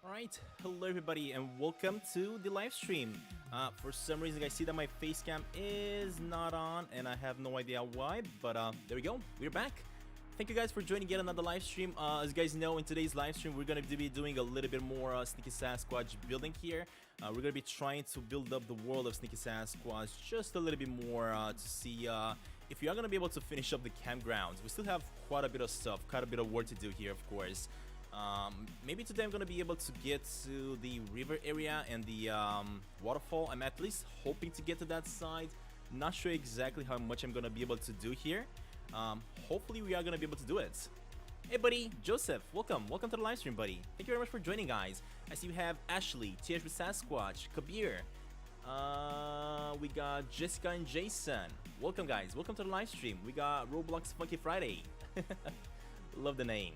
Alright, hello everybody and welcome to the live stream. For some reason I see that my face cam is not on and I have no idea why, but there we go, we're back. Thank you guys for joining yet another live stream. As you guys know, in today's live stream we're going to be doing a little bit more Sneaky Sasquatch building here. We're going to be trying to build up the world of Sneaky Sasquatch just a little bit more to see if we are going to be able to finish up the campgrounds. We still have quite a bit of stuff, quite a bit of work to do here, of course. Maybe today I'm gonna be able to get to the river area and the waterfall. I'm at least hoping to get to that side. Not sure exactly how much I'm gonna be able to do here. Hopefully we are gonna be able to do it. Hey buddy, Joseph, welcome to the live stream, buddy. Thank you very much for joining, guys. I see you have Ashley, TH with Sasquatch, Kabir. We got Jessica and Jason. Welcome, guys. Welcome to the live stream. We got Roblox Funky Friday. Love the name.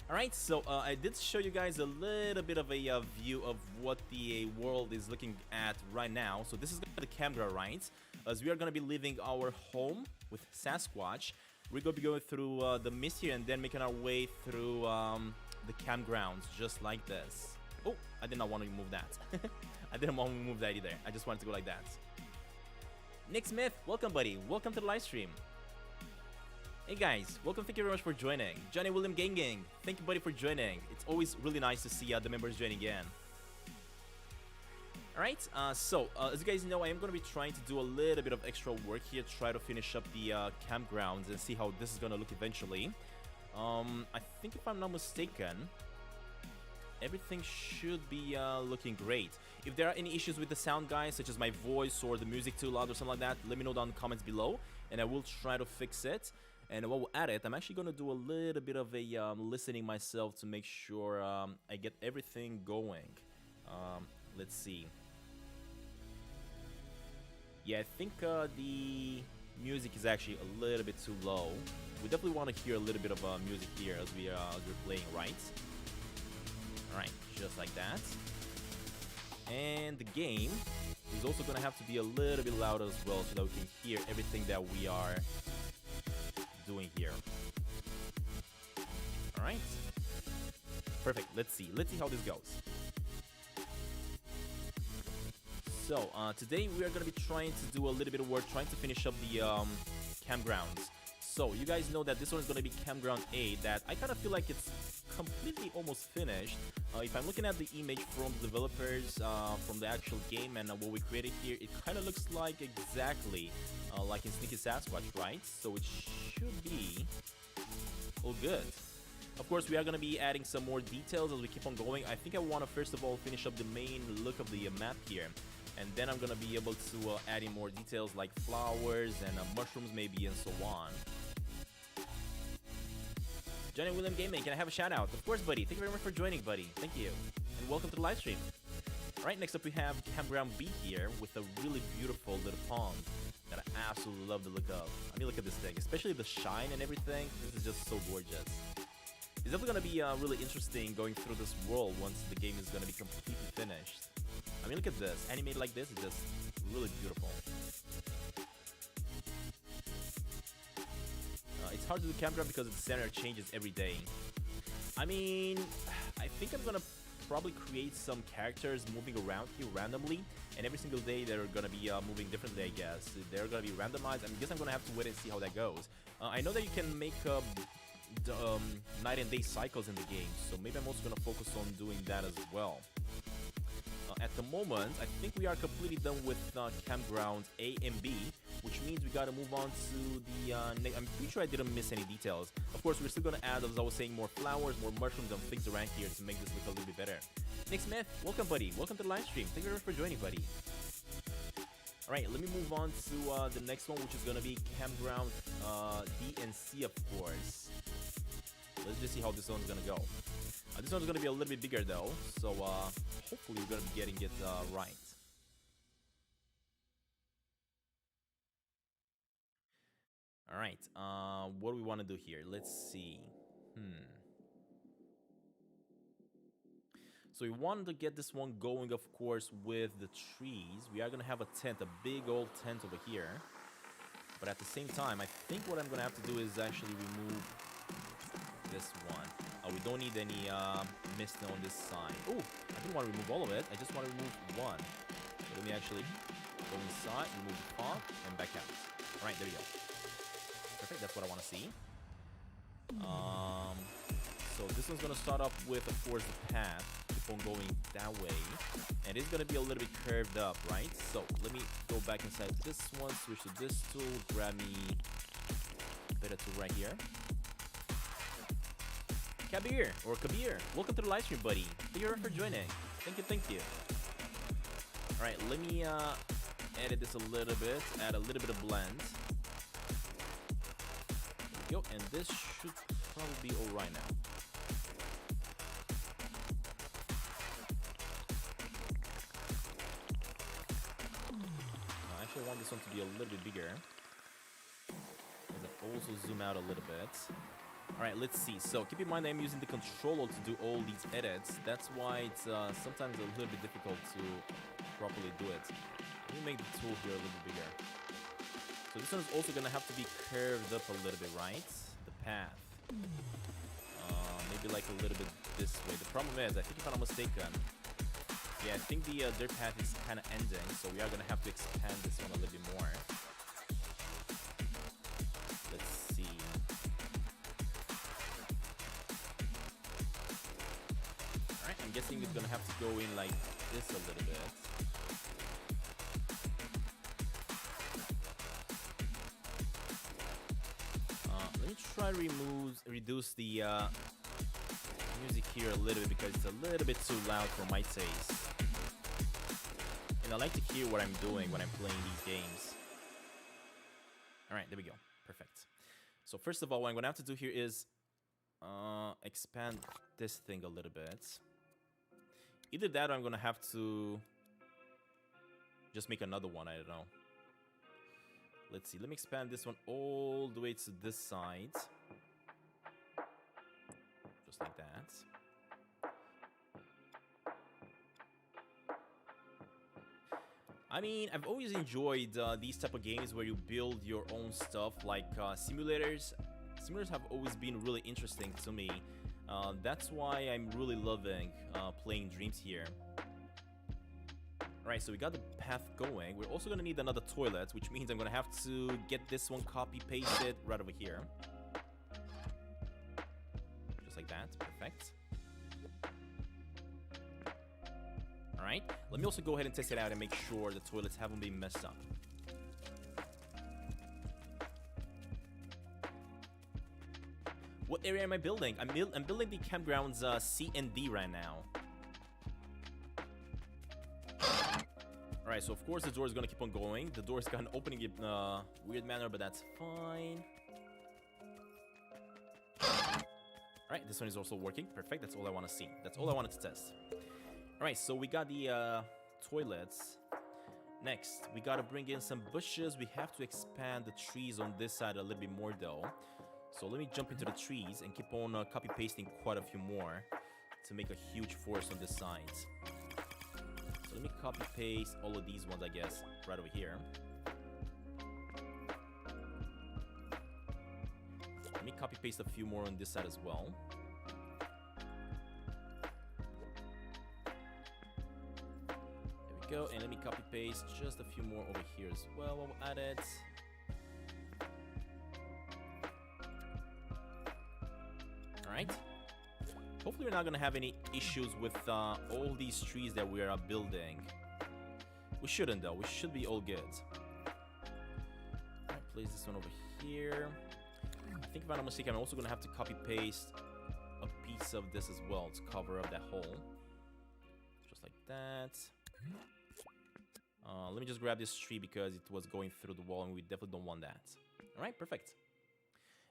Alright, so I did show you guys a little bit of a view of what the world is looking at right now. So this is the campground, right? As we are going to be leaving our home with Sasquatch, we're going to be going through the mist here and then making our way through the campgrounds, just like this. Oh, I did not want to move that. I didn't want to move that either. I just wanted to go like that. Nick Smith, welcome, buddy. Welcome to the live stream. Hey guys, welcome, thank you very much for joining. Johnny William Gang, thank you buddy for joining. It's always really nice to see the members joining again. Alright, so as you guys know, I am going to be trying to do a little bit of extra work here, try to finish up the campgrounds and see how this is going to look eventually. I think if I'm not mistaken, everything should be looking great. If there are any issues with the sound, guys, such as my voice or the music too loud or something like that, let me know down in the comments below and I will try to fix it. And while we're at it, I'm actually going to do a little bit of a listening myself to make sure I get everything going. Let's see. Yeah, I think the music is actually a little bit too low. We definitely want to hear a little bit of music here as we're playing, right? Alright, just like that. And the game is also going to have to be a little bit louder as well so that we can hear everything that we are doing here. Alright. Perfect. Let's see how this goes. So, today we are going to be trying to do a little bit of work, trying to finish up the campgrounds. So, you guys know that this one is going to be Campground A, that I kind of feel like it's completely almost finished. If I'm looking at the image from the developers, from the actual game and what we created here, it kind of looks like exactly like in Sneaky Sasquatch, right? So it should be all good. Of course, we are going to be adding some more details as we keep on going. I think I want to first of all finish up the main look of the map here. And then I'm going to be able to add in more details like flowers and mushrooms maybe and so on. Johnny William Gaming, can I have a shout out? Of course, buddy. Thank you very much for joining, buddy. Thank you. And welcome to the live stream. Alright, next up we have Campground B here with a really beautiful little pond that I absolutely love the look of. I mean, look at this thing, especially the shine and everything. This is just so gorgeous. It's definitely going to be really interesting going through this world once the game is going to be completely finished. I mean, look at this. Animated like this is just really beautiful. It's hard to do campground because the scenario changes every day. I mean, I think I'm going to probably create some characters moving around here randomly, and every single day they're gonna be moving differently, I guess. They're gonna be randomized. I guess I'm gonna have to wait and see how that goes. I know that you can make night and day cycles in the game, so maybe I'm also gonna focus on doing that as well. At the moment, I think we are completely done with Campground A and B, which means we gotta move on to the I'm pretty sure I didn't miss any details. Of course, we're still gonna add, as I was saying, more flowers, more mushrooms, and things around here to make this look a little bit better. Nick Smith, welcome, buddy. Welcome to the live stream. Thank you very much for joining, buddy. Alright, let me move on to the next one, which is gonna be Campground D and C, of course. Let's just see how this one's gonna go. This one's gonna be a little bit bigger though, so hopefully we're gonna be getting it right. Alright, what do we want to do here? Let's see. So we wanted to get this one going, of course, with the trees. We are gonna have a tent, a big old tent over here. But at the same time, I think what I'm gonna have to do is actually remove this one. We don't need any mist on this side. Oh, I didn't want to remove all of it. I just want to remove one. So let me actually go inside, remove the fog, and back out. All right, there we go. Perfect, that's what I want to see. So this one's gonna start off with, of course, the path. Keep on going that way, and it's gonna be a little bit curved up, right? So let me go back inside this one, switch to this tool, grab me a better tool right here. Kabir, or Kabir, welcome to the live stream, buddy. Thank you for joining. Thank you, thank you. All right, let me edit this a little bit, add a little bit of blend. There we go, and this should probably be all right now. I want this one to be a little bit bigger. And also zoom out a little bit. Alright, let's see. So keep in mind I'm using the controller to do all these edits. That's why it's sometimes a little bit difficult to properly do it. Let me make the tool here a little bit bigger. So this one is also going to have to be curved up a little bit, right? The path. Maybe like a little bit this way. The problem is, I think if I'm not mistaken, yeah, I think the dirt path is kind of ending, so we are going to have to expand this one a little bit more. Let's see. Alright, I'm guessing it's going to have to go in like this a little bit. Let me try to reduce the music here a little bit because it's a little bit too loud for my taste. And I like to hear what I'm doing when I'm playing these games. Alright, there we go. Perfect. So first of all, what I'm going to have to do here is expand this thing a little bit. Either that or I'm going to have to just make another one. I don't know. Let's see. Let me expand this one all the way to this side. Just like that. I mean, I've always enjoyed these type of games where you build your own stuff, like simulators. Simulators have always been really interesting to me. That's why I'm really loving playing Dreams here. Alright, so we got the path going. We're also going to need another toilet, which means I'm going to have to get this one copy-pasted right over here. Just like that. Perfect. Alright, let me also go ahead and test it out and make sure the toilets haven't been messed up. What area am I building? I'm building the Campground's C and D right now. Alright, so of course the door is going to keep on going. The door is kind of opening in a weird manner, but that's fine. Alright, this one is also working. Perfect, that's all I want to see. That's all I wanted to test. Alright, so we got the toilets. Next, we got to bring in some bushes. We have to expand the trees on this side a little bit more though. So let me jump into the trees and keep on copy-pasting quite a few more to make a huge forest on this side. So let me copy-paste all of these ones, I guess, right over here. Let me copy-paste a few more on this side as well. There we go, and let me copy-paste just a few more over here as well. We'll add it. Alright. Hopefully we're not going to have any issues with all these trees that we are building. We shouldn't though. We should be all good. Alright, place this one over here. I think if I'm not mistaken, I'm also going to have to copy paste a piece of this as well to cover up that hole. Just like that. Let me just grab this tree because it was going through the wall and we definitely don't want that. Alright, perfect.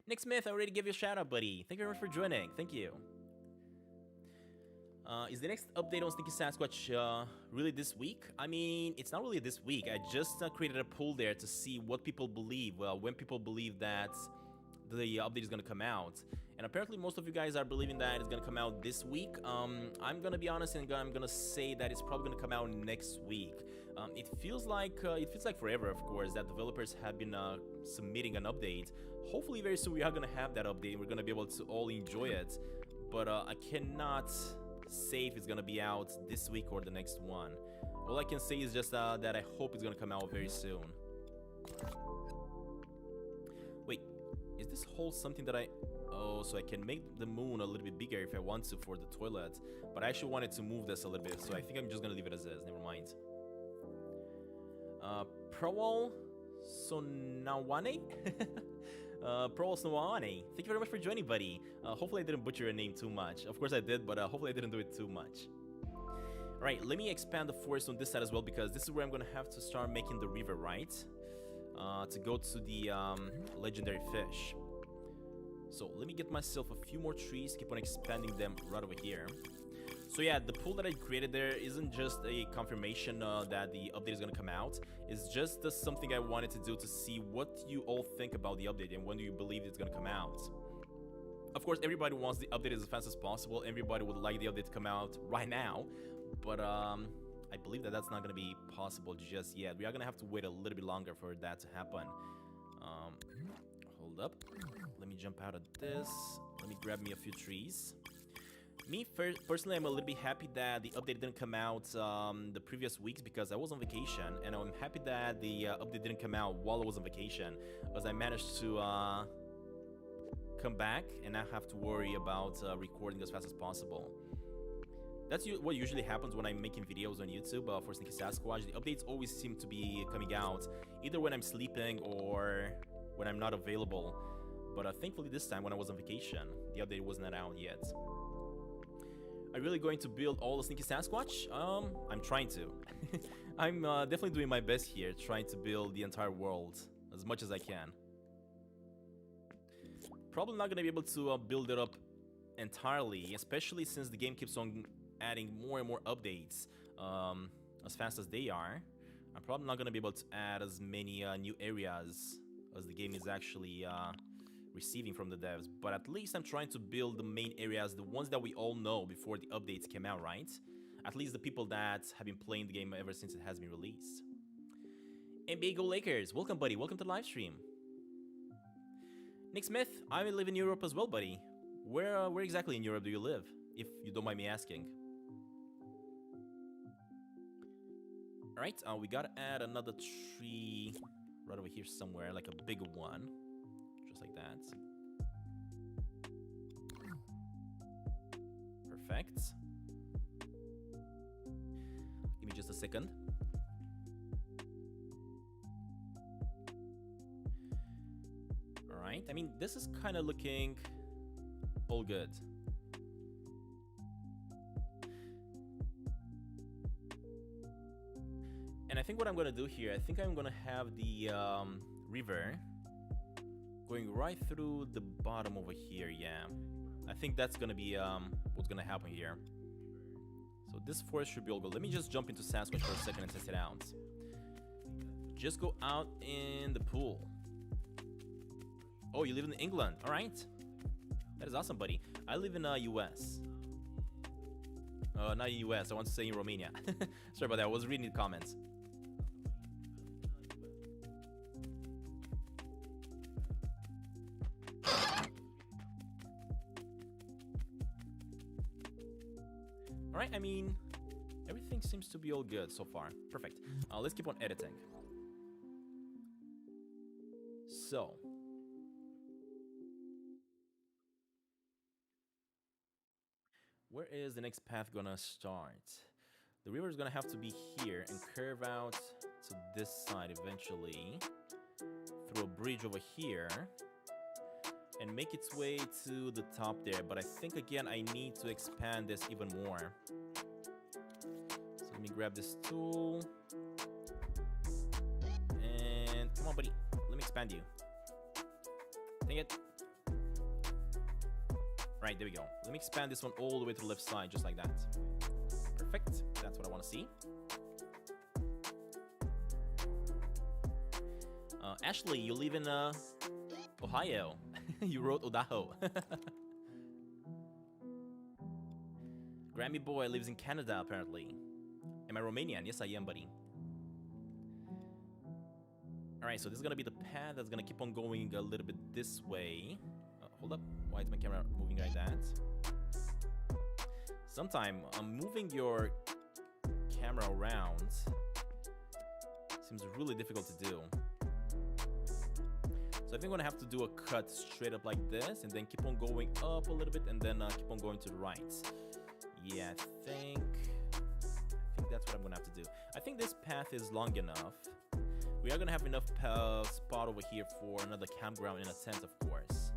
Nick Smith, I already gave you a shout out, buddy. Thank you very much for joining. Thank you. Is the next update on Stinky Sasquatch really this week? I mean, it's not really this week. I just created a poll there to see what people believe. Well, when people believe that the update is going to come out. And apparently most of you guys are believing that it's gonna come out this week. I'm gonna be honest and I'm gonna say that it's probably gonna come out next week. It feels like forever, of course, that developers have been submitting an update. Hopefully very soon we are gonna have that update and we're gonna be able to all enjoy it. But I cannot say if it's gonna be out this week or the next one. All I can say is just that I hope it's gonna come out very soon. Wait, is this hole something that oh, so I can make the moon a little bit bigger if I want to for the toilet. But I actually wanted to move this a little bit, so I think I'm just gonna leave it as is. Never mind. Prowal Sonawane? Prowal Sonawane. Thank you very much for joining, buddy. Hopefully I didn't butcher your name too much. Of course I did, but hopefully I didn't do it too much. Alright, let me expand the forest on this side as well, because this is where I'm gonna have to start making the river, right? To go to the legendary fish. So let me get myself a few more trees, keep on expanding them right over here. So yeah, the pool that I created there isn't just a confirmation that the update is gonna come out. It's just something I wanted to do to see what you all think about the update and when do you believe it's gonna come out. Of course, everybody wants the update as fast as possible. Everybody would like the update to come out right now. But I believe that that's not gonna be possible just yet. We are gonna have to wait a little bit longer for that to happen. Hold up. Let me jump out of this. Let me grab me a few trees. Me, personally, I'm a little bit happy that the update didn't come out the previous weeks because I was on vacation. And I'm happy that the update didn't come out while I was on vacation, because I managed to come back and not have to worry about recording as fast as possible. That's what usually happens when I'm making videos on YouTube for Sneaky Sasquatch. The updates always seem to be coming out either when I'm sleeping or when I'm not available. But thankfully this time when I was on vacation, the update wasn't out yet. Are you really going to build all the Sneaky Sasquatch? I'm trying to. I'm definitely doing my best here, trying to build the entire world as much as I can. Probably not going to be able to build it up entirely, especially since the game keeps on adding more and more updates as fast as they are. I'm probably not going to be able to add as many new areas as the game is actually receiving from the devs, but at least I'm trying to build the main areas, the ones that we all know before the updates came out, right? At least the people that have been playing the game ever since it has been released. NBA Go Lakers, welcome buddy, welcome to the live stream. Nick Smith, I live in Europe as well, buddy. Where exactly in Europe do you live, if you don't mind me asking? Alright, we gotta add another tree right over here somewhere, like a bigger one. Just like that. Perfect. Give me just a second. Alright, I mean, this is kind of looking all good. And I think what I'm gonna do here, I think I'm gonna have the river going right through the bottom over here. Yeah, I think that's gonna be what's gonna happen here. So this forest should be all good. Let me just jump into Sasquatch for a second and test it out. Just go out in the pool. Oh, you live in England. All right, that is awesome, buddy. I live in US. Not in US, I want to say in Romania. Sorry about that, I was reading the comments. Alright, I mean, everything seems to be all good so far. Perfect. Let's keep on editing. So. Where is the next path gonna start? The river is gonna have to be here and curve out to this side eventually. Through a bridge over here. And make its way to the top there, but I think again I need to expand this even more. So let me grab this tool. And come on buddy, let me expand you. Dang it. Right, there we go. Let me expand this one all the way to the left side, just like that. Perfect, that's what I want to see. Ashley, you live in Ohio. You wrote Odaho. Grammy boy lives in Canada, apparently. Am I Romanian? Yes, I am, buddy. Alright, so this is gonna be the path that's gonna keep on going a little bit this way. Hold up. Why is my camera moving like that? Sometime moving your camera around seems really difficult to do. So I think I'm gonna have to do a cut straight up like this and then keep on going up a little bit and then keep on going to the right. Yeah, I think that's what I'm gonna have to do. I think this path is long enough. We are gonna have enough spot over here for another campground in a tent, of course.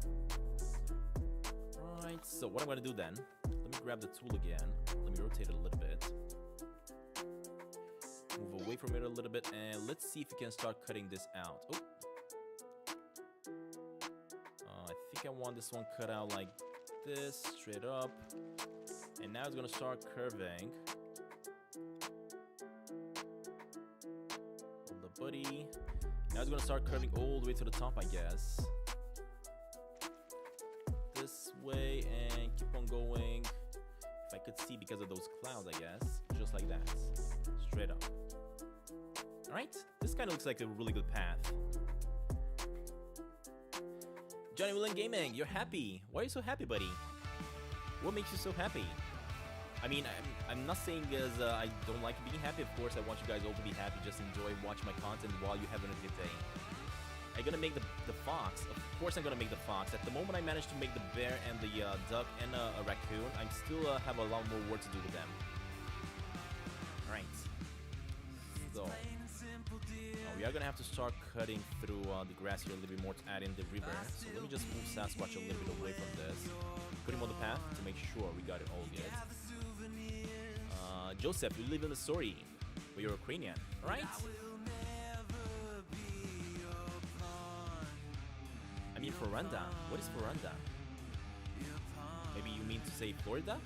Right, so what I'm gonna do then, let me grab the tool again. Let me rotate it a little bit. Move away from it a little bit, and let's see if we can start cutting this out. Oh. I think I want this one cut out like this, straight up. And now it's gonna start curving. Hold up, buddy. Now it's gonna start curving all the way to the top, I guess. This way and keep on going. If I could see because of those clouds, I guess. Just like that. Straight up. Alright, this kind of looks like a really good path. Johnny William Gaming, you're happy. Why are you so happy, buddy? What makes you so happy? I mean, I'm not saying as I don't like being happy. Of course, I want you guys all to be happy. Just enjoy watching my content while you're having a good day. I'm gonna make the fox. Of course, I'm gonna make the fox. At the moment, I managed to make the bear and the duck and a raccoon. I'm still have a lot more work to do with them. All right. So we are gonna have to start cutting through the grass here a little bit more to add in the river. So let me just move Sasquatch a little bit away from this. Put him on the path to make sure we got it all good. Joseph, you live in the story, but you're Ukrainian, right? I mean Florida. What is Florida? Maybe you mean to say Florida?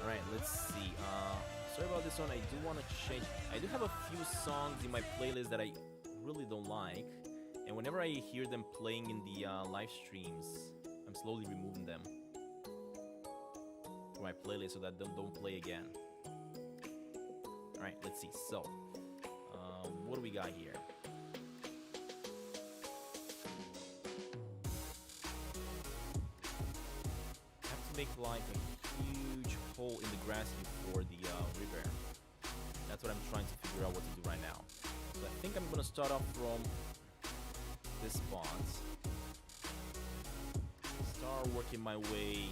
Alright, let's see. Sorry about this one. I do want to change. I do have a few songs in my playlist that I really don't like. And whenever I hear them playing in the live streams, I'm slowly removing them from my playlist so that they don't play again. Alright, let's see. So, what do we got here? I have to make like a huge hole in the grass before the river. That's what I'm trying to figure out what to do right now. So I think I'm gonna start off from this spot. Start working my way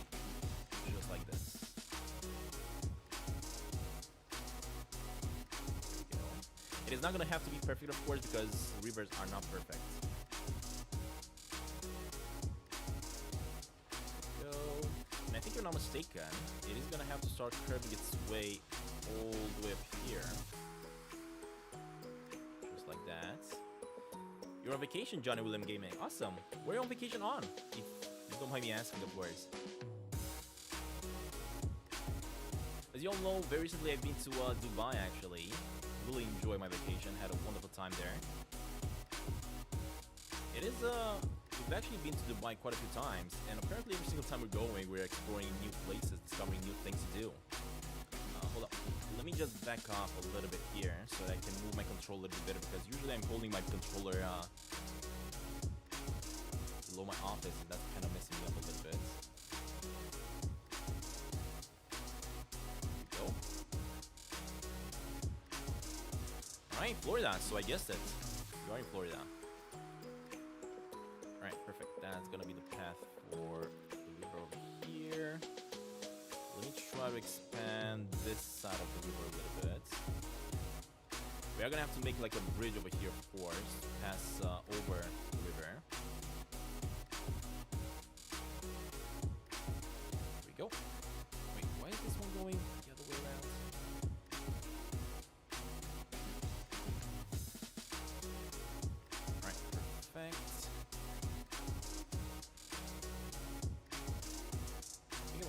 just like this. There we go. It is not gonna have to be perfect, of course, because rivers are not perfect. There we go. And I think if I'm not mistaken, it is gonna have to start curving its way all the way up here. Just like that. You're on vacation, Johnny William Gaming. Awesome. Where are you on vacation on? If you don't mind me asking, of course. As you all know, very recently I've been to Dubai, actually. Really enjoyed my vacation. Had a wonderful time there. It is, we've actually been to Dubai quite a few times. And apparently every single time we're going, we're exploring new places, discovering new things to do. Hold up. Let me just back off a little bit here so that I can move my controller a little bit better, because usually I'm holding my controller below my office, and that's kind of messing me up a little bit. There we go. Alright, Florida. So I guessed it. You're in Florida. Alright, perfect. That's gonna be the path for the river over here. Let me try to expand this side of the river a little bit. We are gonna have to make like a bridge over here, of course, pass over the river. There we go. Wait, why is this one going the other way around? Alright, perfect.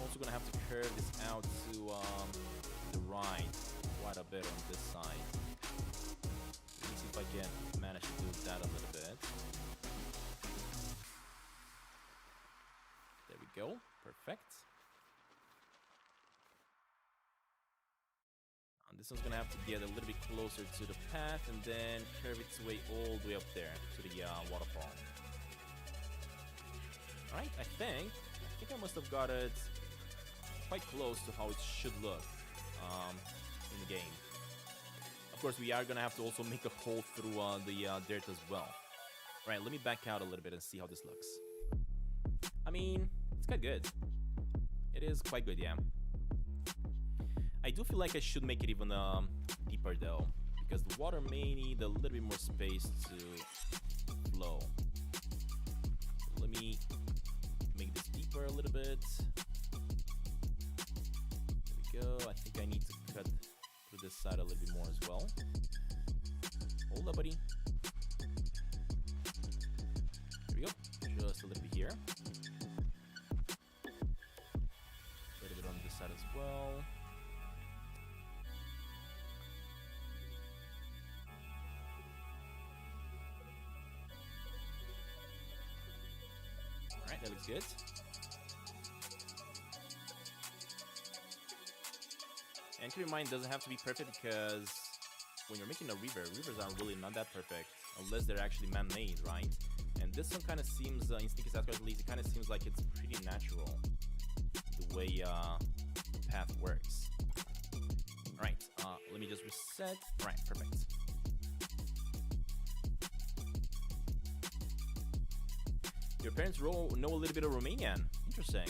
Also gonna have to curve this out to the right quite a bit on this side. Let me see if I can manage to do that a little bit. we go. Perfect. This one's gonna have to get a little bit closer to the path and then curve its way all the way up there to the waterfall. Alright, I think I must have got it quite close to how it should look in the game. Of course, we are gonna have to also make a hole through the dirt as well. Alright, let me back out a little bit and see how this looks. I mean, it's quite good. It is quite good, yeah. I do feel like I should make it even deeper though, because the water may need a little bit more space to flow. Let me make this deeper a little bit. There we go. I think I need to cut through this side a little bit more as well. Hold up, buddy. There we go. Just a little bit here. A little bit on this side as well. Alright, that looks good. And keep in mind, it doesn't have to be perfect because when you're making a river, rivers are really not that perfect unless they're actually man-made, right? And this one kind of seems, in Sneaky Sasquatch at least, it kind of seems like it's pretty natural the way the path works. Alright, let me just reset. Alright, perfect. Your parents know a little bit of Romanian. Interesting.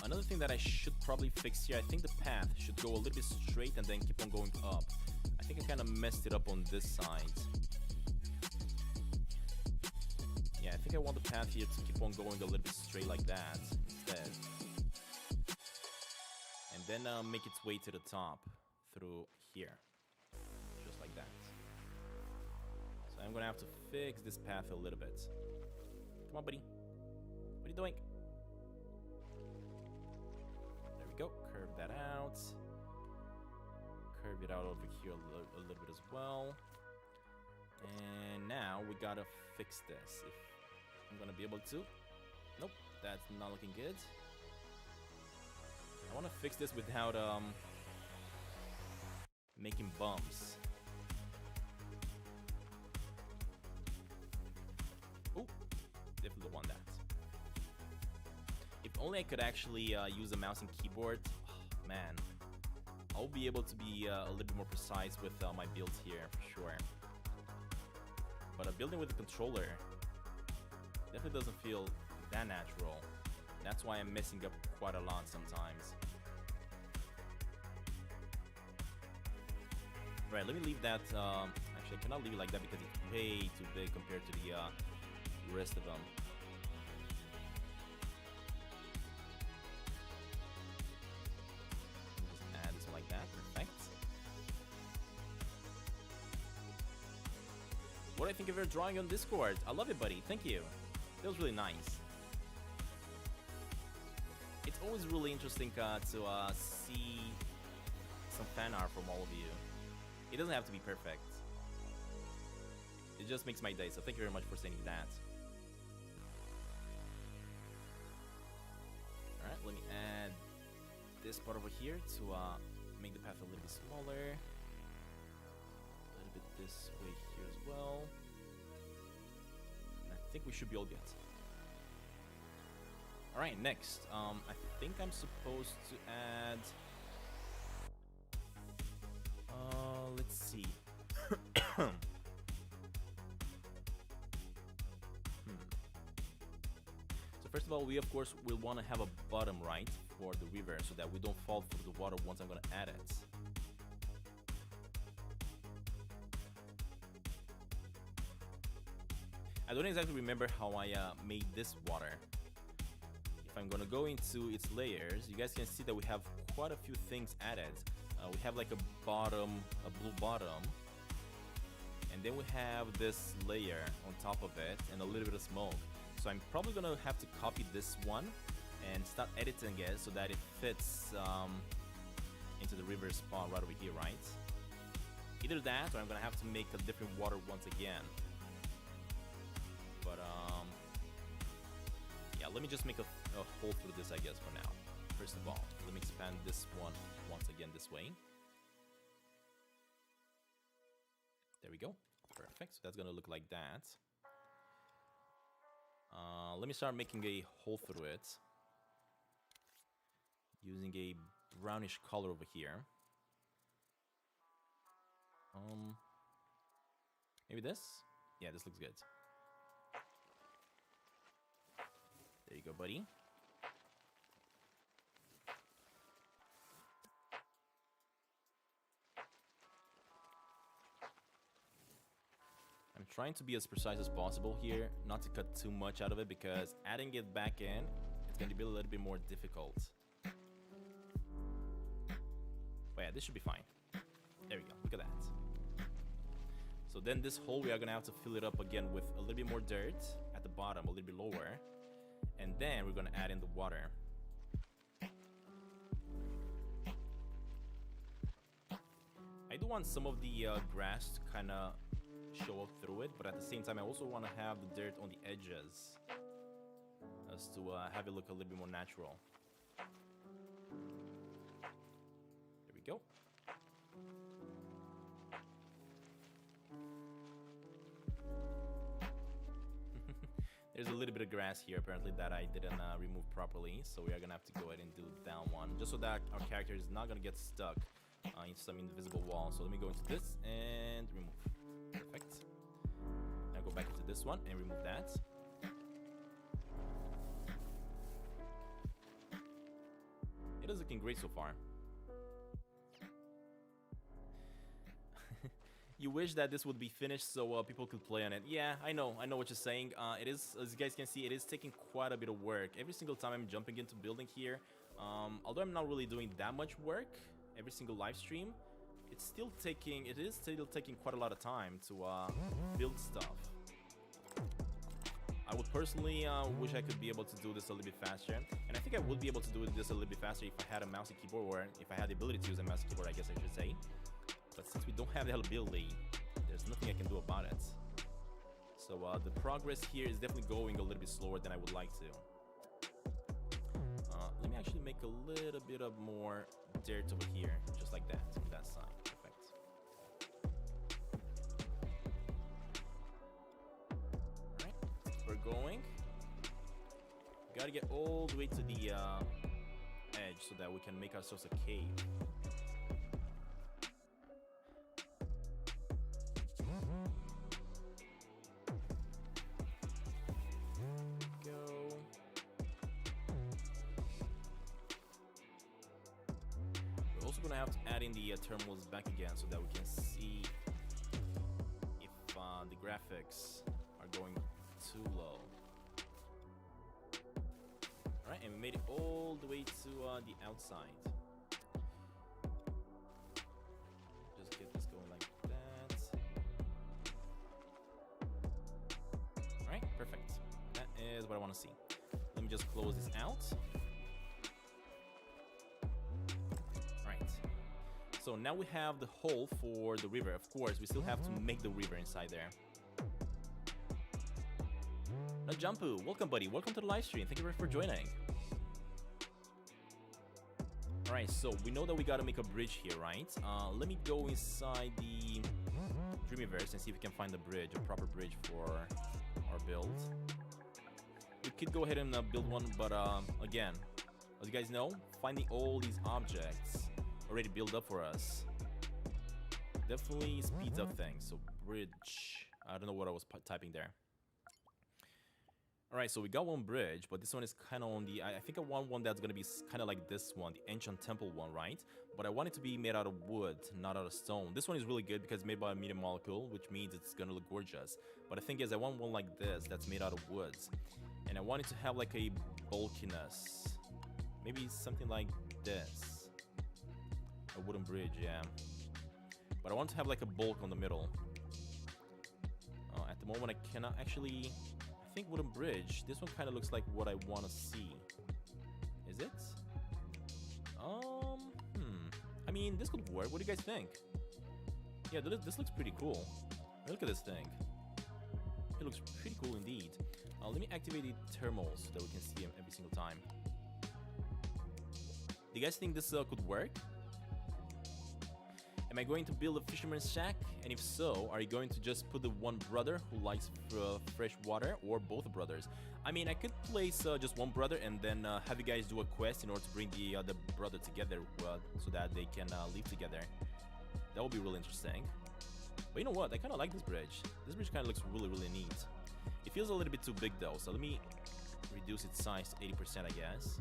Another thing that I should probably fix here, I think the path should go a little bit straight and then keep on going up. I think I kind of messed it up on this side. Yeah, I think I want the path here to keep on going a little bit straight like that instead. And then make its way to the top through here. Just like that. So I'm gonna have to fix this path a little bit. Come on, buddy. What are you doing? There we go. Curve that out. Curve it out over here a little bit as well. And now we gotta fix this. If I'm gonna be able to. Nope, that's not looking good. I wanna fix this without making bumps. Oh, definitely don't want that. If only I could actually use a mouse and keyboard. Oh, man, I'll be able to be a little bit more precise with my builds here for sure. But building with a controller definitely doesn't feel that natural. That's why I'm messing up quite a lot sometimes. Right, let me leave that. Actually, I cannot leave it like that because it's way too big compared to the rest of them. Just add this one like that. Perfect. What do I think of your drawing on Discord? I love it, buddy. Thank you. That was really nice. It's always really interesting to see some fan art from all of you. It doesn't have to be perfect. It just makes my day, so thank you very much for sending that. Alright, let me add this part over here to make the path a little bit smaller. A little bit this way here as well. And I think we should be all good. Alright, next. I think I'm supposed to add... let's see. So first of all, we of course will want to have a bottom right for the river so that we don't fall through the water once I'm going to add it. I don't exactly remember how I made this water. If I'm going to go into its layers, you guys can see that we have quite a few things added. We have like a blue bottom, and then we have this layer on top of it and a little bit of smoke. So I'm probably gonna have to copy this one and start editing it so that it fits into the river spot right over here, right? Either that, or I'm gonna have to make a different water once again. But, yeah, let me just make a hole through this, I guess, for now. First of all, let me expand this one once again this way. There we go. Perfect. So that's gonna look like that. Let me start making a hole through it. Using a brownish color over here. Maybe this? Yeah, this looks good. There you go, buddy. I'm trying to be as precise as possible here, not to cut too much out of it, because adding it back in, it's going to be a little bit more difficult. But yeah, this should be fine. There we go, look at that. So then this hole, we are going to have to fill it up again with a little bit more dirt at the bottom, a little bit lower. And then we're going to add in the water. I do want some of the grass to kind of show up through it, but at the same time I also want to have the dirt on the edges as to have it look a little bit more natural. There we go. There's a little bit of grass here apparently that I didn't remove properly, so we are gonna have to go ahead and do that one just so that our character is not gonna get stuck in some invisible wall. So let me go into this and remove. Perfect. Now go back into this one and remove that. It is looking great so far. You wish that this would be finished so people could play on it. Yeah, I know what you're saying. It is, as you guys can see, it is taking quite a bit of work. Every single time I'm jumping into building here, although I'm not really doing that much work every single live stream, it is still taking quite a lot of time to build stuff. I would personally wish I could be able to do this a little bit faster, and I think I would be able to do this a little bit faster if I had a mouse and keyboard, or if I had the ability to use a mouse and keyboard, I guess I should say. But since we don't have the ability, there's nothing I can do about it. So the progress here is definitely going a little bit slower than I would like to. Let me actually make a little bit of more dirt over here, just like that, on that side. Perfect. Alright, we're going. We gotta get all the way to the edge so that we can make ourselves a cave. Gonna have to add in the terminals back again so that we can see if the graphics are going too low. Alright, and we made it all the way to the outside. Just get this going like that. Alright, perfect. That is what I want to see. Let me just close this out. So now we have the hole for the river. Of course, we still have to make the river inside there. Najampu, welcome buddy. Welcome to the live stream. Thank you very much for joining. Alright, so we know that we gotta make a bridge here, right? Let me go inside the Dreamyverse and see if we can find a bridge, a proper bridge for our build. We could go ahead and build one, but again, as you guys know, finding all these objects already built up for us definitely speeds up things. So bridge, I don't know what I was typing there. Alright, so we got one bridge, but this one is kind of on the, I think I want one that's gonna be kind of like this one, the ancient temple one, right? But I want it to be made out of wood, not out of stone. This one is really good because it's made by a medium molecule, which means it's gonna look gorgeous. But the thing is, I want one like this that's made out of woods, and I want it to have like a bulkiness, maybe something like this. A wooden bridge, yeah. But I want to have like a bulk on the middle. At the moment, I cannot actually. I think wooden bridge. This one kind of looks like what I want to see. Is it? I mean, this could work. What do you guys think? Yeah, this looks pretty cool. Look at this thing. It looks pretty cool indeed. Let me activate the thermals so that we can see them every single time. Do you guys think this could work? Am I going to build a fisherman's shack? And if so, are you going to just put the one brother who likes fresh water, or both brothers? I mean, I could place just one brother and then have you guys do a quest in order to bring the other brother together so that they can live together. That would be really interesting. But you know what? I kind of like this bridge. This bridge kind of looks really, really neat. It feels a little bit too big though, so let me reduce its size to 80%, I guess.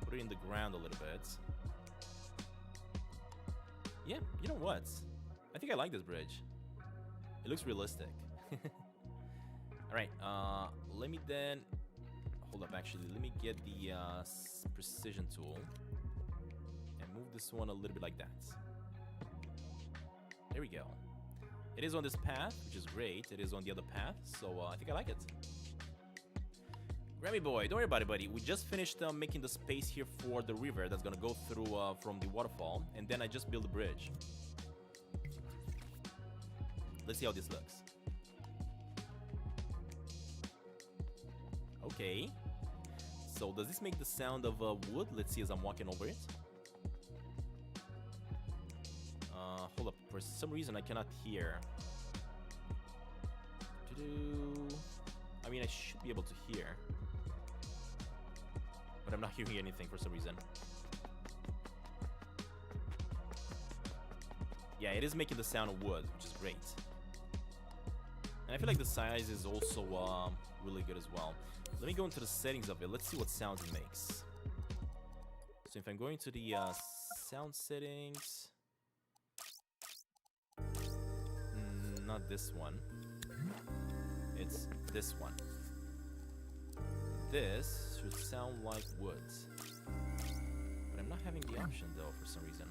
Put it in the ground a little bit. Yeah, you know what? I think I like this bridge. It looks realistic. Alright, let me then... Hold up, actually. Let me get the precision tool. And move this one a little bit like that. There we go. It is on this path, which is great. It is on the other path, so I think I like it. Grammy boy, don't worry about it, buddy. We just finished making the space here for the river that's gonna go through from the waterfall, and then I just built a bridge. Let's see how this looks. Okay. So does this make the sound of wood? Let's see as I'm walking over it. Hold up. For some reason, I cannot hear. I mean, I should be able to hear. But I'm not hearing anything for some reason. Yeah, it is making the sound of wood, which is great. And I feel like the size is also really good as well. Let me go into the settings of it. Let's see what sounds it makes. So if I'm going to the sound settings... not this one. It's this one. This should sound like wood. But I'm not having the option though for some reason.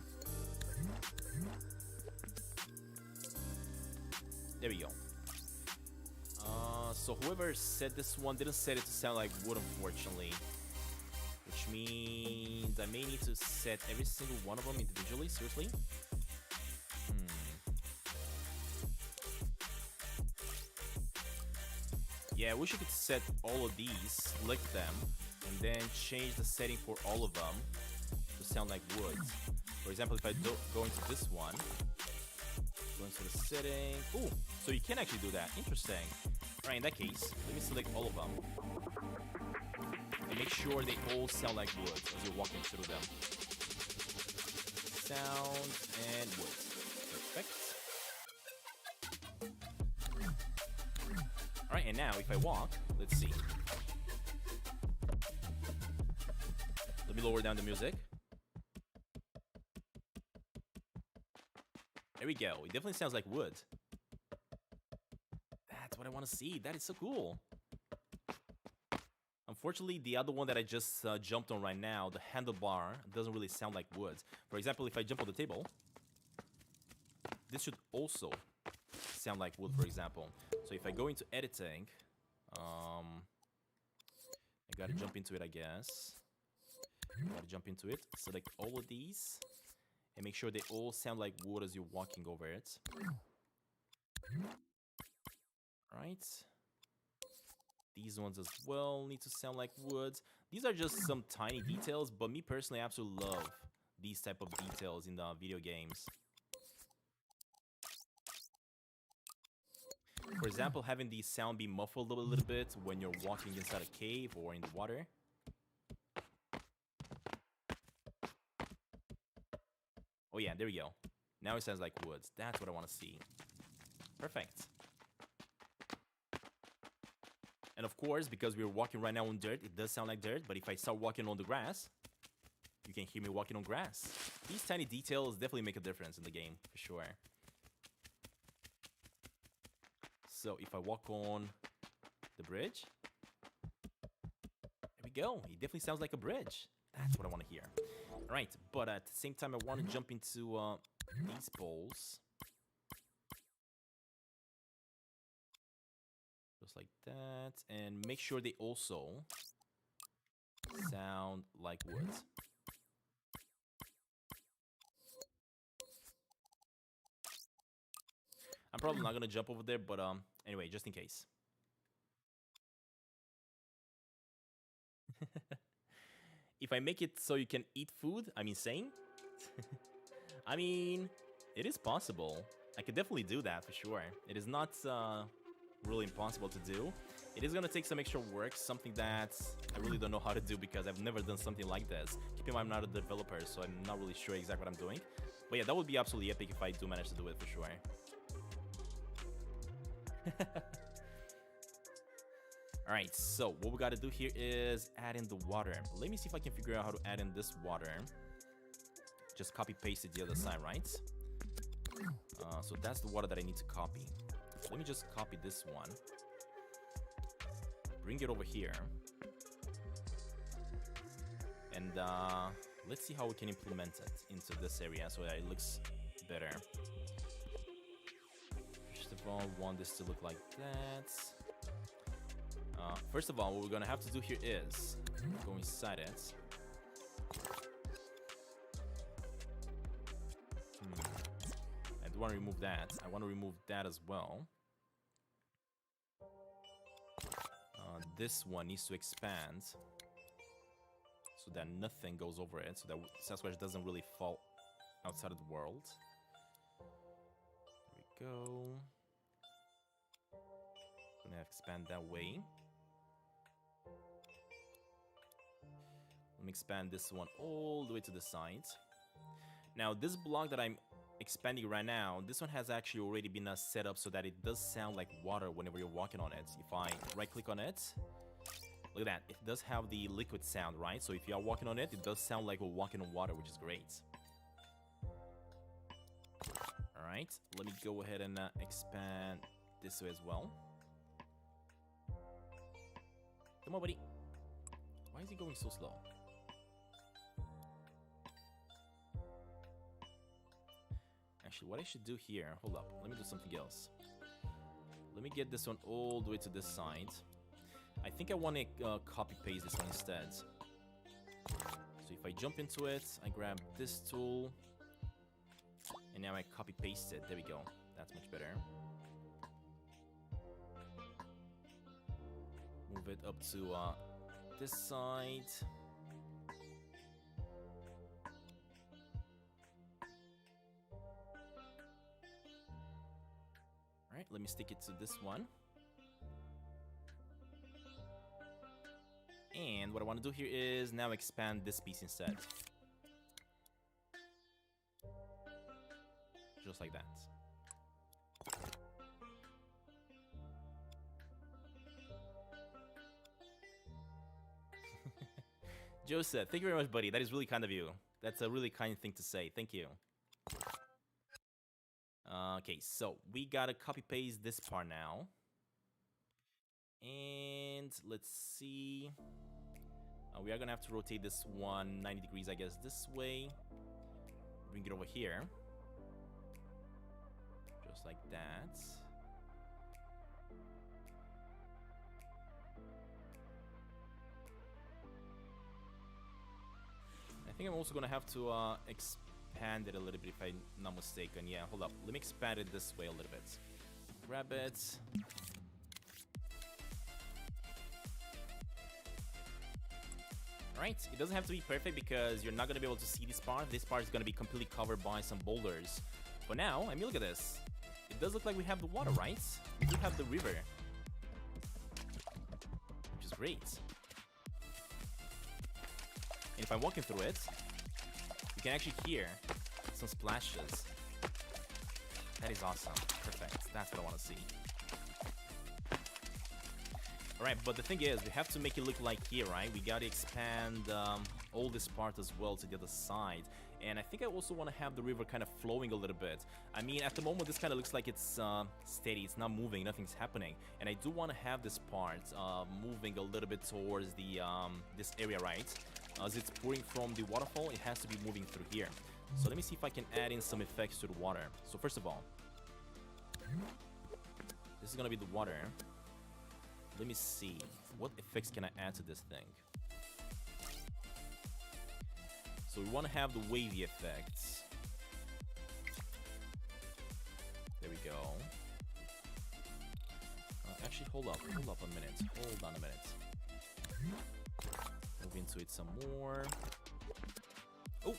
There we go. So whoever said this one didn't set it to sound like wood, unfortunately. Which means I may need to set every single one of them individually. Seriously? Yeah, I wish you could set all of these, select them, and then change the setting for all of them to sound like wood. For example, if I go into this one, go into the setting. Ooh, so you can actually do that. Interesting. Alright, in that case, let me select all of them. And make sure they all sound like wood as you're walking through them. Sound and wood. Perfect. Alright, and now if I walk, let's see. Let me lower down the music. There we go. It definitely sounds like wood. That's what I want to see. That is so cool. Unfortunately, the other one that I just jumped on right now, the handlebar, doesn't really sound like wood. For example, if I jump on the table, this should also sound like wood, for example. So if I go into editing, I gotta jump into it, I guess. Gotta jump into it, select all of these, and make sure they all sound like wood as you're walking over it. Right. These ones as well need to sound like wood. These are just some tiny details, but me personally, I absolutely love these type of details in the video games. For example, having the sound be muffled a little bit when you're walking inside a cave or in the water. Oh yeah, there we go. Now it sounds like woods. That's what I want to see. Perfect. And of course, because we're walking right now on dirt, it does sound like dirt. But if I start walking on the grass, you can hear me walking on grass. These tiny details definitely make a difference in the game, for sure. So if I walk on the bridge, there we go. It definitely sounds like a bridge. That's what I want to hear. All right, but at the same time, I want to jump into these poles. Just like that. And make sure they also sound like wood. I'm probably not gonna jump over there, but anyway, just in case. If I make it so you can eat food, I'm insane? I mean, it is possible. I could definitely do that for sure. It is not really impossible to do. It is gonna take some extra work, something that I really don't know how to do because I've never done something like this. Keep in mind, I'm not a developer, so I'm not really sure exactly what I'm doing. But yeah, that would be absolutely epic if I do manage to do it for sure. Alright, so what we gotta do here is add in the water. Let me see if I can figure out how to add in this water. Just copy paste it the other side, right? So that's the water that I need to copy. Let me just copy this one. Bring it over here. And let's see how we can implement it into this area so that it looks better. First of all, I want this to look like that. First of all, what we're gonna have to do here is go inside it. I do want to remove that. I want to remove that as well. This one needs to expand so that nothing goes over it, so that Sasquatch doesn't really fall outside of the world. There we go. I'm gonna expand that way. Let me expand this one all the way to the side. Now, this block that I'm expanding right now, this one has actually already been set up so that it does sound like water whenever you're walking on it. If I right click on it, look at that, it does have the liquid sound, right? So if you are walking on it, it does sound like we're walking on water, which is great. Alright, let me go ahead and expand this way as well. Come on, buddy. Why is he going so slow? Actually, what I should do here, hold up, let me do something else. Let me get this one all the way to this side. I think I want to copy paste this one instead. So if I jump into it, I grab this tool, and now I copy paste it. There we go. That's much better. Move it up to this side. Alright, let me stick it to this one. And what I want to do here is now expand this piece instead. Just like that. Joseph, thank you very much, buddy. That is really kind of you. That's a really kind thing to say. Thank you. Okay, so we gotta copy paste this part now. And let's see. We are gonna have to rotate this one 90 degrees, I guess, this way. Bring it over here. Just like that. I think I'm also gonna have to expand it a little bit if I'm not mistaken. Yeah, hold up. Let me expand it this way a little bit. Grab it. Alright, it doesn't have to be perfect because you're not gonna be able to see this part. This part is gonna be completely covered by some boulders. But now, I mean, look at this. It does look like we have the water, right? We do have the river. Which is great. And if I'm walking through it, you can actually hear some splashes. That is awesome. Perfect. That's what I want to see. Alright, but the thing is, we have to make it look like here, right? We gotta expand all this part as well to the other side. And I think I also want to have the river kind of flowing a little bit. I mean, at the moment, this kind of looks like it's steady. It's not moving. Nothing's happening. And I do want to have this part moving a little bit towards the this area, right? As it's pouring from the waterfall, it has to be moving through here. So let me see if I can add in some effects to the water. So first of all, this is going to be the water. Let me see. What effects can I add to this thing? So we want to have the wavy effects. There we go. Actually, hold up a minute. Hold on a minute. Move into it some more. Oh,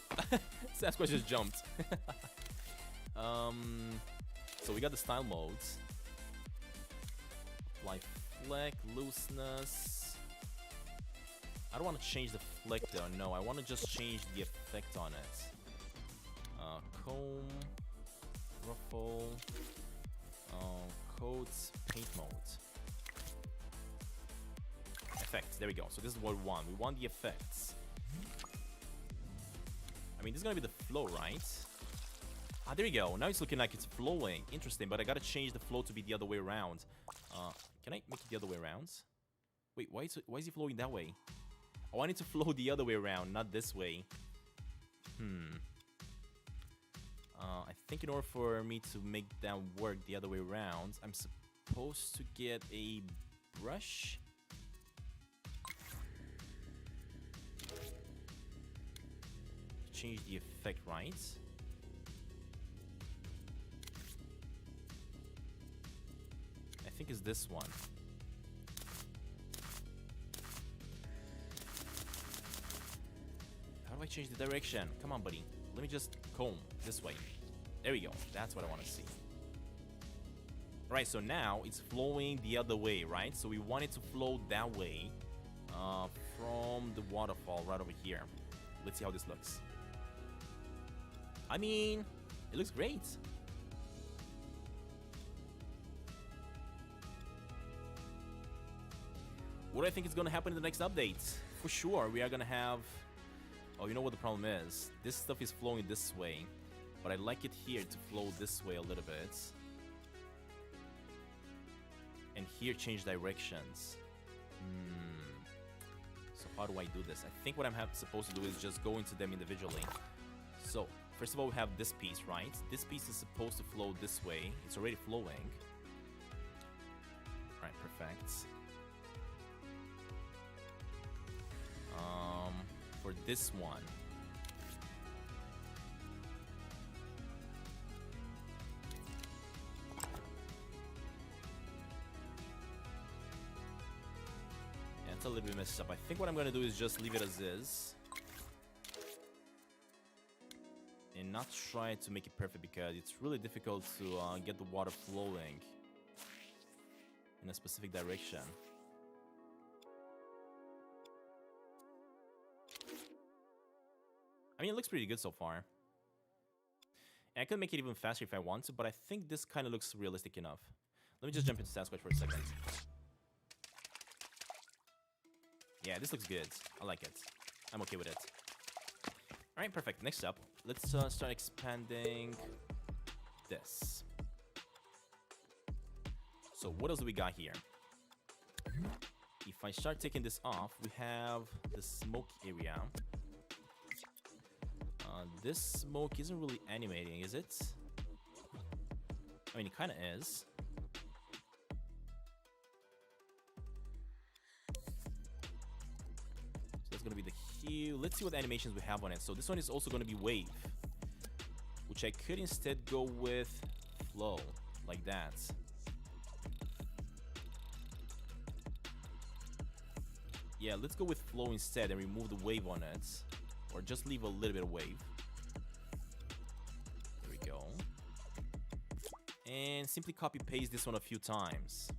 Sasquatch just jumped. So we got the style modes. Fly fleck, looseness. I don't want to change the flick though. No, I want to just change the effect on it. Comb, ruffle, coats, paint mode. Effects, there we go. So this is what we want. We want the effects. I mean, this is gonna be the flow, right? Ah, there you go. Now it's looking like it's flowing. Interesting, but I gotta change the flow to be the other way around. Can I make it the other way around? Wait, why is he flowing that way? Oh, I need to flow the other way around, not this way. I think in order for me to make that work the other way around, I'm supposed to get a brush. Change the effect, right? I think it's this one. How do I change the direction? Come on, buddy. Let me just comb this way. There we go. That's what I want to see. Right, so now it's flowing the other way, right? So we want it to flow that way from the waterfall right over here. Let's see how this looks. I mean, it looks great. What do I think is going to happen in the next update? For sure, we are going to have... Oh, you know what the problem is? This stuff is flowing this way, but I like it here to flow this way a little bit. And here change directions. So how do I do this? I think what I'm supposed to do is just go into them individually. So, first of all, we have this piece, right? This piece is supposed to flow this way. It's already flowing. Alright, perfect. For this one. Yeah, it's a little bit messed up. I think what I'm gonna do is just leave it as is. And not try to make it perfect because it's really difficult to get the water flowing in a specific direction. I mean, it looks pretty good so far. And I could make it even faster if I want to, but I think this kind of looks realistic enough. Let me just jump into Sasquatch for a second. Yeah, this looks good. I like it. I'm okay with it. Alright, perfect. Next up, let's start expanding this. So what else do we got here? If I start taking this off, we have the smoke area. This smoke isn't really animating, is it? I mean, it kind of is. So that's going to be the hue. Let's see what animations we have on it. So this one is also going to be wave, which I could instead go with flow, like that. Yeah, let's go with flow instead and remove the wave on it. Or just leave a little bit of wave. There we go. And simply copy paste this one a few times.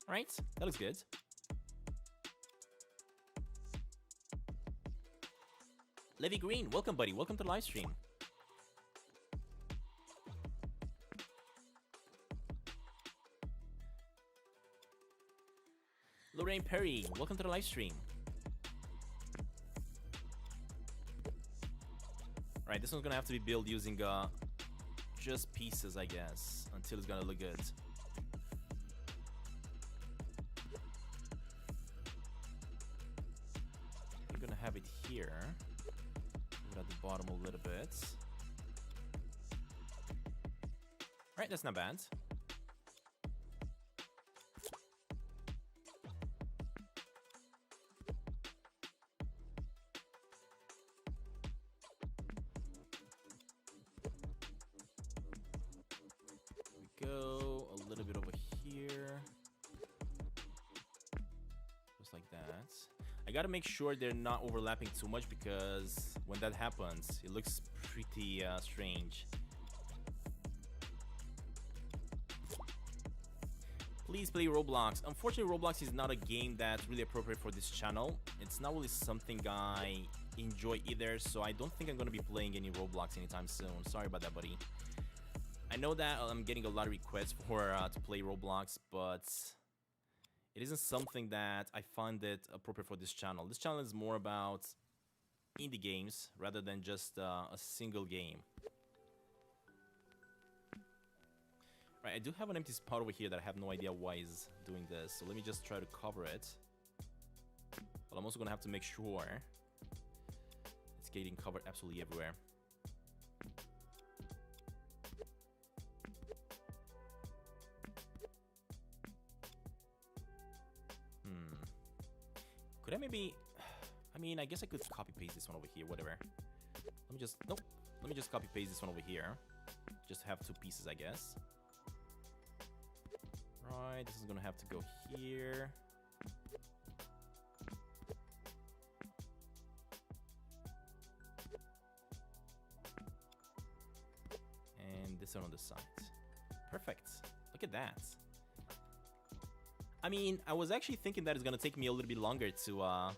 Alright, that looks good. Levy Green, welcome buddy, welcome to the live stream. Lorraine Perry, welcome to the live stream. Alright, this one's gonna have to be built using just pieces, I guess, until it's gonna look good. I'm gonna have it here. Move it at the bottom a little bit. Alright, that's not bad. go. A little bit over here. Just like that. I gotta make sure they're not overlapping too much because when that happens, it looks pretty strange. Please play Roblox. Unfortunately, Roblox is not a game that's really appropriate for this channel. It's not really something I enjoy either, so I don't think I'm gonna be playing any Roblox anytime soon. Sorry about that, buddy. I know that I'm getting a lot of requests for to play Roblox, but it isn't something that I find it appropriate for this channel. This channel is more about indie games rather than just a single game. Right, I do have an empty spot over here that I have no idea why is doing this. So let me just try to cover it. But I'm also gonna have to make sure it's getting covered absolutely everywhere. Could I maybe... I mean, I guess I could copy paste this one over here, whatever. Let me just... Nope. Let me just copy paste this one over here. Just have two pieces, I guess. Right, this is gonna have to go here. And this one on the side. Perfect. Look at that. I mean, I was actually thinking that it's gonna take me a little bit longer to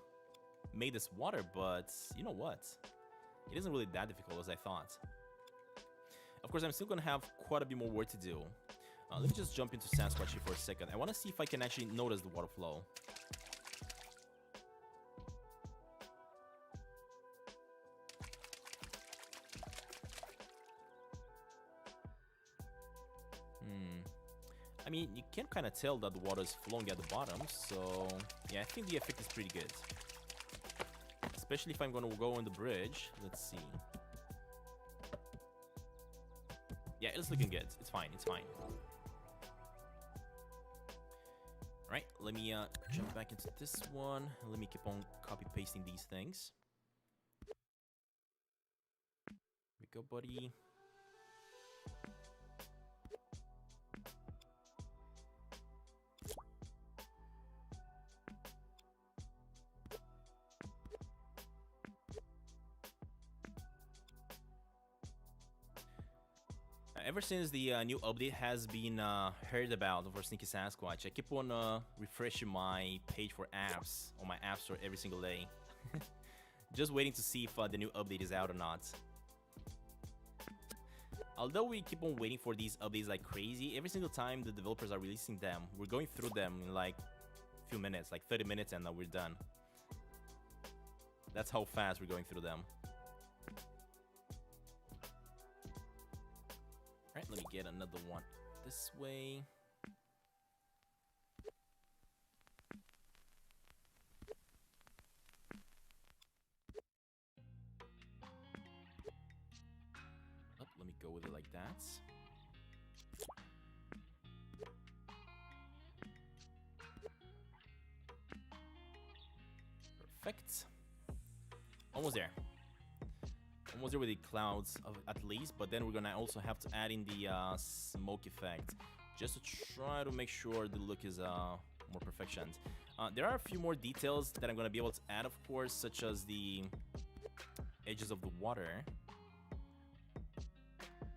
make this water, but you know what? It isn't really that difficult as I thought. Of course, I'm still gonna have quite a bit more work to do. Let me just jump into Sasquatch here for a second. I want to see if I can actually notice the water flow. I mean, you can kind of tell that the water is flowing at the bottom, so yeah, I think the effect is pretty good. Especially if I'm going to go on the bridge. Let's see. Yeah, it's looking good. It's fine. It's fine. Alright, let me jump back into this one. Let me keep on copy-pasting these things. Here we go, buddy. Ever since the new update has been heard about for Sneaky Sasquatch, I keep on refreshing my page for apps on my app store every single day. Just waiting to see if the new update is out or not. Although we keep on waiting for these updates like crazy, every single time the developers are releasing them, we're going through them in like a few minutes, like 30 minutes, and then we're done. That's how fast we're going through them. Alright, let me get another one this way. Oh, let me go with it like that. Perfect. Almost there. Almost there with the clouds at least, but then we're gonna also have to add in the smoke effect just to try to make sure the look is more perfection. There are a few more details that I'm gonna be able to add, of course, such as the edges of the water,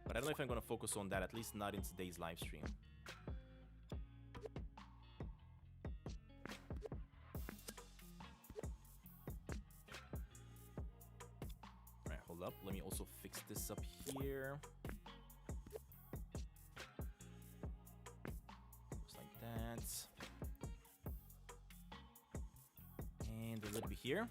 but I don't know if I'm gonna focus on that, at least not in today's live stream. Up. Let me also fix this up here. Just like that. And a little bit here.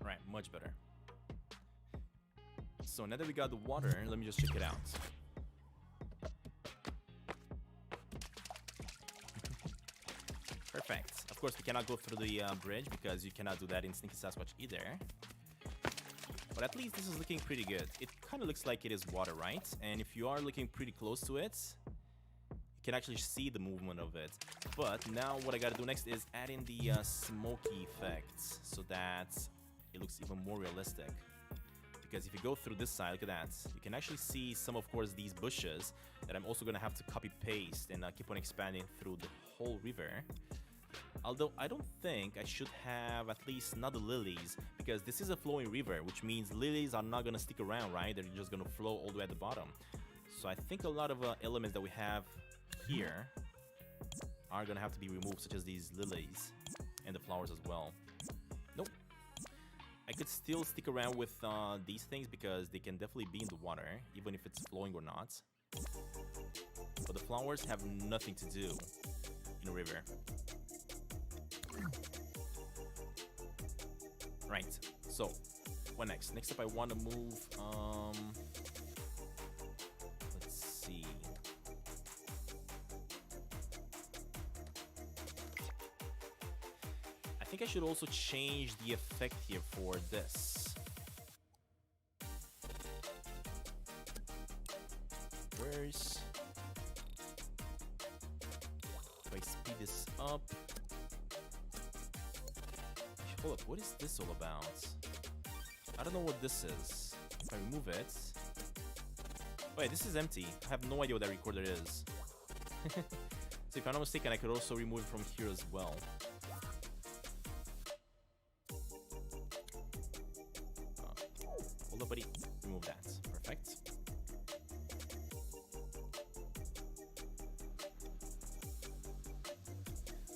Right, much better. So now that we got the water, let me just check it out. Perfect. Of course, we cannot go through the bridge because you cannot do that in Sneaky Sasquatch either. But at least this is looking pretty good. It kind of looks like it is water, right? And if you are looking pretty close to it, you can actually see the movement of it. But now what I gotta do next is add in the smoky effects so that it looks even more realistic. Because if you go through this side, look at that, you can actually see some, of course, these bushes that I'm also gonna have to copy paste and keep on expanding through the whole river. Although I don't think I should have at least not the lilies, because this is a flowing river, which means lilies are not gonna stick around, right? They're just gonna flow all the way at the bottom. So I think a lot of elements that we have here are gonna have to be removed, such as these lilies and the flowers as well. Nope. I could still stick around with these things because they can definitely be in the water, even if it's flowing or not. But the flowers have nothing to do in a river. Right, so what next? Next up I want to move, let's see. I think I should also change the effect here for this. Where's... If I speed this up... Hold up, what is this all about? I don't know what this is. If I remove it... Wait, this is empty. I have no idea what that recorder is. So if I'm not mistaken, I could also remove it from here as well. Hold up, buddy. Remove that. Perfect.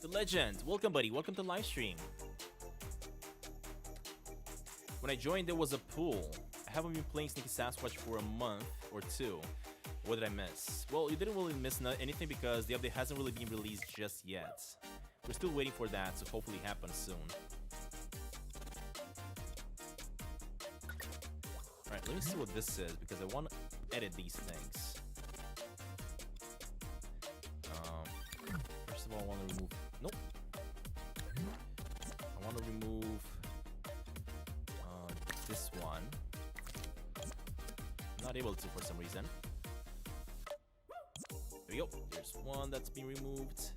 The legend. Welcome, buddy. Welcome to the live stream. When I joined, there was a pool. I haven't been playing Sneaky Sasquatch for a month or two. What did I miss? Well, you didn't really miss anything because the update hasn't really been released just yet. We're still waiting for that to hopefully happen soon. Alright, let me see what this is because I want to edit these things. First of all, I want to remove... Nope. I want to remove... this one. Not able to for some reason. There we go. There's one that's been removed.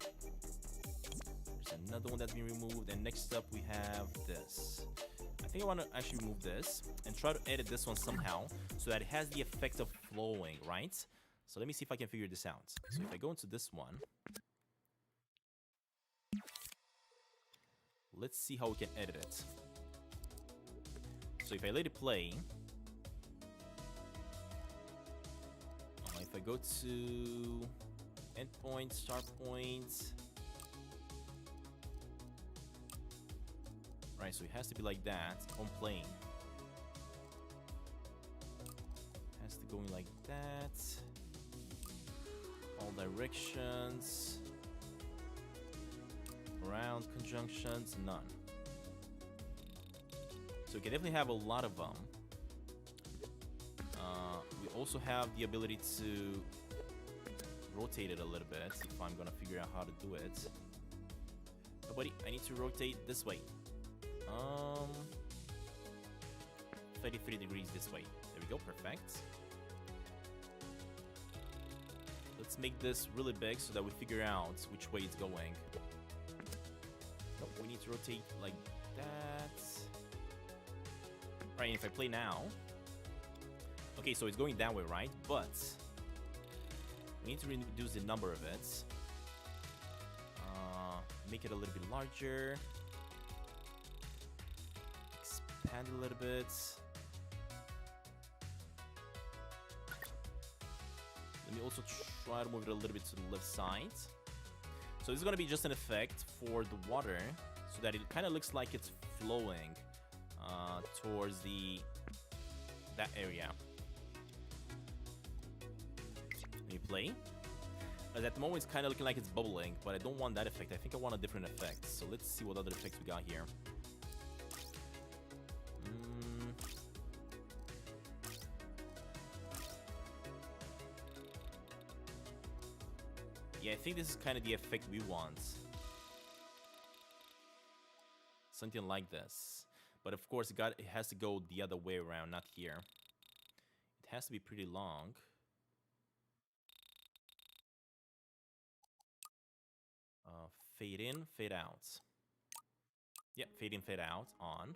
There's another one that's been removed. And next up we have this. I think I want to actually remove this and try to edit this one somehow so that it has the effect of flowing, right? So let me see if I can figure this out. So if I go into this one, let's see how we can edit it. So if I let it play, if I go to endpoint, start point, right, so it has to be like that on playing. It has to go in like that, all directions, around conjunctions, none. So we can definitely have a lot of them. We also have the ability to rotate it a little bit if I'm gonna figure out how to do it. Oh, buddy, I need to rotate this way. 33 degrees this way. There we go, perfect. Let's make this really big so that we figure out which way it's going. Nope, we need to rotate like that. Right, and if I play now... Okay, so it's going that way, right? But we need to reduce the number of it. Make it a little bit larger. Expand a little bit. Let me also try to move it a little bit to the left side. So this is going to be just an effect for the water so that it kind of looks like it's flowing towards that area. Let me play. As at the moment, it's kind of looking like it's bubbling, but I don't want that effect. I think I want a different effect. So let's see what other effects we got here. Yeah, I think this is kind of the effect we want. Something like this. But of course, it has to go the other way around, not here. It has to be pretty long. Fade in, fade out. Yep, fade in, fade out on.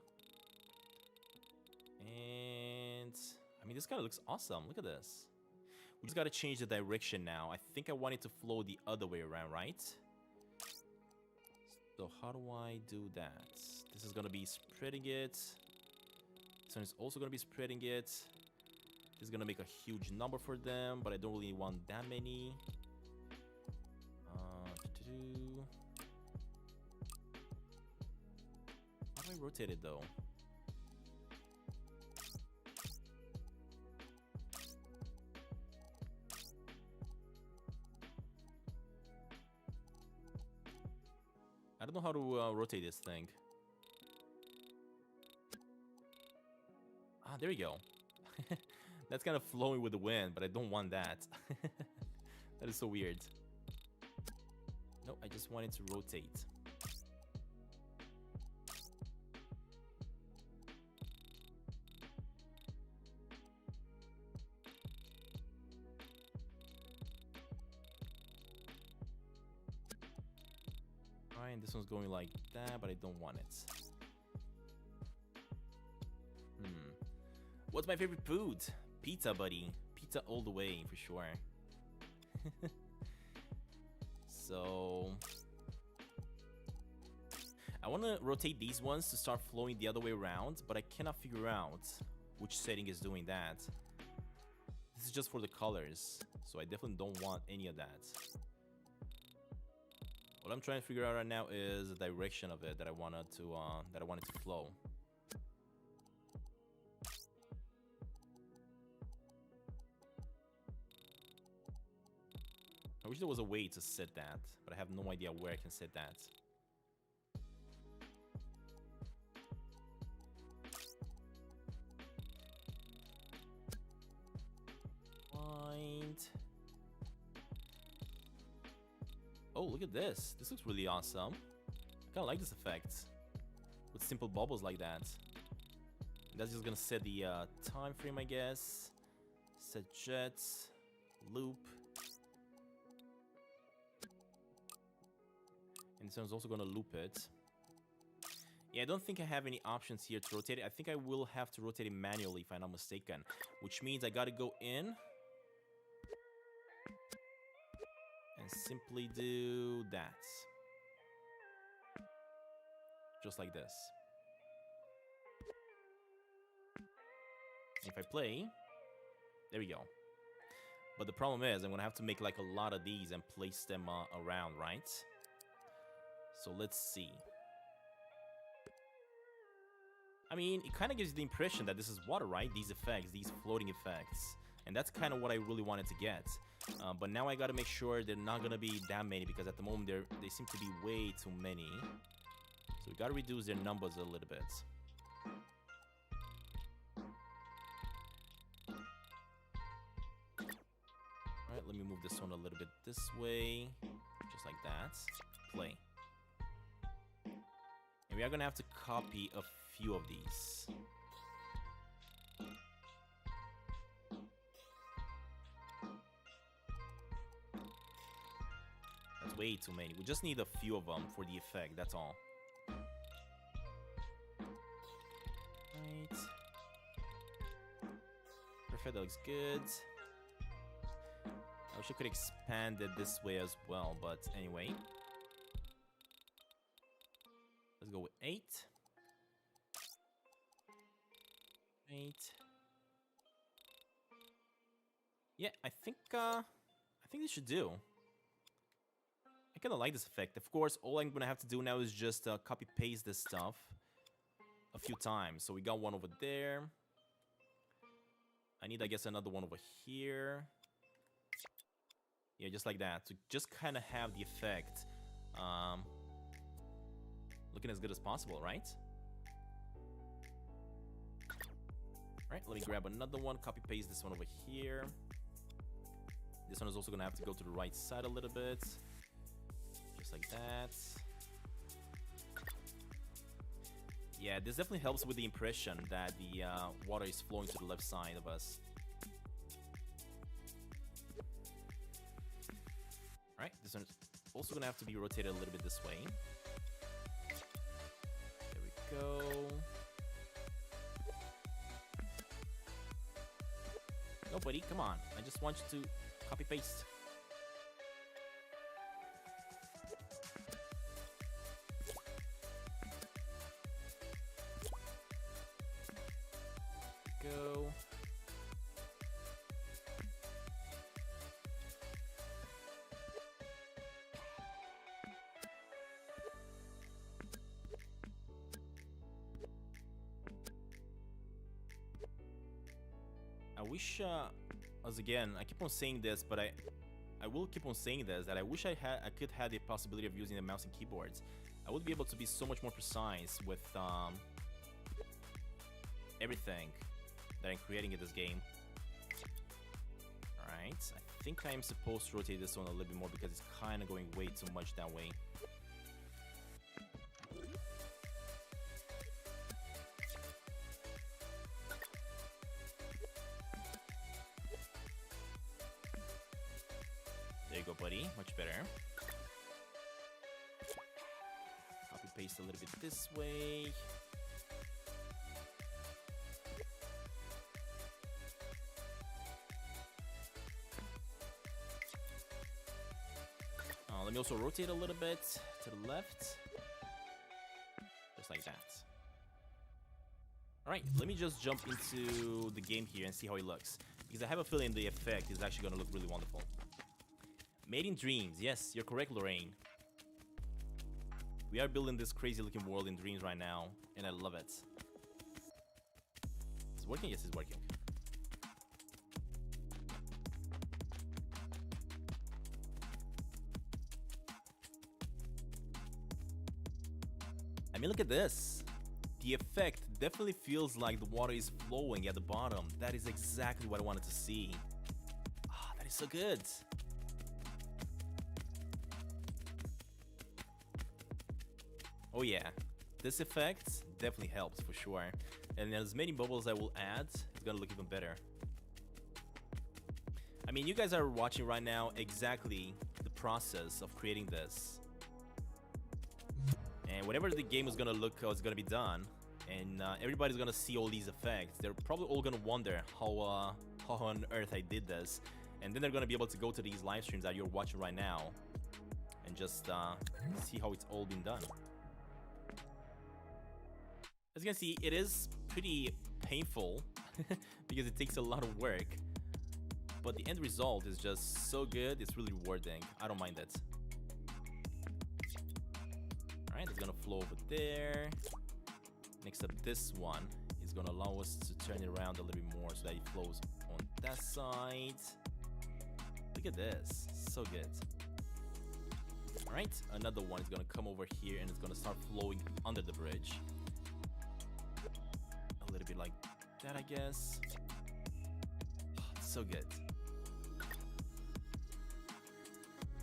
And I mean, this kind of looks awesome. Look at this. We just got to change the direction now. I think I want it to flow the other way around, right? So how do I do that? This is going to be spreading it. This one is also going to be spreading it. This is going to make a huge number for them, but I don't really want that many. How do I rotate it though? I don't know how to rotate this thing. Ah, there we go. That's kind of flowing with the wind, but I don't want that. That is so weird. No, I just want it to rotate. Alright, this one's going like that, but I don't want it. What's my favorite food? Pizza, buddy. Pizza all the way, for sure. So I want to rotate these ones to start flowing the other way around, but I cannot figure out which setting is doing that. This is just for the colors, so I definitely don't want any of that. What I'm trying to figure out right now is the direction of it that I want it to flow. I wish there was a way to set that, but I have no idea where I can set that. Find. Oh, look at this. This looks really awesome. I kind of like this effect with simple bubbles like that. That's just gonna set the time frame, I guess. Set jets, loop. And this one's also gonna loop it. Yeah, I don't think I have any options here to rotate it. I think I will have to rotate it manually if I'm not mistaken, which means I gotta go in and simply do that. Just like this. If I play, there we go. But the problem is I'm gonna have to make like a lot of these and place them around, right? So let's see. I mean, it kind of gives you the impression that this is water, right? These effects, these floating effects. And that's kind of what I really wanted to get. But now I gotta make sure they're not gonna be that many, because at the moment they seem to be way too many. So we gotta reduce their numbers a little bit. Alright, let me move this one a little bit this way. Just like that. Play. And we are gonna have to copy a few of these. That's way too many. We just need a few of them for the effect, that's all. Right. Perfect, that looks good. I wish I could expand it this way as well, but anyway. Let's go with 8. 8. Yeah, I think this should do. I kind of like this effect. Of course, all I'm gonna have to do now is just copy paste this stuff a few times. So we got one over there. I need, I guess, another one over here. Yeah, just like that. To just kind of have the effect looking as good as possible, right? Alright, let me grab another one, copy paste this one over here. This one is also gonna have to go to the right side a little bit. Just like that. Yeah, this definitely helps with the impression that the water is flowing to the left side of us. Alright, this one's also gonna have to be rotated a little bit this way. There we go. No, buddy, come on. I just want you to copy paste. Go. I wish, as again, I keep on saying this, but I will keep on saying this, that I wish I could have the possibility of using the mouse and keyboards. I would be able to be so much more precise with everything that I'm creating in this game. Alright, I think I am supposed to rotate this one a little bit more because it's kind of going way too much that way. There you go, buddy. Much better. Copy paste a little bit this way. Let me also rotate a little bit to the left. Just like that. Alright, let me just jump into the game here and see how it looks. Because I have a feeling the effect is actually going to look really wonderful. Made in Dreams. Yes, you're correct, Lorraine. We are building this crazy looking world in Dreams right now, and I love it. It's working? Yes, it's working. I mean, look at this. The effect definitely feels like the water is flowing at the bottom. That is exactly what I wanted to see. Ah, that is so good. Oh yeah, this effect definitely helps for sure. And as many bubbles I will add, it's gonna look even better. I mean, you guys are watching right now exactly the process of creating this. And whenever the game is gonna look how it's gonna be done, and everybody's gonna see all these effects, they're probably all gonna wonder how on earth I did this. And then they're gonna be able to go to these live streams that you're watching right now and just see how it's all been done. As you can see, it is pretty painful because it takes a lot of work, but the end result is just so good. It's really rewarding. I don't mind it. Alright, it's gonna flow over there. Next up, this one is gonna allow us to turn it around a little bit more so that it flows on that side. Look at this, so good. Alright, another one is gonna come over here and it's gonna start flowing under the bridge. A little bit like that, I guess. Oh, it's so good.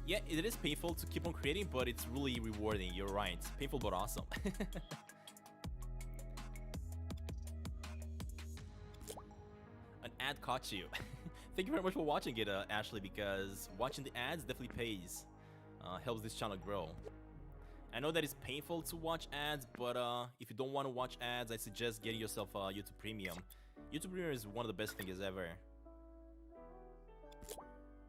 Yeah, it is painful to keep on creating, but it's really rewarding. You're right. Painful, but awesome. An ad caught you. Thank you very much for watching it, Ashley, because watching the ads definitely pays. Helps this channel grow. I know that it's painful to watch ads, but if you don't want to watch ads, I suggest getting yourself a YouTube Premium. YouTube Premium is one of the best things ever.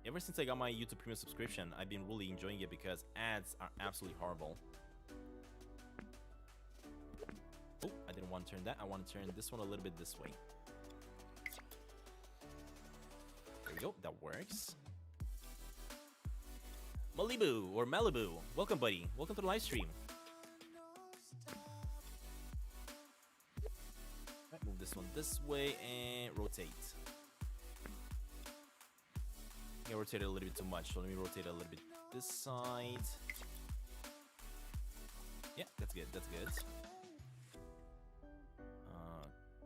Ever since I got my YouTube Premium subscription, I've been really enjoying it because ads are absolutely horrible. Oh, I didn't want to turn that. I want to turn this one a little bit this way. There we go. That works. Malibu or Malibu, welcome, buddy. Welcome to the live stream. Right, move this one this way and rotate. I rotate it a little bit too much, so let me rotate it a little bit this side. Yeah, that's good. That's good.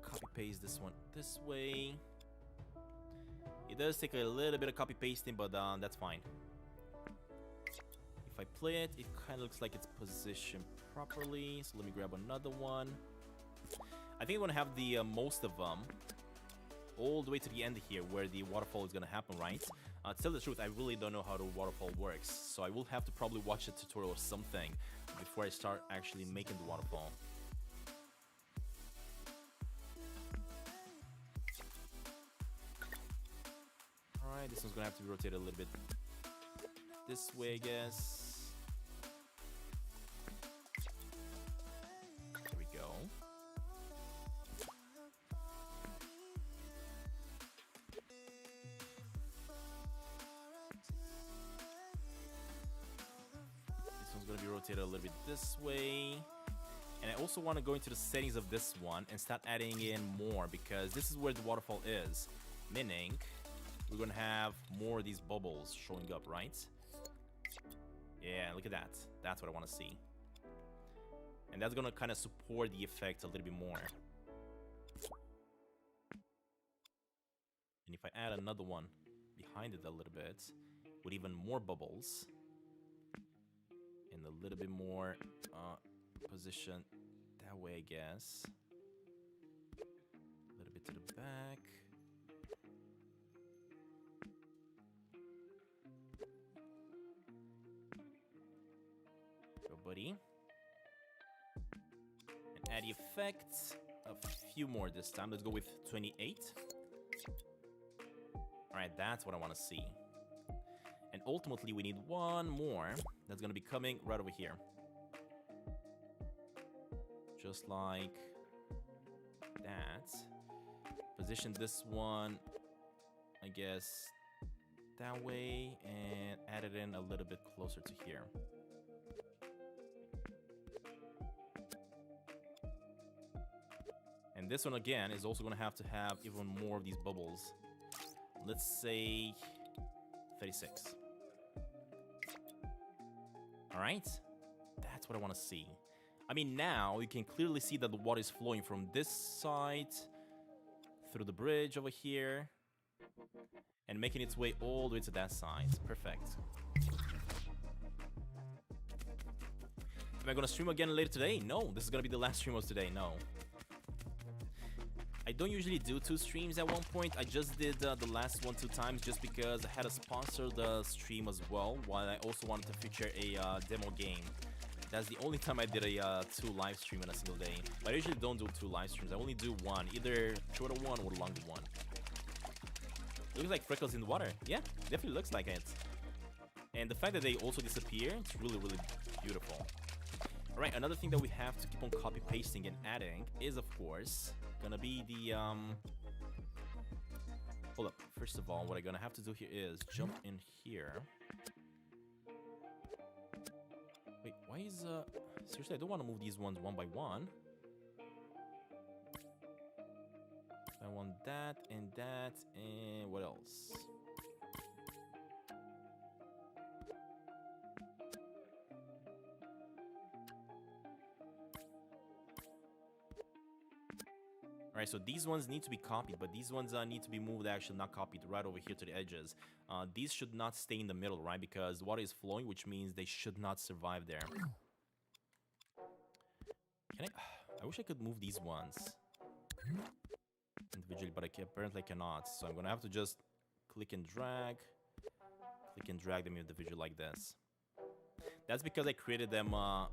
Copy paste this one this way. It does take a little bit of copy pasting, but that's fine. If I play it, it kind of looks like it's positioned properly. So let me grab another one. I think I'm gonna have the most of them all the way to the end here, where the waterfall is gonna happen, right? To tell the truth, I really don't know how the waterfall works, so I will have to probably watch a tutorial or something before I start actually making the waterfall. Alright, this one's gonna have to be rotated a little bit this way, I guess. There we go. This one's gonna be rotated a little bit this way. And I also want to go into the settings of this one and start adding in more, because this is where the waterfall is. Meaning, we're gonna have more of these bubbles showing up, right? Yeah, look at that. That's what I want to see. And that's gonna kind of support the effect a little bit more. And if I add another one behind it a little bit, with even more bubbles, and a little bit more position that way, I guess. A little bit to the back. Go, buddy. And add the effect. A few more this time. Let's go with 28. Alright, that's what I want to see. And ultimately, we need one more that's going to be coming right over here. Just like that. Position this one, I guess, that way, and add it in a little bit closer to here. And this one, again, is also going to have even more of these bubbles. Let's say 36. All right, that's what I want to see. I mean, now you can clearly see that the water is flowing from this side through the bridge over here and making its way all the way to that side. Perfect. Am I gonna stream again later today? No, this is gonna be the last stream of today. No. I don't usually do 2 streams at one point. I just did the last one 2 times just because I had to sponsor the stream as well, while I also wanted to feature a demo game. That's the only time I did a 2 live stream in a single day. But I usually don't do 2 live streams. I only do 1, either shorter one or longer one. It looks like freckles in the water. Yeah, definitely looks like it. And the fact that they also disappear, it's really, really beautiful. Alright, another thing that we have to keep on copy pasting and adding is, of course, gonna be the hold up. First of all, what I'm gonna have to do here is jump in here. Wait, why is seriously, I don't want to move these ones one by one. I want that, and what else? Alright, so these ones need to be copied, but these ones need to be moved, actually not copied, right over here to the edges. These should not stay in the middle, right? Because the water is flowing, which means they should not survive there. Can I wish I could move these ones individually, but apparently I cannot. So I'm gonna have to just click and drag them individually like this. That's because I created them and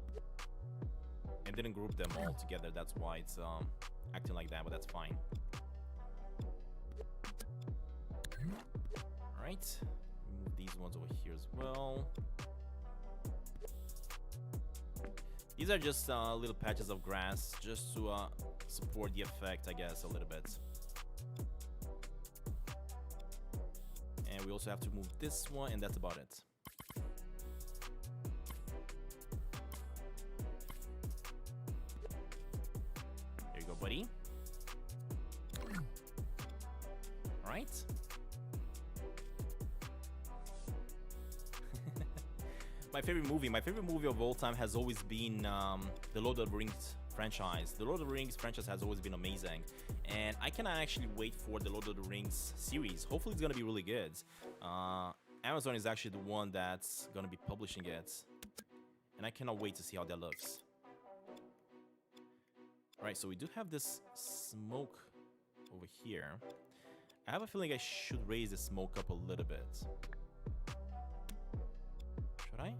didn't group them all together. That's why it's acting like that, but that's fine. Alright, move these ones over here as well. These are just little patches of grass just to support the effect, I guess, a little bit. And we also have to move this one, and that's about it. There you go, buddy. All right. My favorite movie of all time has always been the Lord of the Rings franchise. The Lord of the Rings franchise has always been amazing, and I cannot actually wait for the Lord of the Rings series. Hopefully it's gonna be really good. Amazon is actually the one that's gonna be publishing it, and I cannot wait to see how that looks. Alright, so we do have this smoke over here. I have a feeling I should raise the smoke up a little bit. Should I?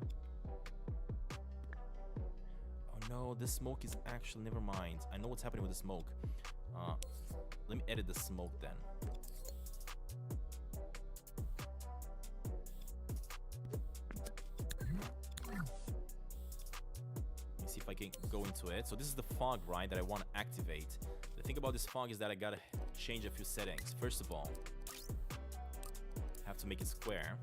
Oh no, this smoke is actually... Never mind. I know what's happening with the smoke. Let me edit the smoke then. Let me see if I can go into it. So this is the fog, right, that I want to activate. The thing about this fog is that I gotta change a few settings. First of all, I have to make it square.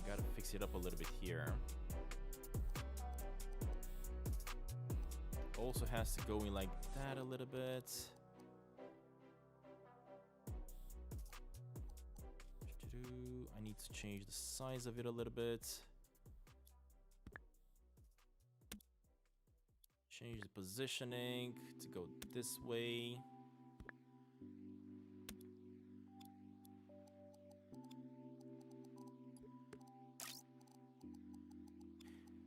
Gotta fix it up a little bit here. Also has to go in like that a little bit. I need to change the size of it a little bit. Change the positioning to go this way.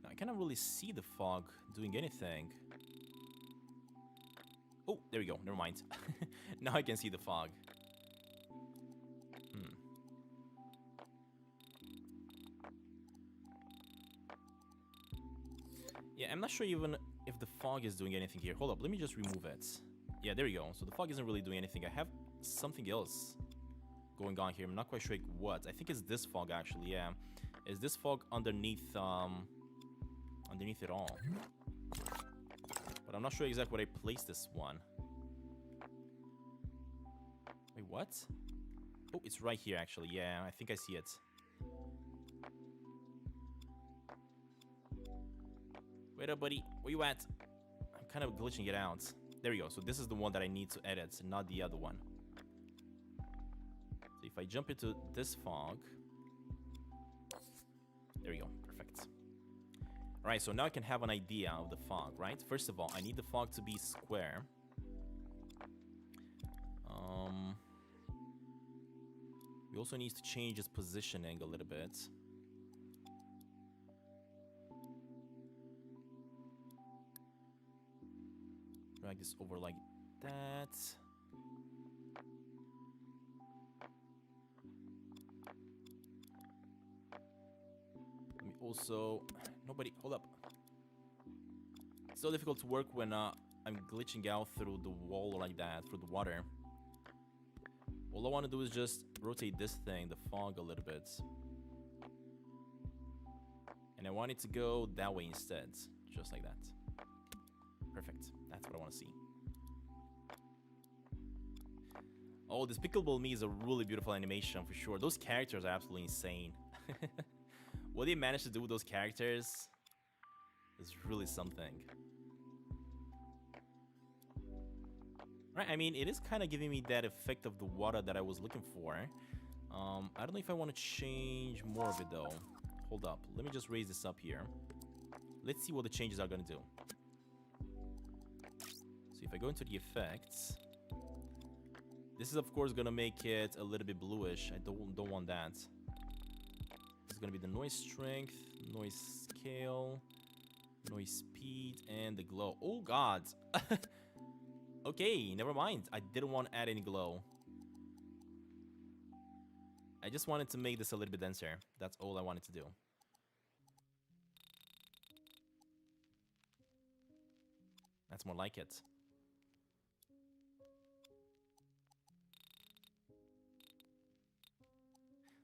Now I cannot really see the fog doing anything. Oh, there we go. Never mind. Now I can see the fog. Yeah, I'm not sure even if the fog is doing anything here. Hold up, let me just remove it. Yeah, there we go. So the fog isn't really doing anything. I have something else going on here. I'm not quite sure what. I think it's this fog actually, yeah. Is this fog underneath underneath it all? But I'm not sure exactly where I placed this one. Wait, what? Oh, it's right here actually. Yeah, I think I see it. Wait up, buddy. Where you at? I'm kind of glitching it out. There we go. So this is the one that I need to edit, not the other one. So if I jump into this fog... There we go. Perfect. Alright, so now I can have an idea of the fog, right? First of all, I need the fog to be square. We also need to change its positioning a little bit. Drag this over like that. Let me also... Nobody... Hold up. It's so difficult to work when I'm glitching out through the wall like that, through the water. All I want to do is just rotate this thing, the fog, a little bit. And I want it to go that way instead. Just like that. Perfect. That's what I want to see. Oh, Despicable Me is a really beautiful animation for sure. Those characters are absolutely insane. What they managed to do with those characters is really something. Right, I mean, it is kind of giving me that effect of the water that I was looking for. I don't know if I want to change more of it though. Hold up. Let me just raise this up here. Let's see what the changes are going to do. So if I go into the effects, this is of course gonna make it a little bit bluish. I don't want that. This is gonna be the noise strength, noise scale, noise speed, and the glow. Oh god. Okay, never mind. I didn't want to add any glow. I just wanted to make this a little bit denser. That's all I wanted to do. That's more like it.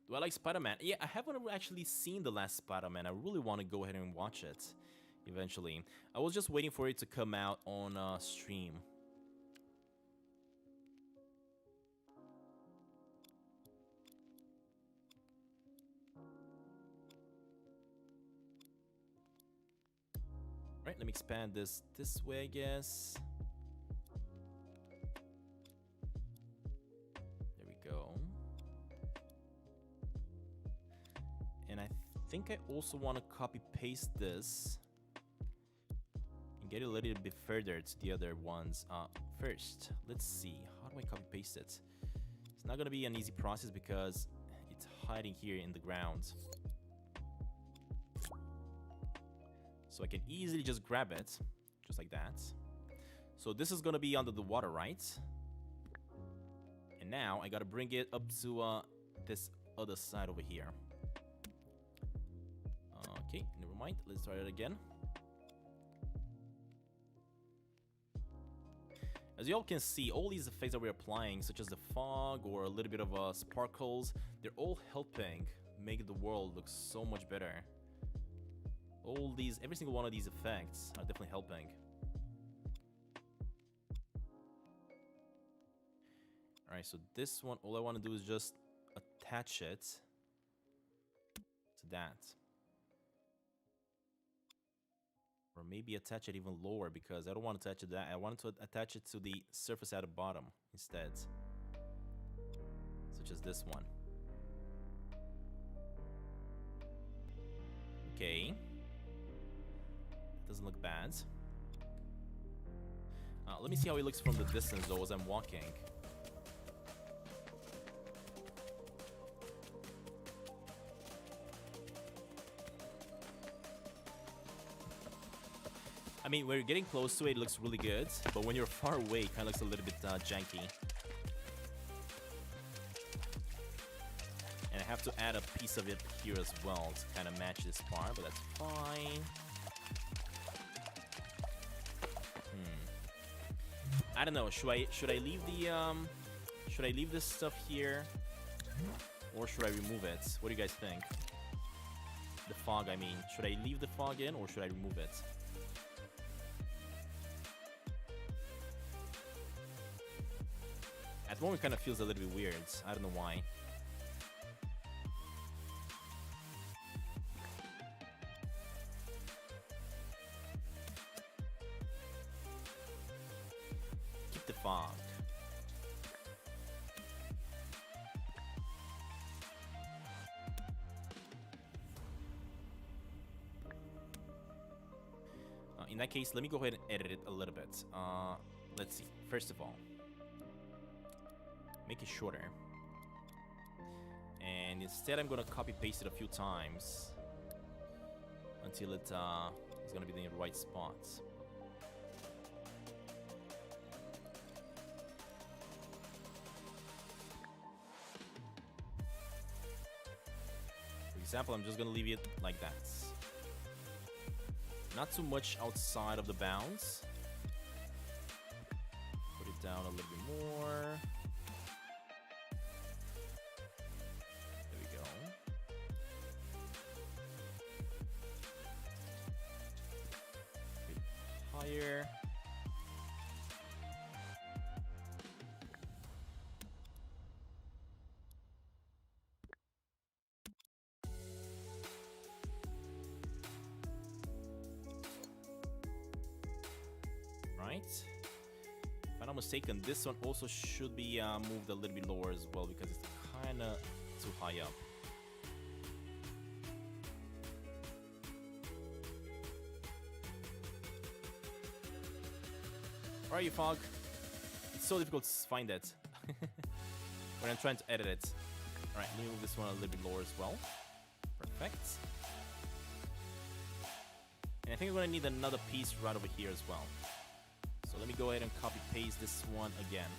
Do I like Spider-Man? Yeah, I haven't actually seen the last Spider-Man. I really want to go ahead and watch it eventually. I was just waiting for it to come out on stream. Right, let me expand this way, I guess. There we go. And I think I also want to copy paste this and get it a little bit further to the other ones. First, let's see. How do I copy paste it? It's not gonna be an easy process because it's hiding here in the ground. So I can easily just grab it, just like that. So this is gonna be under the water, right? And now I gotta bring it up to this other side over here. Okay, never mind. Let's try it again. As you all can see, all these effects that we're applying, such as the fog or a little bit of sparkles, they're all helping make the world look so much better. All these, every single one of these effects are definitely helping. Alright, so this one, all I want to do is just attach it to that. Or maybe attach it even lower, because I don't want to attach it to that. I want to attach it to the surface at the bottom instead. Such as this one. Okay. Doesn't look bad. Let me see how it looks from the distance though as I'm walking. I mean, when you're getting close to it, it looks really good, but when you're far away, it kind of looks a little bit janky. And I have to add a piece of it here as well to kind of match this part, but that's fine. I don't know. Should I leave this stuff here, or should I remove it? What do you guys think? The fog, I mean, should I leave the fog in, or should I remove it? At the moment, it kind of feels a little bit weird. I don't know why. Keep the fog. In that case, let me go ahead and edit it a little bit. Let's see. First of all, make it shorter, and instead I'm gonna copy paste it a few times until it's gonna be in the right spots. For example, I'm just gonna leave it like that, not too much outside of the bounds. Put it down a little bit more. Higher. Right. If I'm not mistaken, this one also should be moved a little bit lower as well, because it's kind of too high up. Where are you, fog? It's so difficult to find it when I'm trying to edit it. Alright, let me move this one a little bit lower as well. Perfect. And I think I'm gonna need another piece right over here as well. So let me go ahead and copy paste this one again.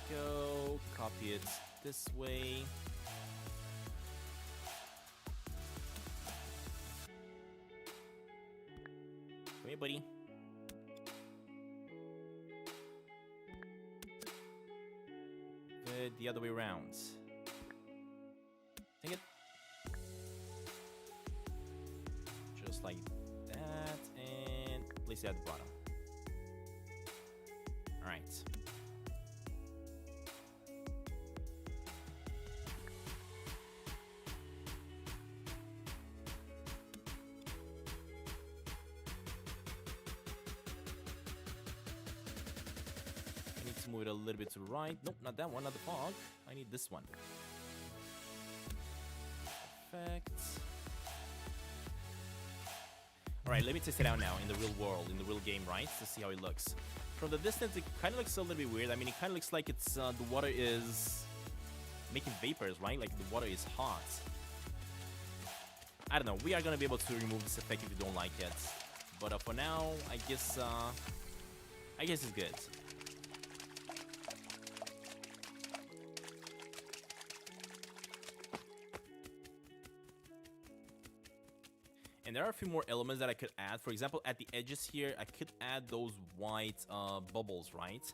There we go. Copy it this way. Hey, buddy. The other way around. Take it. Just like that, and place it at the bottom. All right. Move it a little bit to the right. Nope, not that one, not the fog. I need this one. Perfect. Alright, let me test it out now in the real world, in the real game, right? To see how it looks. From the distance, it kind of looks a little bit weird. I mean, it kind of looks like it's the water is making vapors, right? Like the water is hot. I don't know. We are gonna be able to remove this effect if you don't like it. But for now, I guess it's good. And there are a few more elements that I could add. For example, at the edges here, I could add those white bubbles, right?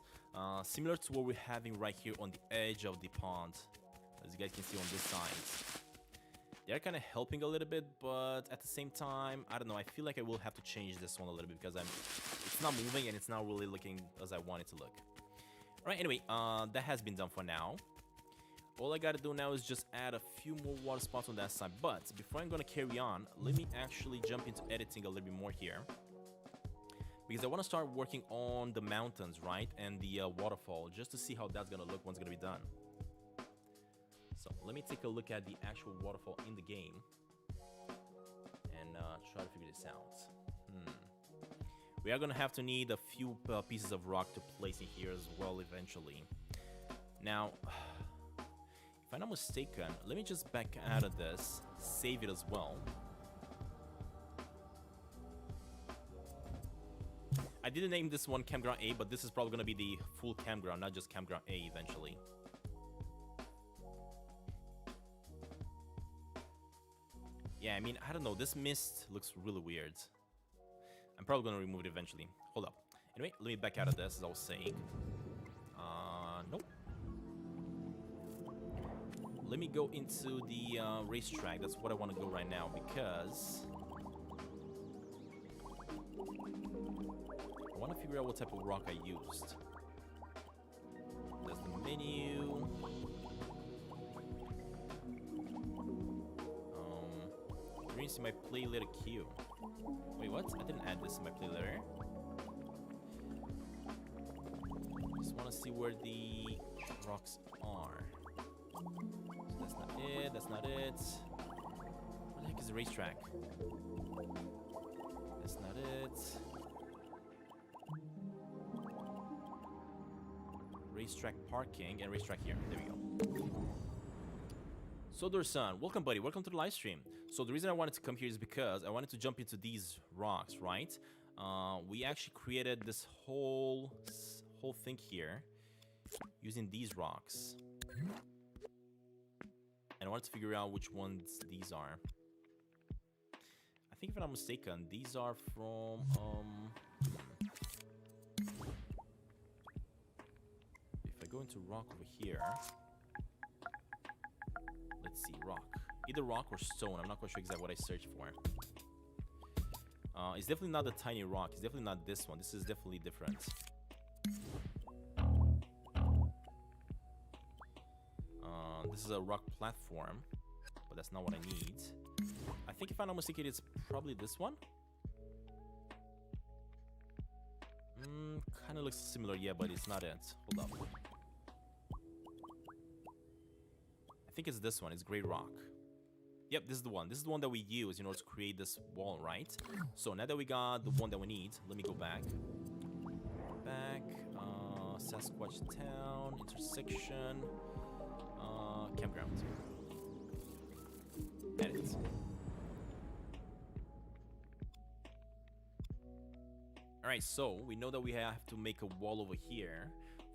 Similar to what we're having right here on the edge of the pond. As you guys can see on this side. They're kind of helping a little bit, but at the same time, I don't know. I feel like I will have to change this one a little bit because it's not moving and it's not really looking as I want it to look. All right, anyway, that has been done for now. All I gotta do now is just add a few more water spots on that side. But before I'm gonna carry on, let me actually jump into editing a little bit more here. Because I want to start working on the mountains, right? And the waterfall, just to see how that's gonna look once it's gonna be done. So let me take a look at the actual waterfall in the game. And try to figure this out. We are gonna have to need a few pieces of rock to place in here as well eventually. Now, if I'm not mistaken, let me just back out of this, save it as well. I didn't name this one Campground A, but this is probably going to be the full campground, not just Campground A eventually. Yeah, I mean, I don't know, this mist looks really weird. I'm probably going to remove it eventually. Hold up. Anyway, let me back out of this, as I was saying. Nope. Let me go into the racetrack. That's what I want to go right now because I want to figure out what type of rock I used. That's the menu. Greens in my play letter queue. Wait, what? I didn't add this in my play letter. Just want to see where the rocks are. That's not it, that's not it. Where the heck is the racetrack? That's not it. Racetrack parking and racetrack here. There we go. So Dorsan, welcome buddy, welcome to the live stream. So the reason I wanted to come here is because I wanted to jump into these rocks, right? We actually created this whole thing here using these rocks. And I wanted to figure out which ones these are. I think if I'm not mistaken, these are from if I go into rock over here, let's see, rock. Either rock or stone. I'm not quite sure exactly what I searched for. It's definitely not the tiny rock. It's definitely not this one. This is definitely different. This is a rock platform, but that's not what I need. I think if I'm not mistaken, it's probably this one. Kind of looks similar, yeah, but it's not it. Hold up. I think it's this one. It's gray rock. Yep, this is the one. This is the one that we use in order to create this wall, right? So now that we got the one that we need, let me go back. Sasquatch Town, intersection, campground. Edit. Alright, so we know that we have to make a wall over here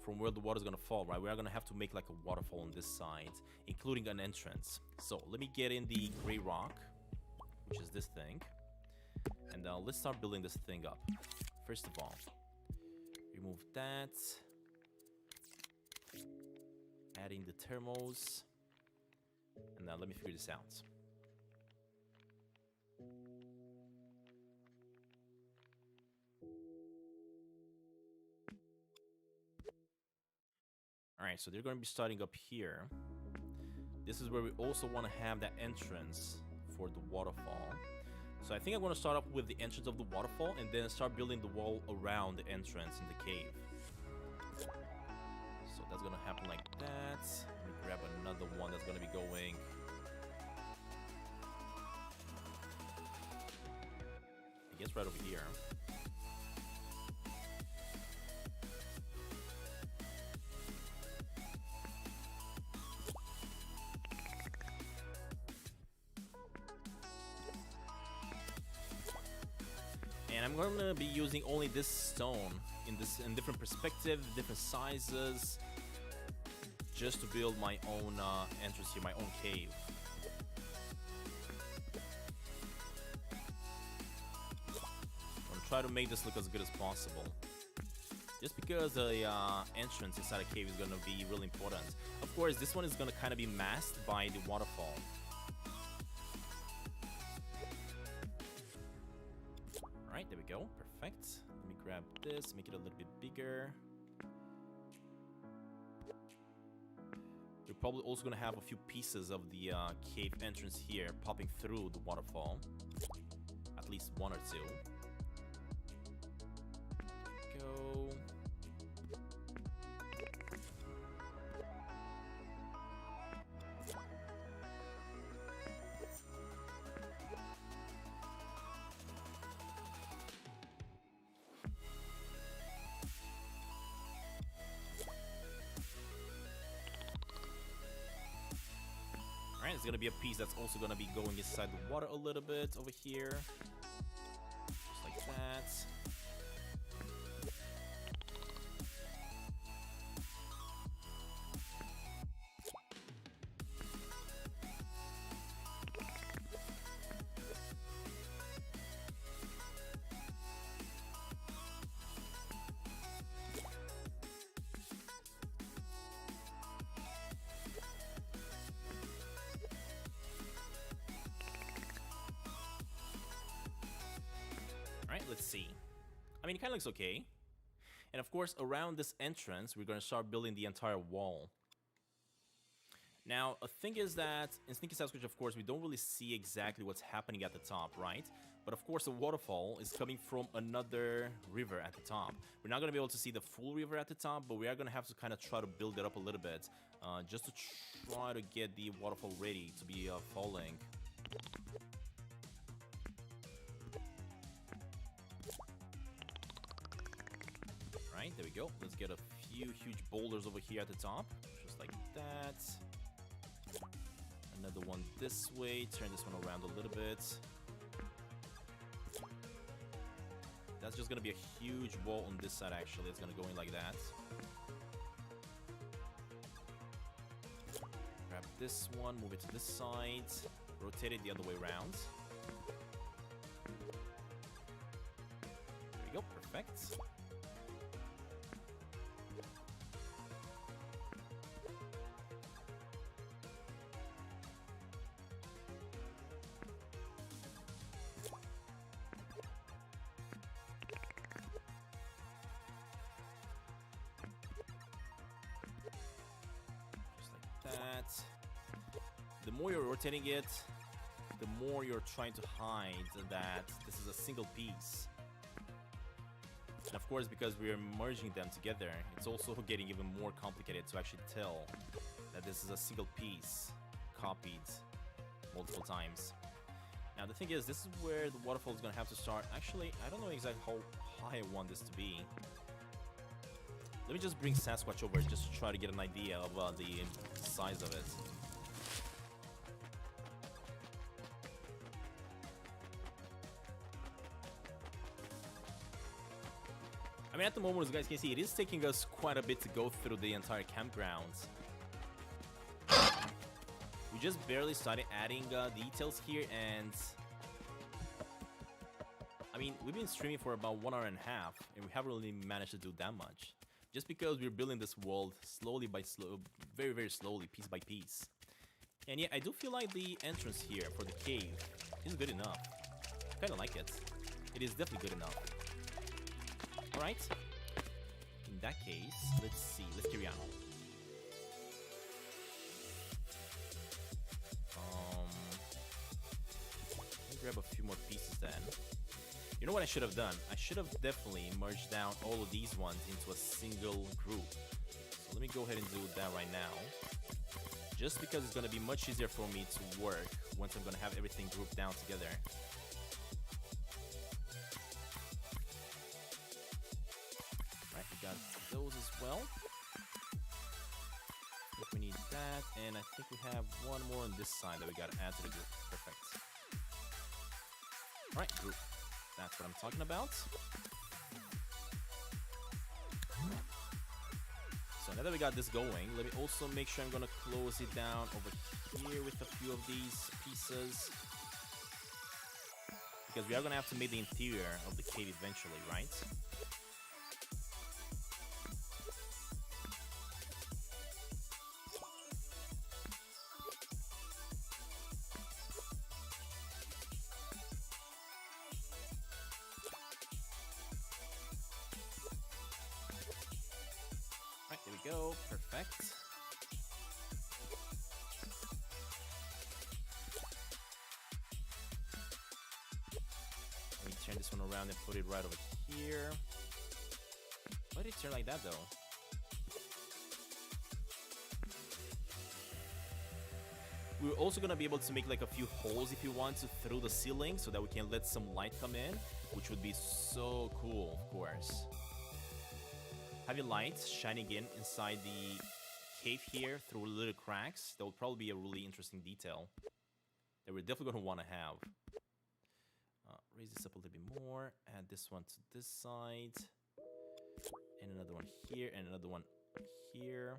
from where the water is going to fall, right? We are going to have to make like a waterfall on this side, including an entrance. So let me get in the gray rock, which is this thing. And let's start building this thing up. First of all, remove that. Add in the thermals. And now let me figure this out. Alright, so they're going to be starting up here. This is where we also want to have that entrance for the waterfall. So I think I'm going to start up with the entrance of the waterfall and then start building the wall around the entrance in the cave. So that's going to happen like that. Let me grab another one that's going to be going. I guess right over here. And I'm gonna be using only this stone in different perspective, different sizes, just to build my own entrance here, my own cave. I'm gonna try to make this look as good as possible. Just because the entrance inside a cave is gonna be really important. Of course, this one is gonna kind of be masked by the waterfall. Alright, there we go. Perfect. Let me grab this, make it a little bit bigger. We're probably also gonna have a few pieces of the cave entrance here popping through the waterfall. At least one or two. Go. Alright, there's gonna be a piece that's also gonna be going inside the water a little bit over here. Just like that. Alright, let's see. I mean, it kind of looks okay. And of course, around this entrance, we're going to start building the entire wall. Now, a thing is that in Sneaky Sasquatch, of course, we don't really see exactly what's happening at the top, right? But of course, the waterfall is coming from another river at the top. We're not going to be able to see the full river at the top, but we are going to have to kind of try to build it up a little bit, just to try to get the waterfall ready to be falling. Right, there we go. Let's get a few huge boulders over here at the top, just like that. Another one this way. Turn this one around a little bit. That's just gonna be a huge wall on this side, actually. It's gonna go in like that. Grab this one, move it to this side, rotate it the other way around. There we go, perfect. That. The more you're rotating it, the more you're trying to hide that this is a single piece. And of course, because we are merging them together, it's also getting even more complicated to actually tell that this is a single piece copied multiple times. Now the thing is, this is where the waterfall is going to have to start. Actually, I don't know exactly how high I want this to be. Let me just bring Sasquatch over just to try to get an idea of the size of it. I mean, at the moment, as you guys can see, it is taking us quite a bit to go through the entire campground. We just barely started adding details here, and I mean, we've been streaming for about 1 hour and a half, and we haven't really managed to do that much. Just because we're building this world slowly by very, very slowly, piece by piece. And yeah, I do feel like the entrance here for the cave is good enough. I kind of like it. It is definitely good enough. Alright. In that case, let's see. Let's carry on. Let me grab a few more pieces then. You know what I should have done? I should have definitely merged down all of these ones into a single group. So let me go ahead and do that right now. Just because it's going to be much easier for me to work once I'm going to have everything grouped down together. Right, we got those as well. I think we need that, and I think we have one more on this side that we got to add to the group. Perfect. Alright, group. That's what I'm talking about. So now that we got this going, let me also make sure I'm gonna close it down over here with a few of these pieces. Because we are gonna have to make the interior of the cave eventually, right? Right, there we go, perfect. Let me turn this one around and put it right over here. Why did it turn like that though? We're also gonna be able to make like a few holes if you want to through the ceiling so that we can let some light come in, which would be so cool, of course. Having lights shining in inside the cave here through little cracks, that would probably be a really interesting detail that we're definitely going to want to have. Raise this up a little bit more, add this one to this side, and another one here, and another one here.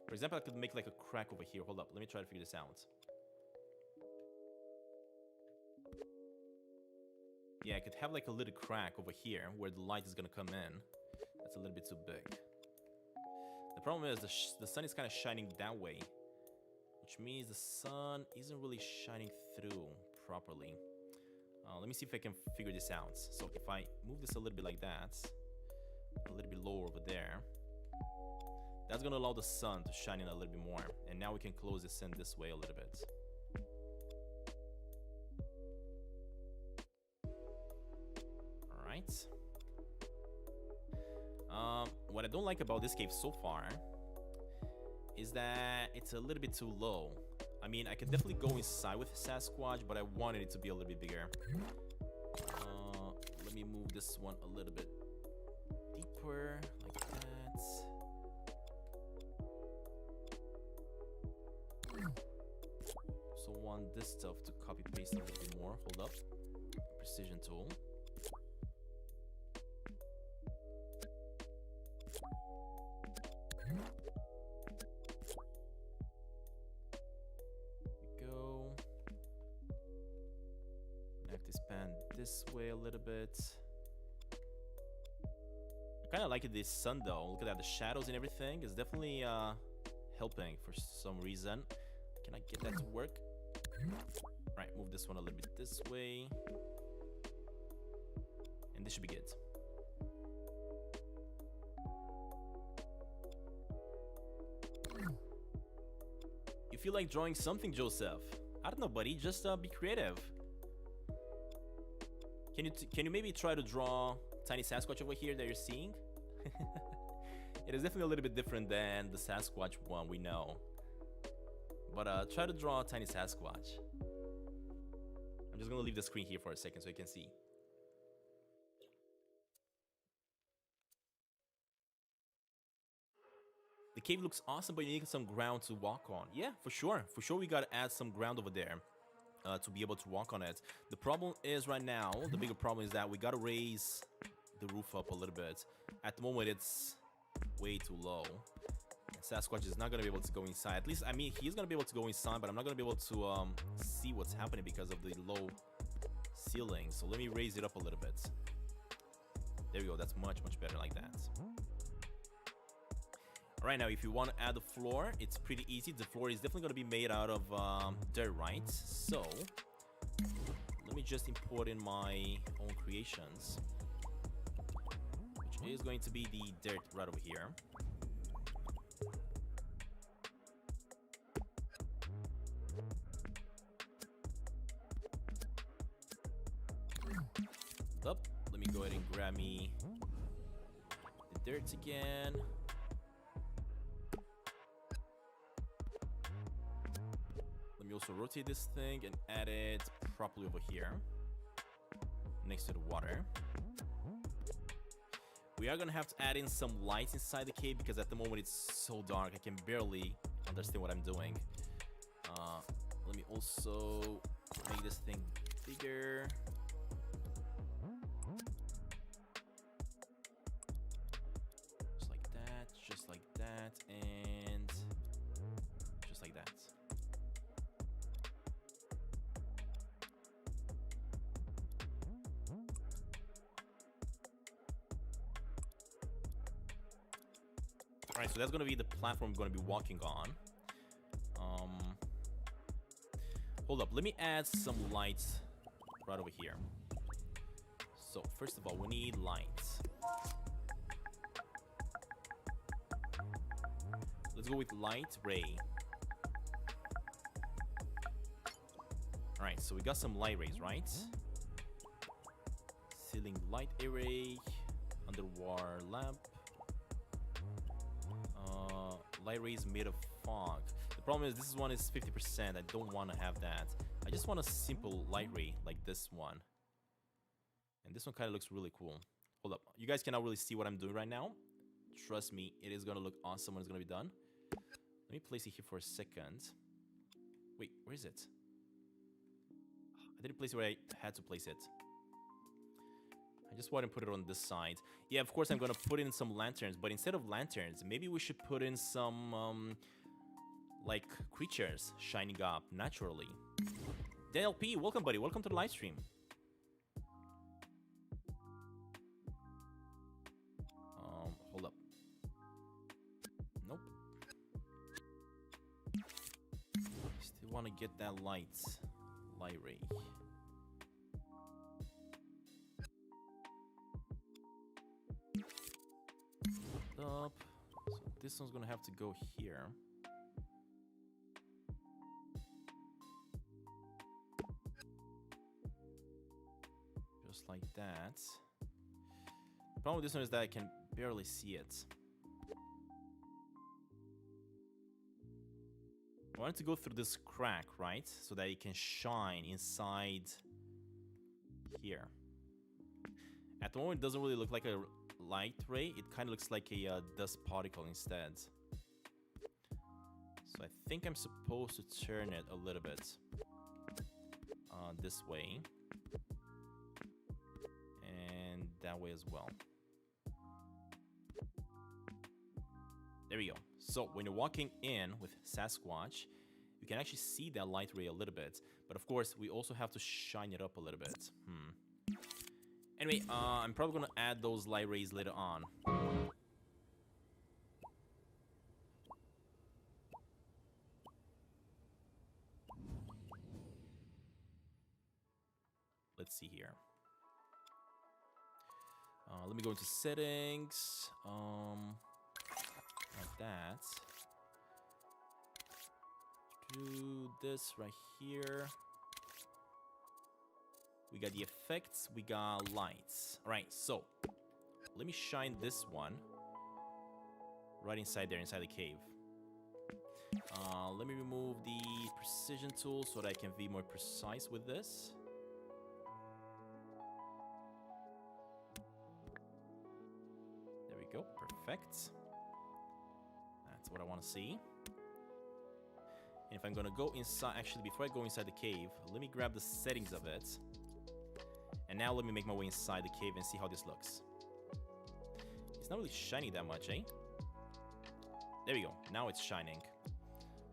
For example, I could make like a crack over here. Hold up, let me try to figure this out. Yeah, I could have like a little crack over here where the light is gonna come in. That's a little bit too big. The problem is the sun is kind of shining that way, which means the sun isn't really shining through properly. Let me see if I can figure this out. So if I move this a little bit like that, a little bit lower over there, that's gonna allow the sun to shine in a little bit more. And now we can close this in this way a little bit. What I don't like about this cave so far is that it's a little bit too low. I mean, I could definitely go inside with Sasquatch, but I wanted it to be a little bit bigger. Let me move this one a little bit deeper, like that. So want this stuff to copy paste a little bit more. Hold up. Precision tool. Expand this way a little bit. I kind of like this sun though. Look at that, the shadows and everything is definitely helping for some reason. Can I get that to work? Right, move this one a little bit this way, and this should be good. You feel like drawing something, Joseph? I don't know, buddy. Just be creative. Can you maybe try to draw tiny Sasquatch over here that you're seeing? It is definitely a little bit different than the Sasquatch one we know. But try to draw a tiny Sasquatch. I'm just gonna leave the screen here for a second so you can see. The cave looks awesome, but you need some ground to walk on. Yeah, for sure. For sure we gotta add some ground over there. To be able to walk on it. The problem is right now, the bigger problem is that we gotta raise the roof up a little bit. At the moment, it's way too low. And Sasquatch is not gonna be able to go inside. At least, I mean, he's gonna be able to go inside, but I'm not gonna be able to see what's happening because of the low ceiling. So let me raise it up a little bit. There we go. That's much, much better like that. Right now, if you want to add the floor, it's pretty easy. The floor is definitely going to be made out of dirt, right? So, let me just import in my own creations, which is going to be the dirt right over here. Up. Let me go ahead and grab me the dirt again. Let me also rotate this thing and add it properly over here next to the water. We are gonna have to add in some lights inside the cave because at the moment it's so dark I can barely understand what I'm doing. Let me also Make this thing bigger. Just like that, just like that, and just like that. Alright, so that's gonna be the platform we're gonna be walking on. Hold up, let me add some lights right over here. So first of all, we need lights. Let's go with light ray. Alright, so we got some light rays, right? Ceiling light array, underwater lamp. Light rays made of fog. The problem is this one is 50%. I don't want to have that. I just want a simple light ray like this one. And this one kind of looks really cool. Hold up. You guys cannot really see what I'm doing right now. Trust me, it is going to look awesome when it's going to be done. Let me place it here for a second. Wait, where is it? I didn't place it where I had to place it. I just want to put it on this side. Yeah, of course I'm going to put in some lanterns, but instead of lanterns, maybe we should put in some, like, creatures shining up naturally. Daniel P, welcome, buddy. Welcome to the live stream. Hold up. Nope. Still want to get that light ray. Up. So this one's gonna have to go here. Just like that. The problem with this one is that I can barely see it. I want it to go through this crack, right? So that it can shine inside here. At the moment, it doesn't really look like a light ray. It kind of looks like a dust particle instead. So I think I'm supposed to turn it a little bit this way. And that way as well. There we go. So when you're walking in with Sasquatch, you can actually see that light ray a little bit. But of course, we also have to shine it up a little bit. Anyway, I'm probably gonna add those light rays later on. Let's see here. Let me go into settings. Like that. Do this right here. We got the effects, we got lights. Alright, so let me shine this one right inside there, inside the cave. Let me remove the precision tool so that I can be more precise with this. There we go, perfect. That's what I want to see. And if I'm gonna go inside, actually before I go inside the cave, let me grab the settings of it. And now let me make my way inside the cave and see how this looks. It's not really shining that much, eh? There we go. Now it's shining.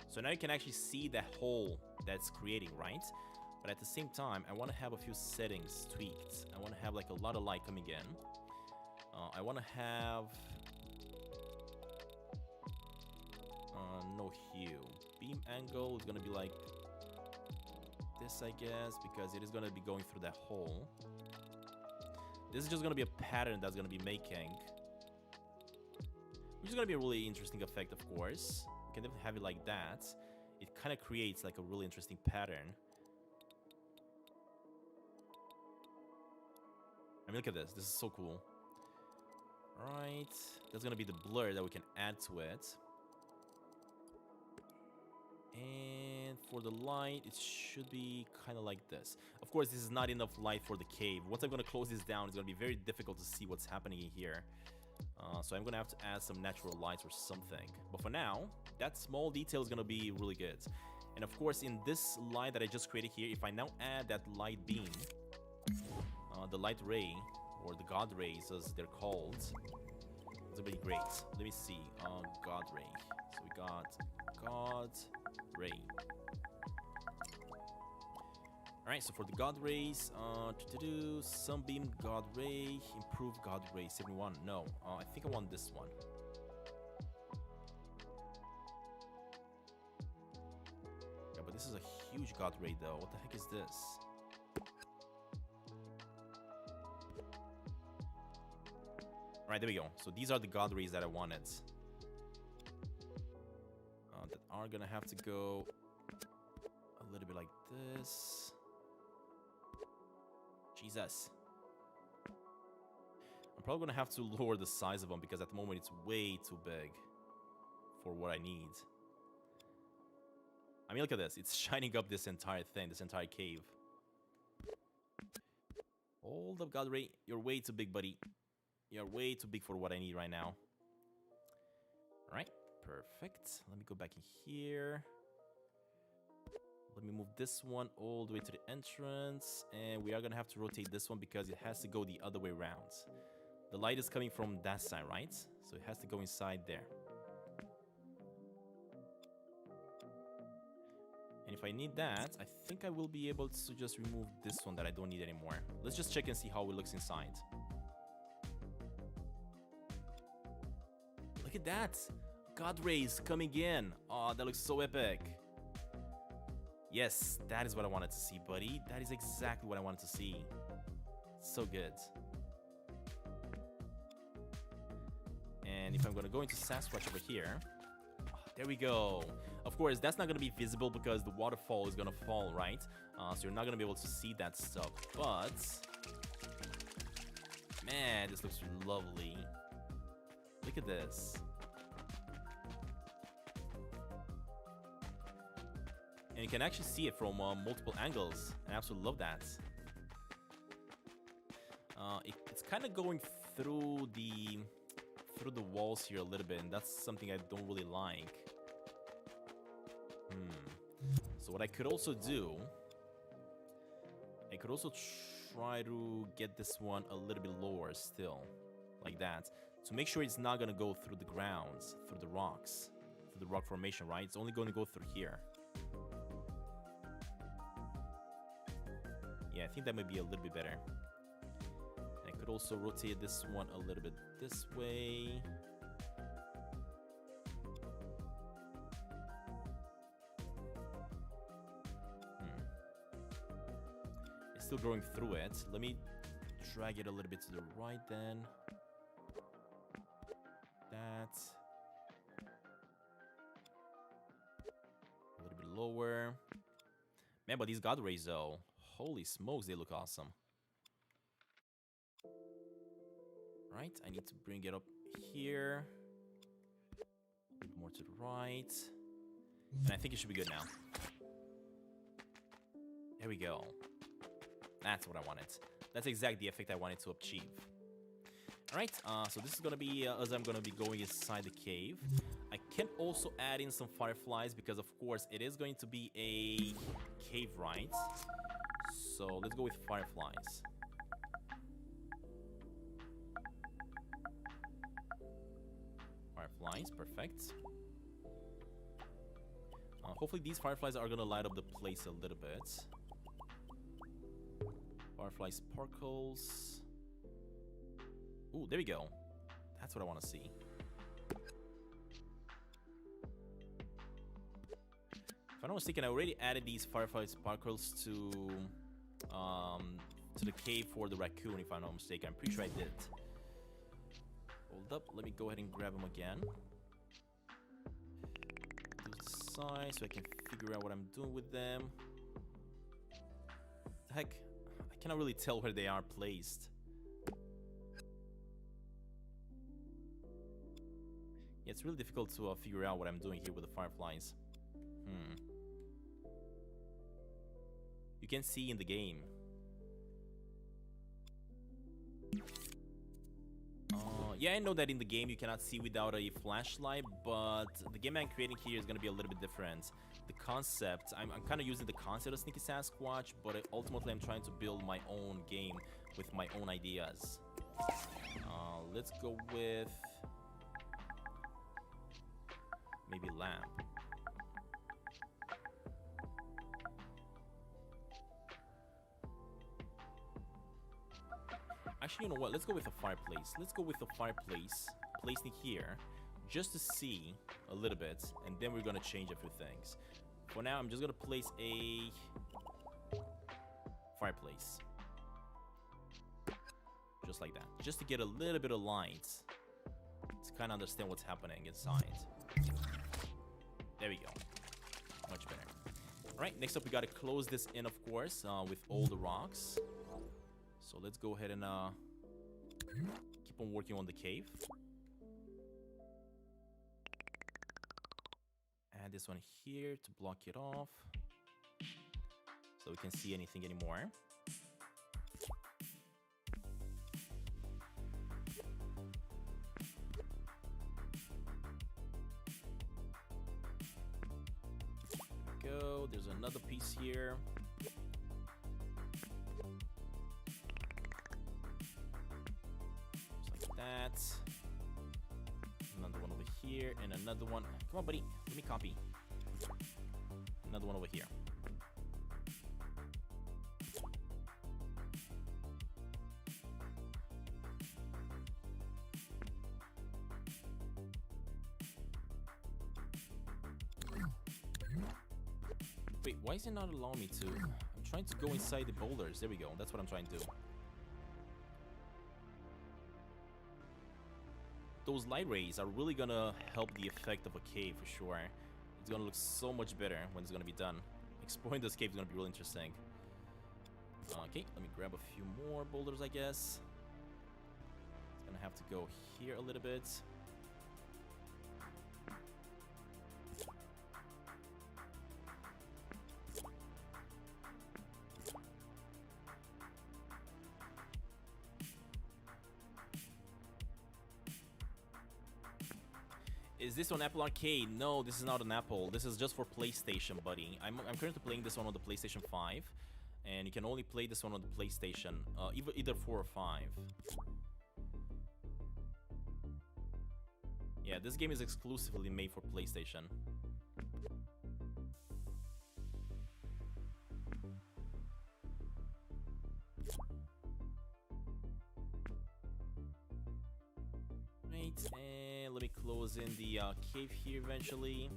So now you can actually see that hole that's creating, right? But at the same time, I want to have a few settings tweaked. I want to have like a lot of light coming in. I want to have... no hue. Beam angle is going to be like... this, I guess, because it is going to be going through that hole. This is just going to be a pattern that's going to be making, which is going to be a really interesting effect, of course. You can definitely have it like that. It kind of creates like a really interesting pattern. I mean, look at this. This is so cool. Alright, that's going to be the blur that we can add to it. And for the light, it should be kind of like this. Of course, this is not enough light for the cave. Once I'm going to close this down, it's going to be very difficult to see what's happening in here. So I'm going to have to add some natural lights or something. But for now, that small detail is going to be really good. And of course, in this light that I just created here, if I now add that light beam, the light ray, or the God rays as they're called, it's gonna be great. Let me see, God ray. So we got God ray. Alright, so for the God rays, Sunbeam God ray, improve God ray, 71. No, I think I want this one. Yeah, but this is a huge God ray though. What the heck is this? Alright, there we go. So these are the God rays that I wanted. That are gonna have to go a little bit like this. Jesus. I'm probably gonna have to lower the size of them because at the moment it's way too big for what I need. I mean, look at this. It's shining up this entire thing, this entire cave. Hold up, God Ray. You're way too big, buddy. You're way too big for what I need right now. Alright, perfect. Let me go back in here. Let me move this one all the way to the entrance. And we are going to have to rotate this one because it has to go the other way around. The light is coming from that side, right? So it has to go inside there. And if I need that, I think I will be able to just remove this one that I don't need anymore. Let's just check and see how it looks inside. Look at that! God rays coming in! Oh, that looks so epic! Yes, that is what I wanted to see, buddy. That is exactly what I wanted to see. So good. And if I'm gonna go into Sasquatch over here, there we go. Of course, that's not gonna be visible because the waterfall is gonna fall, right? So you're not gonna be able to see that stuff. But man, this looks lovely. Look at this. And you can actually see it from multiple angles. I absolutely love that. It's kind of going through the walls here a little bit, and that's something I don't really like. So what I could also do, I could also try to get this one a little bit lower still, like that, to make sure it's not gonna go through the grounds, through the rocks, through the rock formation, right? It's only going to go through here. Yeah, I think that might be a little bit better. I could also rotate this one a little bit this way. It's still going through it. Let me drag it a little bit to the right then. That. A little bit lower. Man, but these God rays though. Holy smokes, they look awesome. Right, I need to bring it up here. A bit more to the right. And I think it should be good now. There we go. That's what I wanted. That's exactly the effect I wanted to achieve. Alright, so this is gonna be as I'm gonna be going inside the cave. I can also add in some fireflies because of course it is going to be a cave, right? So let's go with fireflies. Fireflies, perfect. Hopefully these fireflies are gonna light up the place a little bit. Firefly sparkles. Ooh, there we go. That's what I want to see. If I'm not mistaken, I already added these firefly sparkles to the cave for the raccoon, if I'm not mistaken. I'm pretty sure I did. Hold up, let me go ahead and grab them again. Do the size so I can figure out what I'm doing with them. The heck, I cannot really tell where they are placed. Yeah, it's really difficult to figure out what I'm doing here with the fireflies. You can see in the Yeah, I know that in the game you cannot see without a flashlight, but the game I'm creating here is going to be a little bit different. The concept, I'm kind of using the concept of Sneaky Sasquatch, but ultimately I'm trying to build my own game with my own ideas. Let's go with maybe lamp. Actually, you know what? Let's go with a fireplace. Let's go with a fireplace, placing here, just to see a little bit, and then we're gonna change a few things. For now, I'm just gonna place a fireplace. Just like that. Just to get a little bit of light. To kind of understand what's happening inside. There we go. Much better. Alright, next up we gotta close this in, of course, with all the rocks. So let's go ahead and keep on working on the cave. Add this one here to block it off. So we can't see anything anymore. Go. There's another piece here. Just like that. Another one over here, and another one. Come on, buddy. Let me copy. Another one over here. Wait, why is it not allowing me to? I'm trying to go inside the boulders. There we go. That's what I'm trying to do. Those light rays are really gonna help the effect of a cave for sure. It's gonna look so much better when it's gonna be done. Exploring this cave is gonna be really interesting. Okay, let me grab a few more boulders, I guess. It's gonna have to go here a little bit. Is this on Apple Arcade? No, this is not on Apple. This is just for PlayStation, buddy. I'm currently playing this one on the PlayStation 5. And you can only play this one on the PlayStation. Either 4 or 5. Yeah, this game is exclusively made for PlayStation. Right, and let me close in the cave here eventually.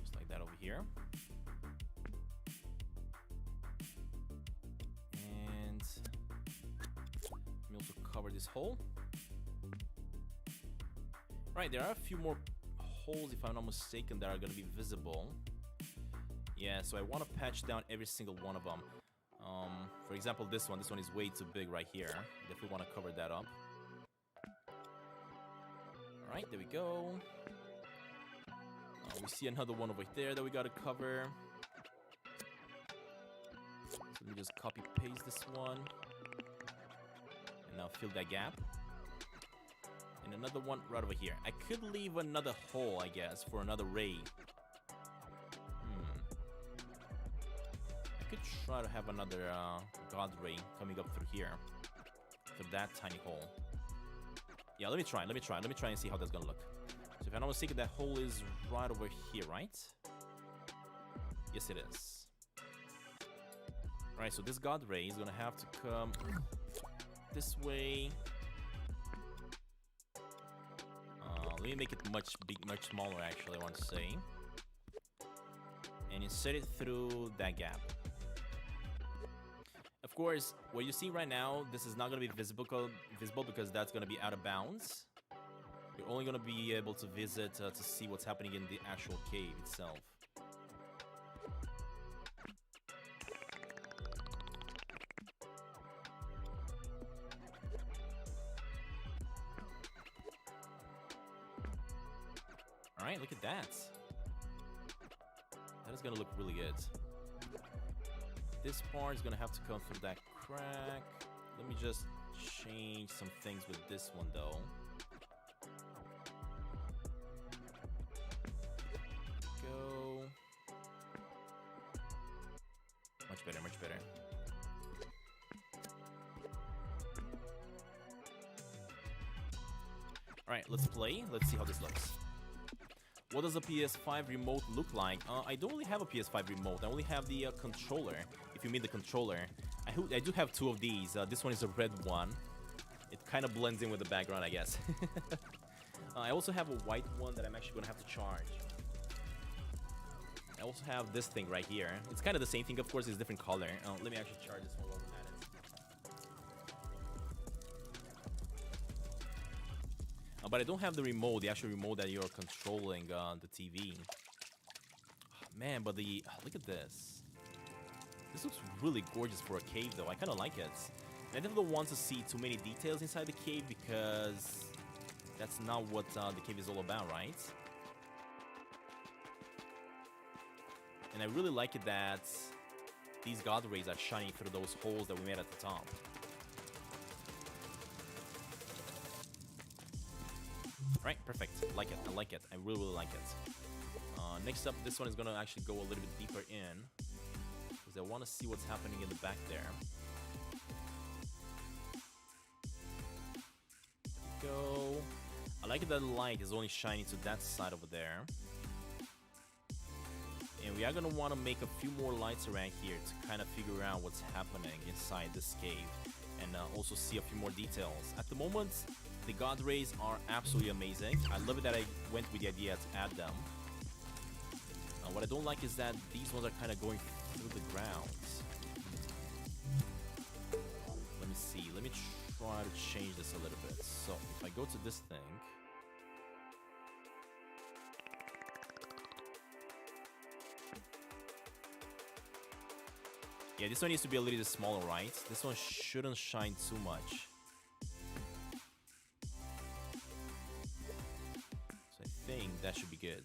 Just like that over here. Cover this hole. Right, there are a few more holes, if I'm not mistaken, that are going to be visible. Yeah, so I want to patch down every single one of them. For example, this one is way too big right here. Definitely want to cover that up. Alright, there we go. We see another one over there that we got to cover. So let me just copy paste this one. Now fill that gap. And another one right over here. I could leave another hole, I guess, for another ray. I could try to have another God ray coming up through here. Through that tiny hole. Yeah, let me try and see how that's gonna look. So if I'm not mistaken, that hole is right over here, right? Yes, it is. Alright, so this God ray is gonna have to come this way. Let me make it much smaller, actually, I want to say. And insert it through that gap. Of course, what you see right now, this is not going to be visible because that's going to be out of bounds. You're only going to be able to visit to see what's happening in the actual cave itself. Alright, look at that. That is gonna look really good. This part is gonna have to come through that crack. Let me just change some things with this one though. Go. Much better, much better. Alright, let's play. Let's see how this looks. What does a PS5 remote look like? I don't really have a PS5 remote. I only have the controller, if you mean the controller. I do have two of these. This one is a red one. It kind of blends in with the background, I guess. I also have a white one that I'm actually going to have to charge. I also have this thing right here. It's kind of the same thing, of course, it's a different color. Let me actually charge this one while we're at it. But I don't have the remote, the actual remote that you're controlling the TV. Oh, man, but look at this. This looks really gorgeous for a cave, though. I kind of like it. And I never want to see too many details inside the cave because that's not what the cave is all about, right? And I really like it that these God rays are shining through those holes that we made at the top. Right, perfect. Like it. I like it. I really, really like it. Next up, this one is going to actually go a little bit deeper in because I want to see what's happening in the back there. There we go. I like it that the light is only shining to that side over there. And we are going to want to make a few more lights around here to kind of figure out what's happening inside this cave and also see a few more details. At the moment, the God rays are absolutely amazing. I love it that I went with the idea to add them. What I don't like is that these ones are kind of going through the ground. Let me see. Let me try to change this a little bit. So if I go to this thing, yeah, this one needs to be a little bit smaller, right? This one shouldn't shine too much. So I think that should be good.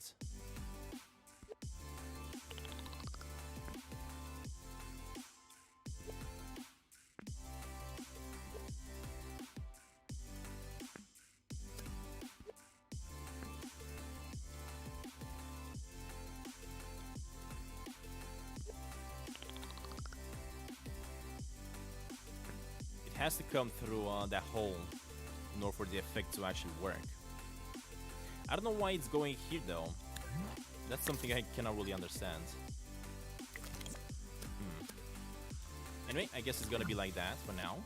Has to come through that hole in order for the effect to actually work. I don't know why it's going here though. That's something I cannot really understand. Anyway, I guess it's gonna be like that for now.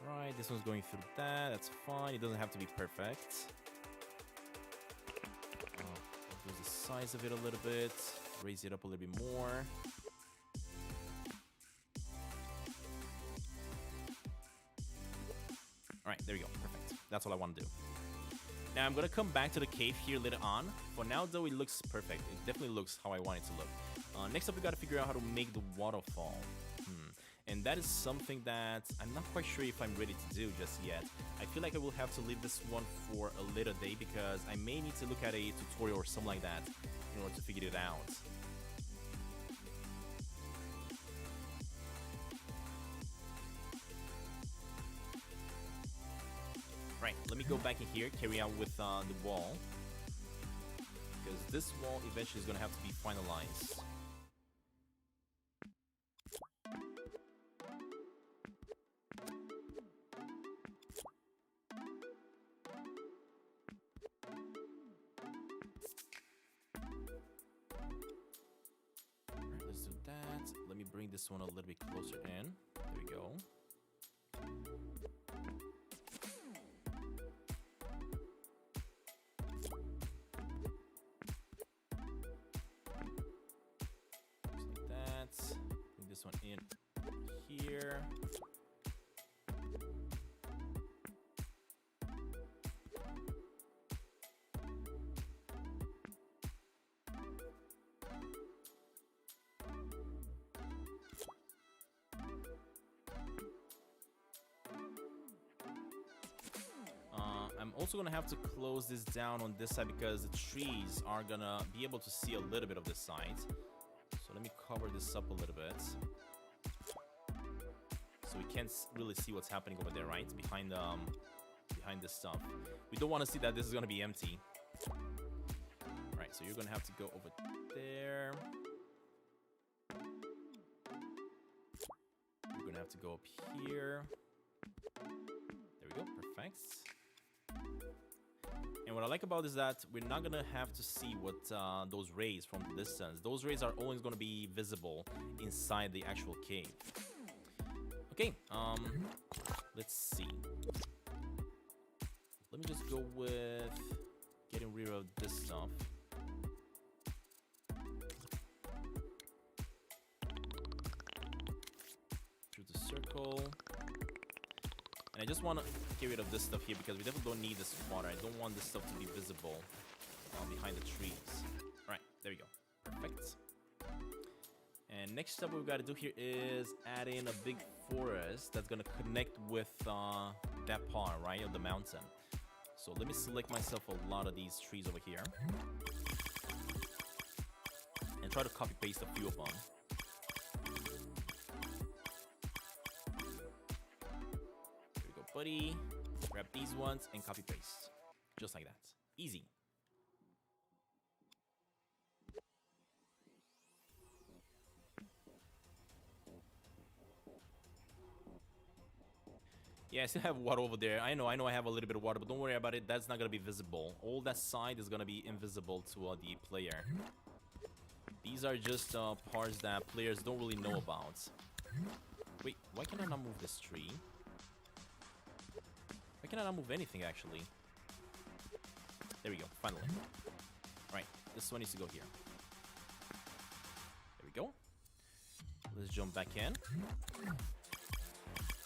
Right, this one's going through that. That's fine. It doesn't have to be perfect. Reduce the size of it a little bit. Raise it up a little bit more. Alright, there we go. Perfect. That's all I want to do. Now, I'm going to come back to the cave here later on. For now, though, it looks perfect. It definitely looks how I want it to look. Next up, we got to figure out how to make the waterfall. And that is something that I'm not quite sure if I'm ready to do just yet. I feel like I will have to leave this one for a later day because I may need to look at a tutorial or something like that in order to figure it out. Right, let me go back in here, carry on with the wall. Because this wall eventually is going to have to be finalized. Alright, let's do that. Let me bring this one a little bit closer in. There we go. This one in here. I'm I'm also gonna have to close this down on this side because the trees are gonna be able to see a little bit of this side. So let me cover this up a little bit. So we can't really see what's happening over there, right? Behind this stuff. We don't want to see that this is gonna be empty. Alright, so you're gonna have to go over there. You're gonna have to go up here. There we go, perfect. And what I like about this is that we're not gonna have to see what those rays from the distance. Those rays are always gonna be visible inside the actual cave. Okay, let's see. Let me just go with getting rid of this stuff. Through the circle. And I just want to get rid of this stuff here because we definitely don't need this water. I don't want this stuff to be visible behind the trees. Alright, there we go. Perfect. And next step we've got to do here is add in a big forest that's going to connect with that part, right, of the mountain. So let me select myself a lot of these trees over here. And try to copy paste a few of them. There we go, buddy. Grab these ones and copy paste. Just like that. Easy. Yeah, I still have water over there. I know I have a little bit of water, but don't worry about it. That's not going to be visible. All that side is going to be invisible to the player. These are just parts that players don't really know about. Wait, why can I not move this tree? Why can I not move anything, actually? There we go, finally. Right, this one needs to go here. There we go. Let's jump back in.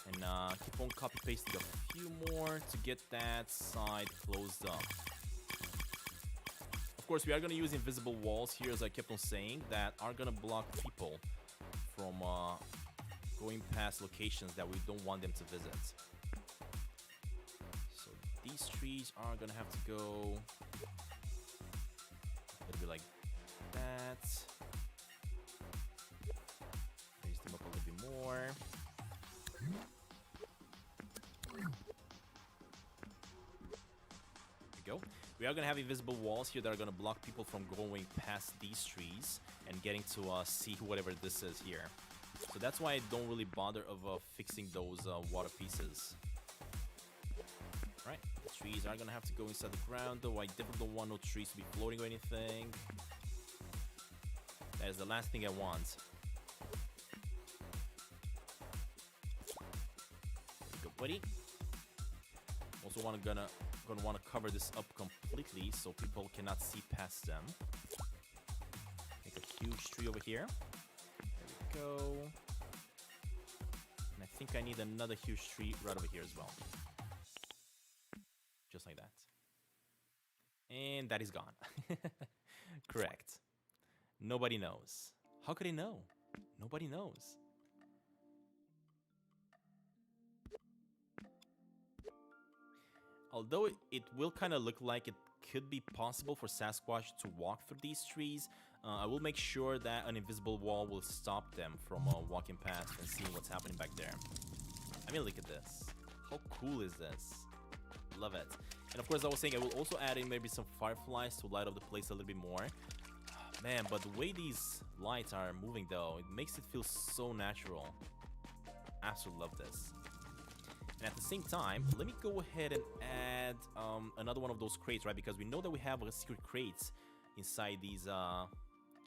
And keep on copy pasting a few more to get that side closed up. Of course, we are going to use invisible walls here, as I kept on saying, that are going to block people from going past locations that we don't want them to visit. So these trees are going to have to go a little bit like that. Raise them up a little bit more. Go. We are going to have invisible walls here that are going to block people from going past these trees and getting to see whatever this is here. So that's why I don't really bother of fixing those water pieces. Right, the trees are going to have to go inside the ground, though I definitely don't want no trees to be floating or anything. That is the last thing I want. There we go, buddy. Also gonna want to cover this up completely so people cannot see past them. Make a huge tree over here. There we go. And I think I need another huge tree right over here as well. Just like that. And that is gone. Correct. Nobody knows. How could they know? Nobody knows. Although it will kind of look like it could be possible for Sasquatch to walk through these trees, I will make sure that an invisible wall will stop them from walking past and seeing what's happening back there. I mean, look at this. How cool is this? Love it. And of course, I was saying I will also add in maybe some fireflies to light up the place a little bit more. Man, but the way these lights are moving though, it makes it feel so natural. Absolutely love this. And at the same time, let me go ahead and add another one of those crates, right? Because we know that we have secret crates inside these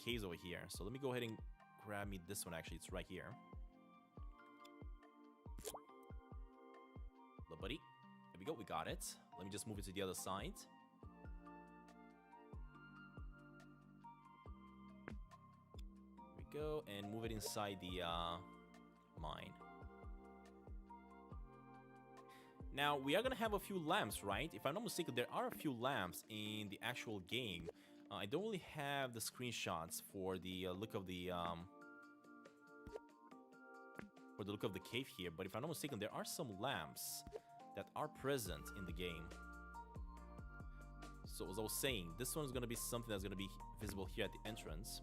caves over here. So let me go ahead and grab me this one, actually. It's right here. Hello, buddy. There we go. We got it. Let me just move it to the other side. There we go. And move it inside the mine. Now, we are going to have a few lamps, right? If I'm not mistaken, there are a few lamps in the actual game. I don't really have the screenshots for the look of the cave here, but if I'm not mistaken, there are some lamps that are present in the game. So as I was saying, this one is going to be something that's going to be visible here at the entrance.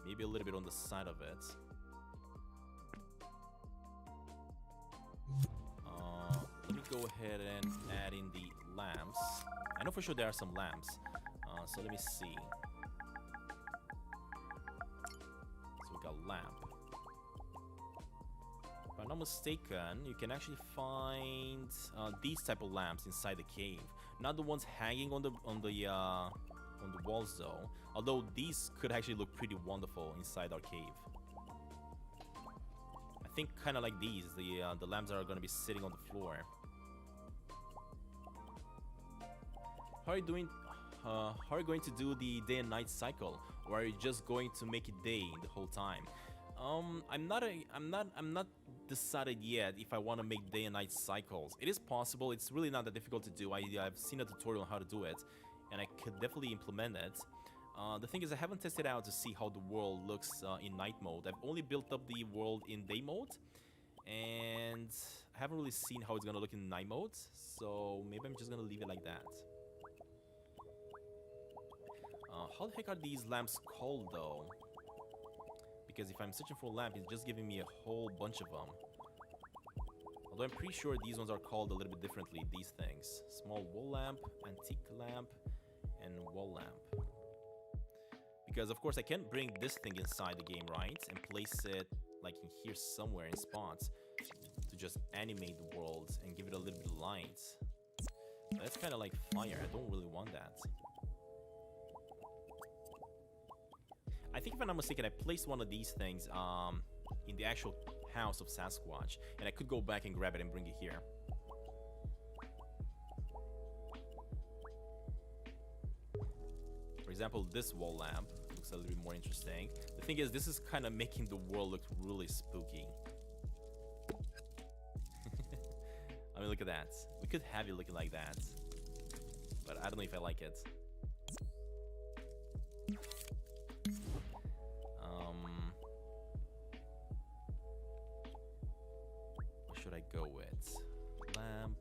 Maybe a little bit on the side of it. Let me go ahead and add in the lamps. I know for sure there are some lamps. So let me see. So we got lamp. If I'm not mistaken, you can actually find these type of lamps inside the cave. Not the ones hanging on the walls though. Although these could actually look pretty wonderful inside our cave. I think kind of like these, the lamps are going to be sitting on the floor. How are you doing? How are you going to do the day and night cycle, or are you just going to make it day the whole time? I'm not decided yet if I want to make day and night cycles. It is possible. It's really not that difficult to do. I've seen a tutorial on how to do it, and I could definitely implement it. The thing is, I haven't tested out to see how the world looks in night mode. I've only built up the world in day mode, and I haven't really seen how it's gonna look in night mode. So maybe I'm just gonna leave it like that. How the heck are these lamps called though? Because if I'm searching for a lamp, it's just giving me a whole bunch of them. Although I'm pretty sure these ones are called a little bit differently, these things. Small wall lamp, antique lamp, and wall lamp. Because of course I can bring this thing inside the game, right? And place it like in here somewhere in spots to just animate the world and give it a little bit of light. That's kind of like fire. I don't really want that. I think if I'm not mistaken, I placed one of these things in the actual house of Sasquatch, and I could go back and grab it and bring it here. For example, this wall lamp looks a little bit more interesting. The thing is, this is kind of making the world look really spooky. I mean, look at that. We could have it looking like that, but I don't know if I like it. What should I go with? Lamp.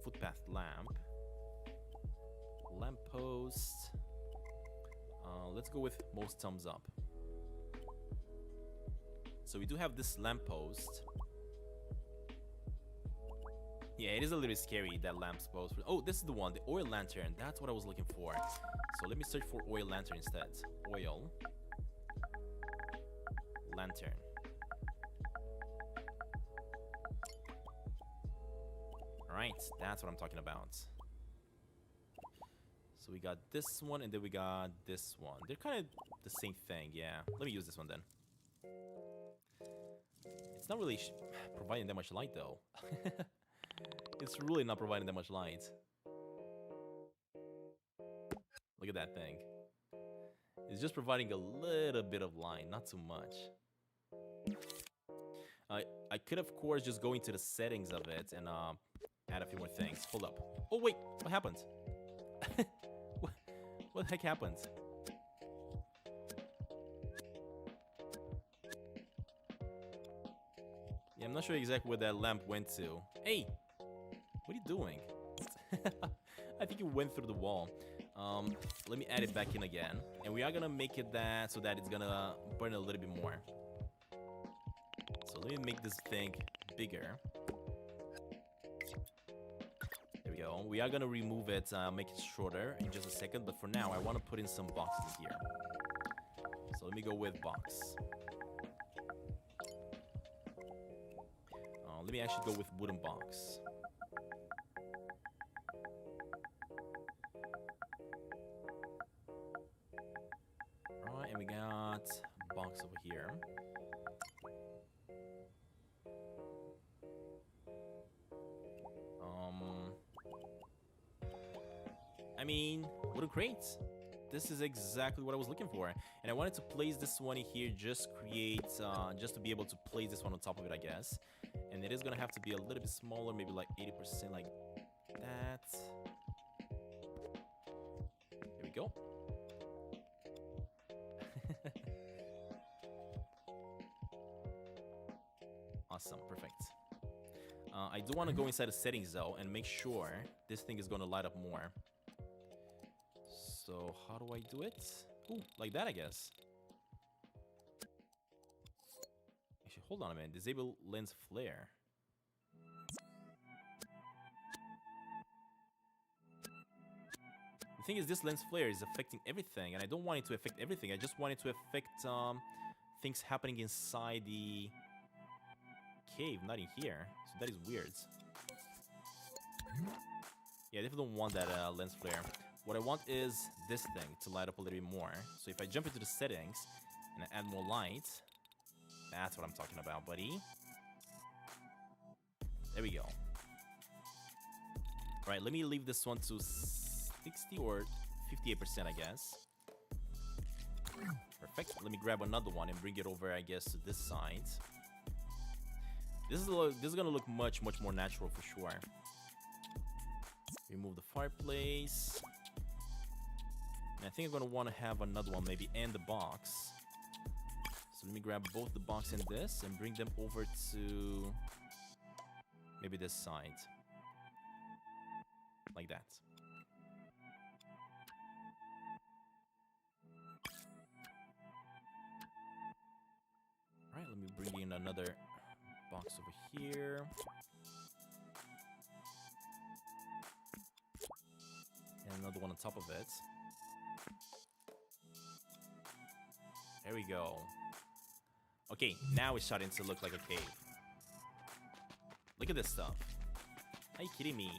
Footpath lamp. Lamppost. Let's go with most thumbs up. So we do have this lamppost. Yeah, it is a little scary, that lamp's post. Oh, this is the one, the oil lantern. That's what I was looking for. So let me search for oil lantern instead. Oil lantern. Alright, that's what I'm talking about. So we got this one, and then we got this one. They're kind of the same thing, yeah. Let me use this one then. It's not really providing that much light, though. It's really not providing that much light. Look at that thing. It's just providing a little bit of light, not too much. I could, of course, just go into the settings of it and add a few more things. Hold up. Oh, wait. What happened? What the heck happened? Yeah, I'm not sure exactly where that lamp went to. Hey! What are you doing? I think it went through the wall. Let me add it back in again. And we are gonna make it that so that it's gonna burn a little bit more. So let me make this thing bigger. There we go. We are gonna remove it, make it shorter in just a second. But for now, I want to put in some boxes here. So let me go with box. Let me actually go with wooden box. Alright, and we got box over here. I mean, wooden crates. This is exactly what I was looking for. And I wanted to place this one in here, just to be able to place this one on top of it, I guess. And it is gonna have to be a little bit smaller, maybe like 80%, like that. Here we go. Awesome, perfect. I do want to go inside the settings though and make sure this thing is going to light up more. So how do I do it? Ooh, like that, I guess. Actually, hold on a minute. Disable lens flare. The thing is, this lens flare is affecting everything, and I don't want it to affect everything. I just want it to affect things happening inside the cave, not in here. So that is weird. Yeah, I definitely don't want that lens flare. What I want is this thing to light up a little bit more. So if I jump into the settings and I add more light, that's what I'm talking about, buddy. There we go. Alright, let me leave this one to 60 or 58%, I guess. Perfect. Let me grab another one and bring it over, I guess, to this side. This is gonna look much more natural for sure. Remove the fireplace. And I think I'm gonna want to have another one maybe and the box. So let me grab both the box and this and bring them over to maybe this side. Like that. Alright, let me bring in another box over here. And another one on top of it. There we go. Okay, now it's starting to look like a cave. Look at this stuff. Are you kidding me?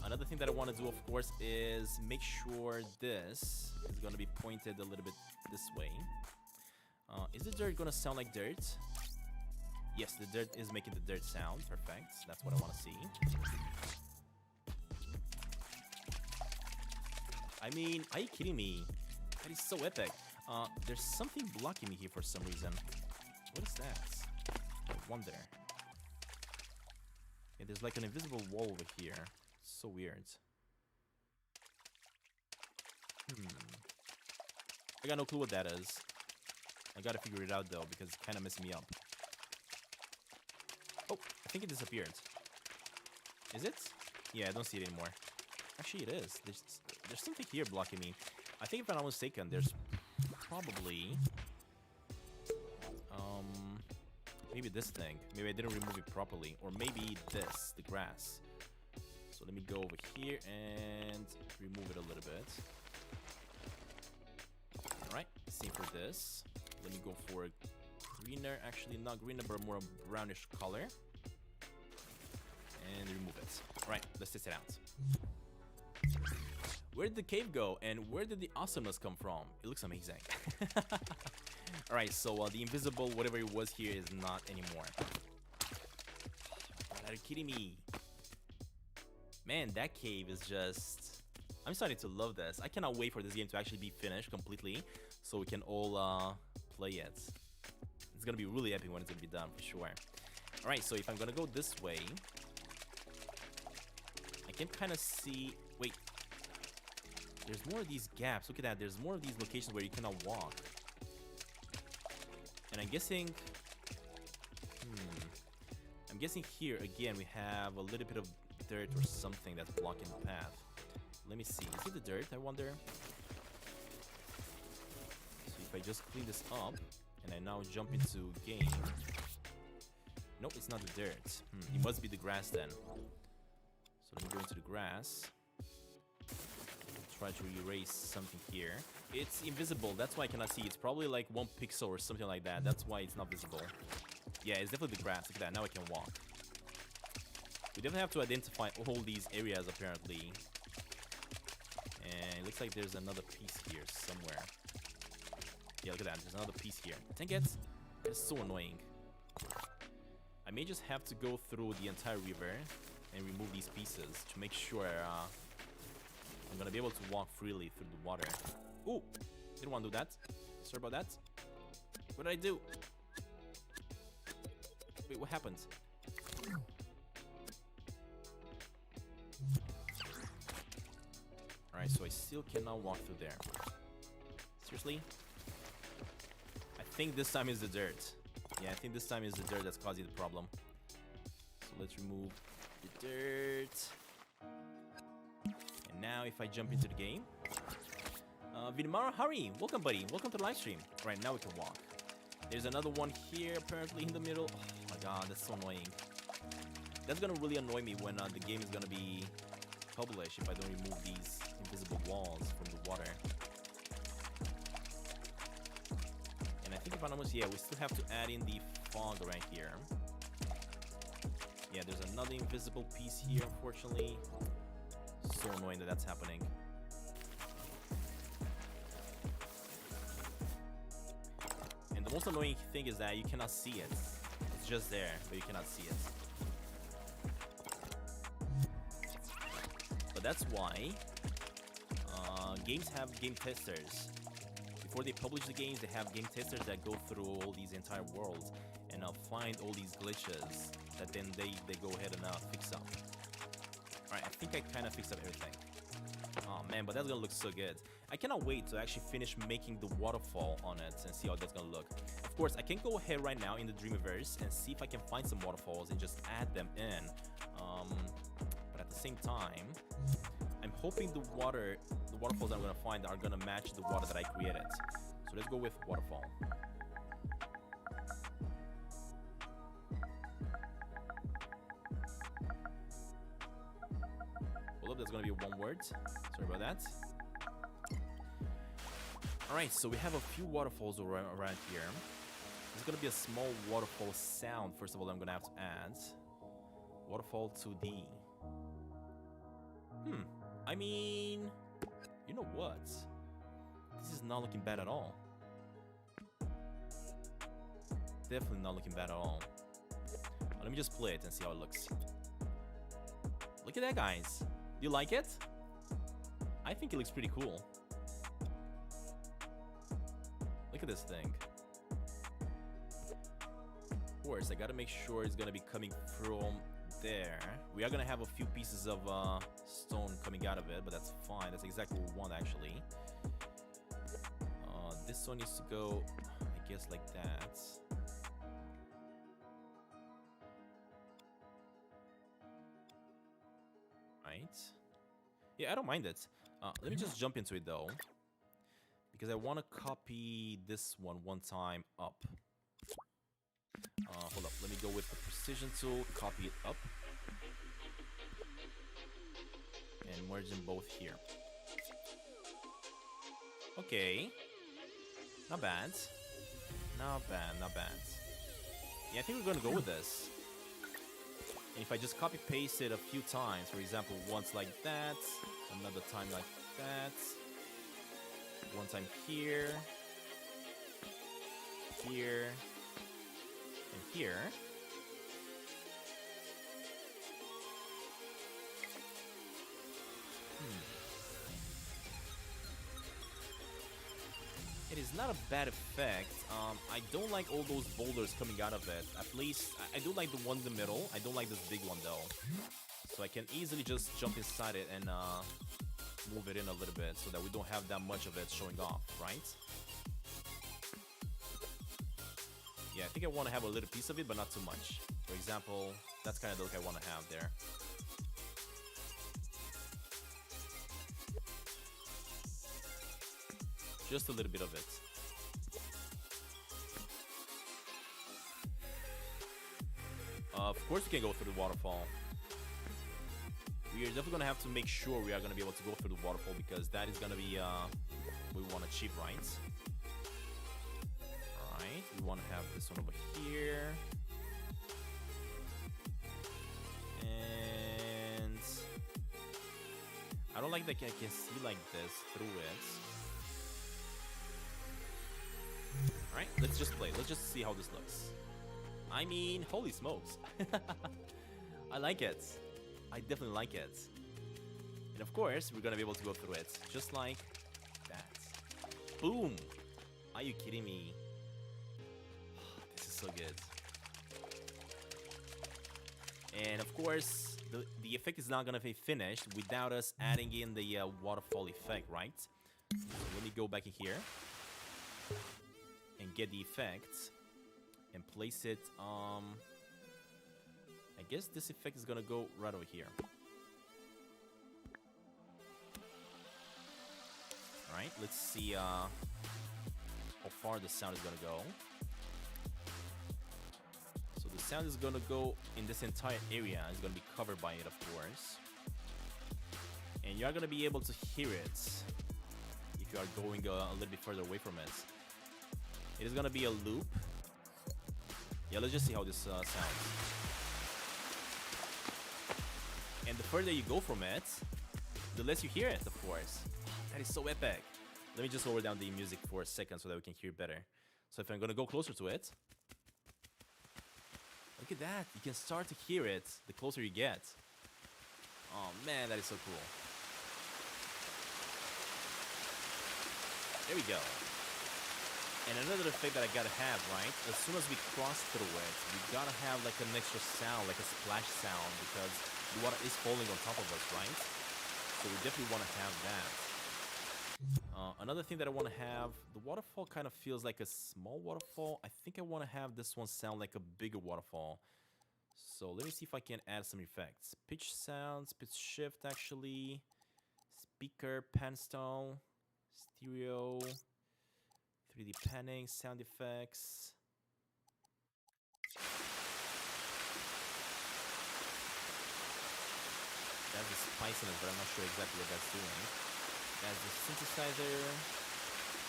Another thing that I want to do, of course, is make sure this is going to be pointed a little bit this way. Is the dirt going to sound like dirt? Yes, the dirt is making the dirt sound. Perfect. That's what I want to see. I mean, are you kidding me? That is so epic. There's something blocking me here for some reason. What is that? I wonder. Yeah, there's like an invisible wall over here. So weird. I got no clue what that is. I gotta figure it out though, because it's kind of messing me up. Oh, I think it disappeared. Is it? Yeah, I don't see it anymore. Actually, it is. There's something here blocking me. I think if I'm not mistaken, there's probably maybe this thing. Maybe I didn't remove it properly, or maybe this, the grass. So let me go over here and remove it a little bit. All right, same for this. Let me go for a greener, actually not greener, but more brownish color, and remove it. All right, let's test it out. Where did the cave go, and where did the awesomeness come from? It looks amazing. Alright, so the invisible, whatever it was here, is not anymore. Are you kidding me? Man, that cave is just... I'm starting to love this. I cannot wait for this game to actually be finished completely, so we can all play it. It's gonna be really epic when it's gonna be done, for sure. Alright, so if I'm gonna go this way... I can kind of see... Wait. There's more of these gaps. Look at that. There's more of these locations where you cannot walk. And I'm guessing... I'm guessing here, again, we have a little bit of dirt or something that's blocking the path. Let me see. Is it the dirt, I wonder? So if I just clean this up, and I now jump into game... Nope, it's not the dirt. It must be the grass then. So let me go into the grass. Try to erase something here. It's invisible, that's why I cannot see. It's probably like 1 pixel or something like that. That's why it's not visible. Yeah, it's definitely the grass. Look at that, now I can walk. We definitely have to identify all these areas apparently. And it looks like there's another piece here somewhere. Yeah, look at that, there's another piece here. Dang it! It's so annoying. I may just have to go through the entire river and remove these pieces to make sure I'm gonna be able to walk freely through the water. Ooh, didn't want to do that. Sorry about that. What did I do? Wait, what happened? Alright, so I still cannot walk through there. Seriously? I think this time is the dirt. Yeah, I think this time is the dirt that's causing the problem. So let's remove the dirt. And now if I jump into the game, Vinamara, hurry! Welcome, buddy. Welcome to the live stream. Right, now we can walk. There's another one here, apparently in the middle. Oh my god, that's so annoying. That's gonna really annoy me when the game is gonna be published if I don't remove these invisible walls from the water. And I think if I'm almost, yeah, we still have to add in the fog right here. Yeah, there's another invisible piece here, unfortunately. So annoying that that's happening. And the most annoying thing is that you cannot see it. It's just there, but you cannot see it. But that's why games have game testers. Before they publish the games, they have game testers that go through all these entire worlds and find all these glitches that then they go ahead and fix up. Alright, I think I kind of fixed up everything. Oh man, but that's gonna look so good. I cannot wait to actually finish making the waterfall on it and see how that's gonna look. Of course, I can go ahead right now in the Dreamiverse and see if I can find some waterfalls and just add them in. But at the same time, I'm hoping the waterfalls that I'm gonna find are gonna match the water that I created. So let's go with waterfall. Hold up, that's gonna be one word. Sorry about that. Alright, so we have a few waterfalls around here. There's gonna be a small waterfall sound, first of all, I'm gonna have to add. Waterfall 2D. I mean, you know what? This is not looking bad at all. Definitely not looking bad at all. Let me just play it and see how it looks. Look at that, guys. You like it? I think it looks pretty cool. Look at this thing. Of course, I gotta make sure it's gonna be coming from there. We are gonna have a few pieces of stone coming out of it, but that's fine. That's exactly what we want, actually. This one needs to go, I guess, like that. Right. Yeah, I don't mind it. Let me just jump into it, though, because I want to copy this one time up. Hold up. Let me go with the precision tool, copy it up, and merge them both here. Okay. Not bad. Not bad, not bad. Yeah, I think we're gonna go with this. And if I just copy paste it a few times, for example, once like that, another time like that, one time here, here, and here. It is not a bad effect. I don't like all those boulders coming out of it. At least, I do like the one in the middle. I don't like this big one though. So I can easily just jump inside it and move it in a little bit so that we don't have that much of it showing off, right? Yeah, I think I want to have a little piece of it, but not too much. For example, that's kind of the look I want to have there. Just a little bit of it. Of course we can go through the waterfall. We are definitely going to have to make sure we are going to be able to go through the waterfall, because that is going to be what we want to achieve, right? Alright, we want to have this one over here. And I don't like that I can see like this through it. Alright, let's just play. Let's just see how this looks. I mean, holy smokes. I like it. I definitely like it. And of course, we're gonna be able to go through it. Just like that. Boom! Are you kidding me? This is so good. And of course, the effect is not gonna be finished without us adding in the waterfall effect, right? So let me go back in here and get the effect and place it, I I guess this effect is gonna go right over here. Alright, let's see how far the sound is gonna go. So the sound is gonna go in this entire area. It's gonna be covered by it, of course. And you're gonna be able to hear it if you are going a little bit further away from it. It is gonna be a loop. Yeah, let's just see how this sounds. And the further you go from it, the less you hear it, of course. That is so epic. Let me just lower down the music for a second so that we can hear better. So if I'm gonna go closer to it, look at that. You can start to hear it the closer you get. Oh man, that is so cool. There we go. And another effect that I gotta have, right? As soon as we cross through it, we gotta have like an extra sound, like a splash sound, because the water is falling on top of us, right? So we definitely want to have that. Another thing that I want to have, the waterfall kind of feels like a small waterfall. I think I want to have this one sound like a bigger waterfall. So let me see if I can add some effects. Pitch sounds, pitch shift actually, speaker, pan stone, stereo, 3D panning, sound effects. That's the spiciness, but I'm not sure exactly what that's doing. That's the synthesizer,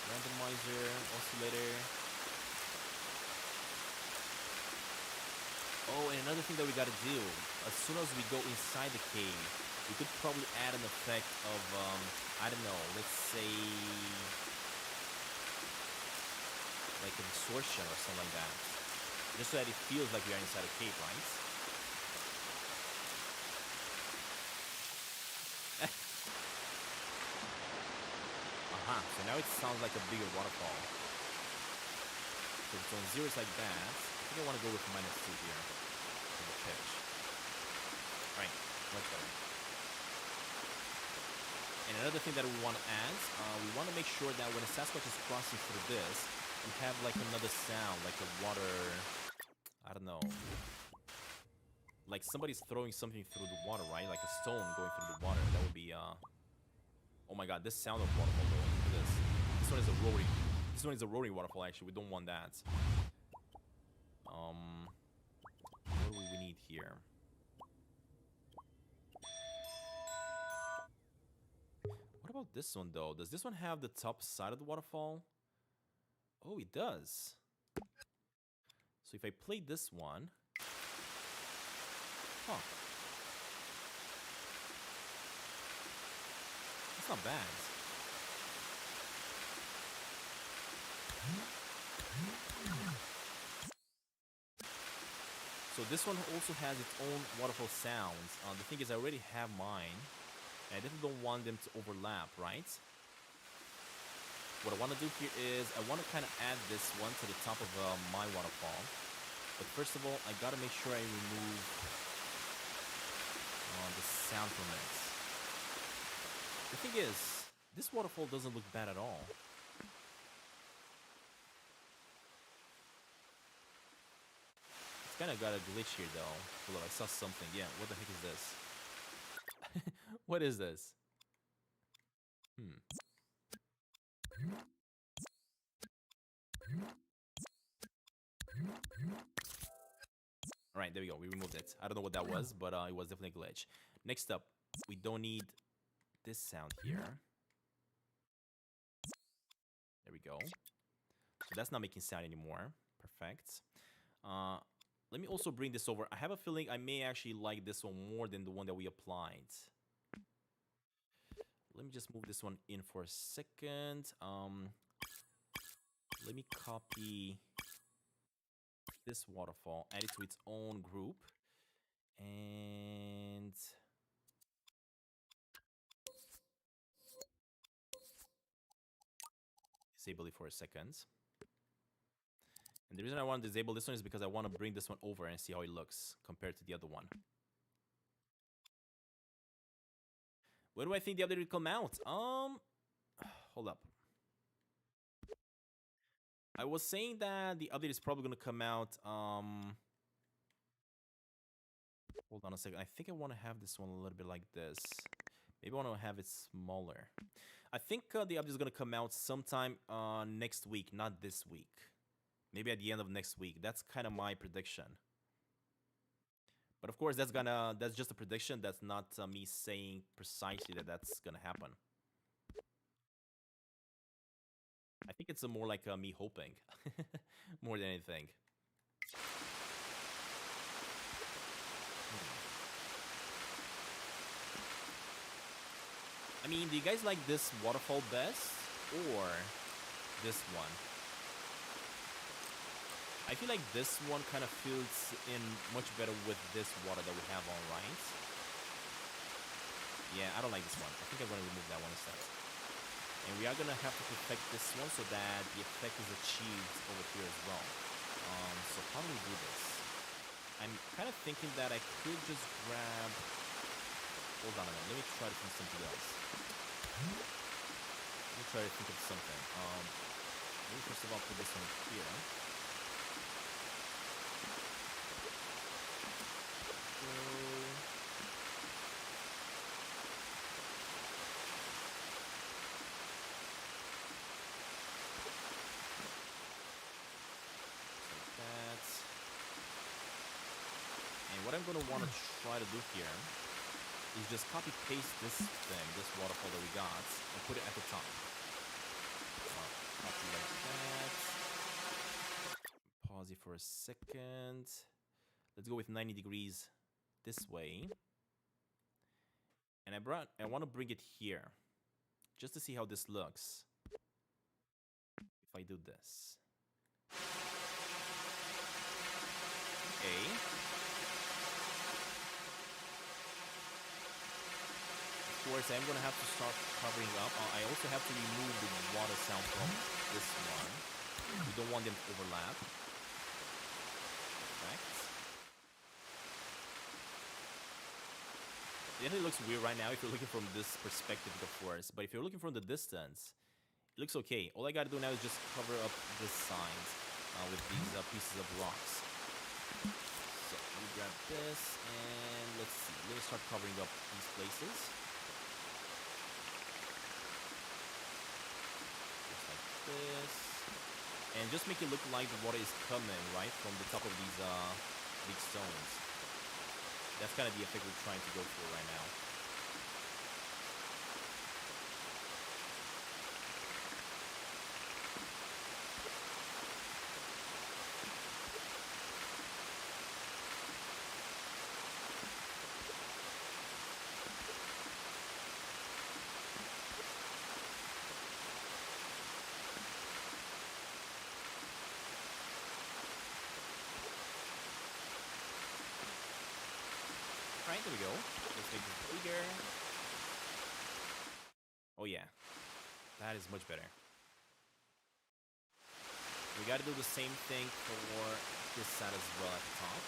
randomizer, oscillator. Oh, and another thing that we gotta do, as soon as we go inside the cave, we could probably add an effect of, I don't know, let's say, like a distortion or something like that. Just so that it feels like we are inside a cave, right? So now it sounds like a bigger waterfall. So it's on zeros like that. I think I want to go with -2 here for the pitch. Alright, much better. And another thing that we want to add, we want to make sure that when a Sasquatch is crossing through this, we have like another sound, like a water, I don't know, like somebody's throwing something through the water, right? Like a stone going through the water. That would be, oh my god, this sound of waterfall though. Look at this. This one is a roaring. This one is a roaring waterfall actually. We don't want that. What do we need here? What about this one though? Does this one have the top side of the waterfall? Oh, it does. So if I play this one, huh? That's not bad. So this one also has its own waterfall sounds. The thing is, I already have mine, and I definitely don't want them to overlap, right? What I want to do here is I want to kind of add this one to the top of my waterfall. But first of all, I gotta make sure I remove the sound from it. The thing is, this waterfall doesn't look bad at all. It's kind of got a glitch here though. Hold on, I saw something. Yeah, what the heck is this? What is this? Alright, there we go. We removed it. I don't know what that was, but it was definitely a glitch. Next up, we don't need this sound here. There we go. So that's not making sound anymore. Perfect. Let me also bring this over. I have a feeling I may actually like this one more than the one that we applied. Let me just move this one in for a second. Let me copy this waterfall, add it to its own group, and disable it for a second. And the reason I want to disable this one is because I want to bring this one over and see how it looks compared to the other one. When do I think the update will come out? Hold up. I was saying that the update is probably going to come out Hold on a second. I think I want to have this one a little bit like this. Maybe I want to have it smaller. I think the update is going to come out sometime next week, not this week. Maybe at the end of next week. That's kind of my prediction. But of course, that's just a prediction. That's not me saying precisely that that's gonna happen. I think it's more like me hoping, more than anything. I mean, do you guys like this waterfall best or this one? I feel like this one kind of fills in much better with this water that we have on, right? Yeah, I don't like this one. I think I'm going to remove that one instead. And we are going to have to perfect this one so that the effect is achieved over here as well. So how do we do this? I'm kind of thinking that I could just grab... Hold on a minute. Let me try to think something else. Let me try to think of something. Let me first of all put this one here. What I'm going to want to try to do here is just copy paste this thing, this waterfall that we got, and put it at the top. Copy like that. Pause it for a second. Let's go with 90 degrees this way. And I want to bring it here, just to see how this looks. If I do this. Okay. Of course, I'm going to have to start covering up. I also have to remove the water sound from this one. We don't want them to overlap. Perfect. It definitely looks weird right now if you're looking from this perspective, of course. But if you're looking from the distance, it looks okay. All I got to do now is just cover up this side with these pieces of rocks. So let me grab this and let's see. Let me start covering up these places. This and just make it look like the water is coming right from the top of these big stones. That's kind of the effect we're trying to go for right now. Right, there we go. Let's make this bigger. Oh yeah, that is much better. We gotta do the same thing for this side as well at the top.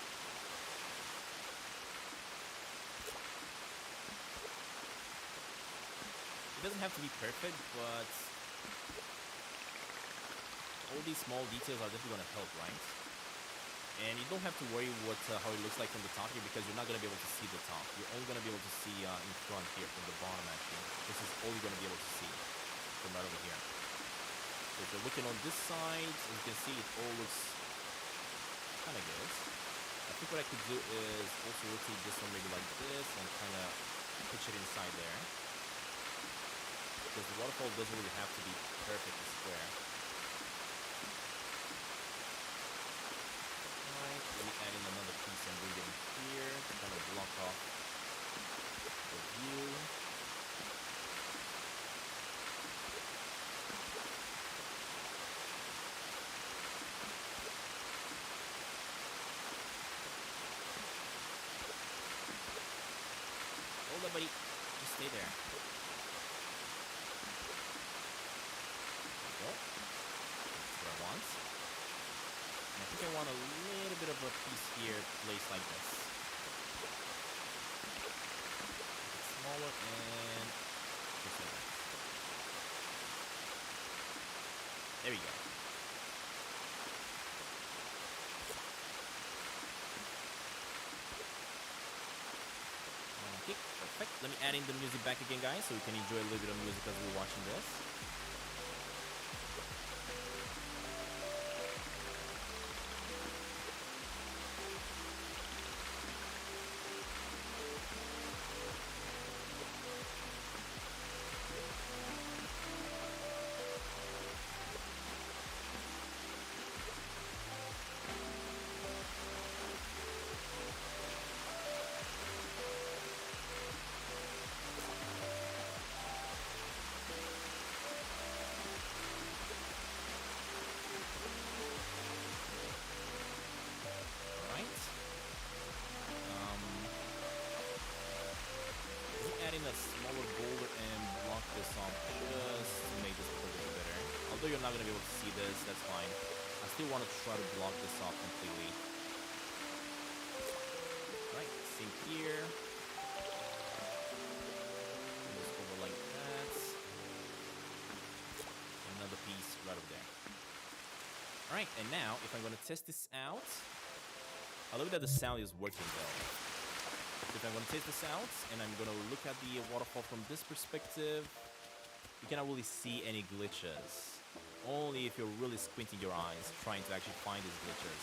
It doesn't have to be perfect, but all these small details are definitely gonna help, right? And you don't have to worry how it looks like from the top here because you're not going to be able to see the top. You're only going to be able to see in front here from the bottom actually. This is all you're going to be able to see from right over here. So if you're looking on this side, as you can see, it all looks kind of good. I think what I could do is also rotate this one maybe like this and kind of pitch it inside there. Because the waterfall doesn't really have to be perfectly square. Let me add in another piece and bring it in here to kind of block off the view. Hold up, buddy. Just stay there. There we go. That's what I want. And I think I want a little bit of a piece here placed like this. Make it smaller and just like that. There we go. Perfect. Let me add in the music back again, guys, so we can enjoy a little bit of music as we're watching this. Adding a smaller boulder and block this off just to make this look a little better. Although you're not going to be able to see this, that's fine. I still want to try to block this off completely. Right, same here. Just over like that. Another piece right over there. Alright, and now if I'm going to test this out, I love that the sound is working though. If I'm going to test this out and I'm going to look at the waterfall from this perspective, you cannot really see any glitches. Only if you're really squinting your eyes trying to actually find these glitches.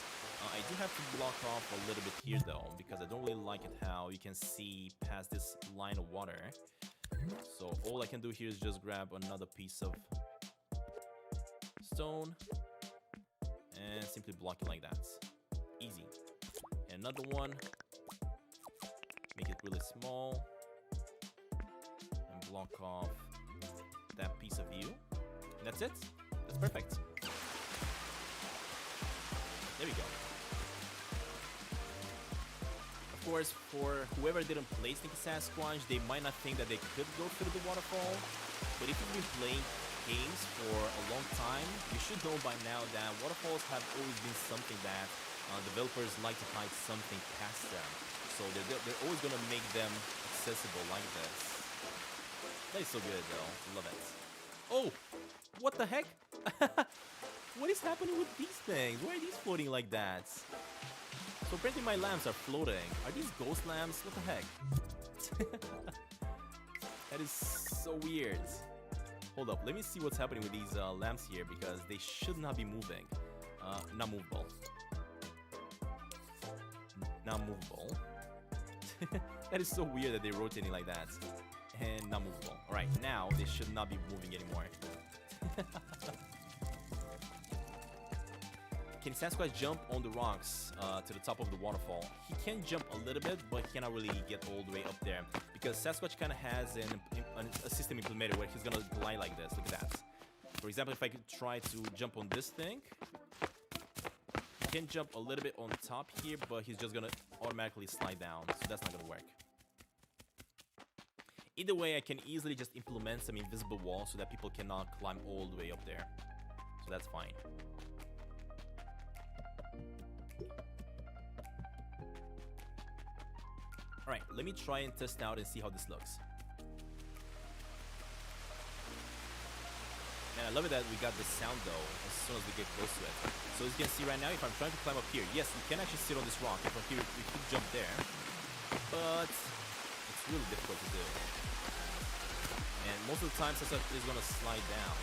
I do have to block off a little bit here though, because I don't really like it how you can see past this line of water. So all I can do here is just grab another piece of stone and simply block it like that. Easy. And another one. Make it really small and block off that piece of view. And that's it. That's perfect. There we go. Of course, for whoever didn't play Stinky Sasquatch, they might not think that they could go through the waterfall. But if you've been playing games for a long time, you should know by now that waterfalls have always been something that developers like to hide something past them. So they're always going to make them accessible like this. That is so good though. Love it. Oh! What the heck? What is happening with these things? Why are these floating like that? So apparently my lamps are floating. Are these ghost lamps? What the heck? That is so weird. Hold up. Let me see what's happening with these lamps here because they should not be moving. Not movable. Not movable. That is so weird that they're rotating like that. And not movable. Alright, now they should not be moving anymore. Can Sasquatch jump on the rocks to the top of the waterfall? He can jump a little bit, but he cannot really get all the way up there. Because Sasquatch kind of has a system implemented where he's going to glide like this. Look at that. For example, if I could try to jump on this thing, he can jump a little bit on top here, but he's just going to automatically slide down. So that's not going to work. Either way, I can easily just implement some invisible walls so that people cannot climb all the way up there. So that's fine. Alright, let me try and test out and see how this looks. And I love it that we got the sound though, as soon as we get close to it. So as you can see right now, if I'm trying to climb up here, yes, you can actually sit on this rock. From here, we could jump there. But it's really difficult to do. And most of the time, Sasquatch is going to slide down.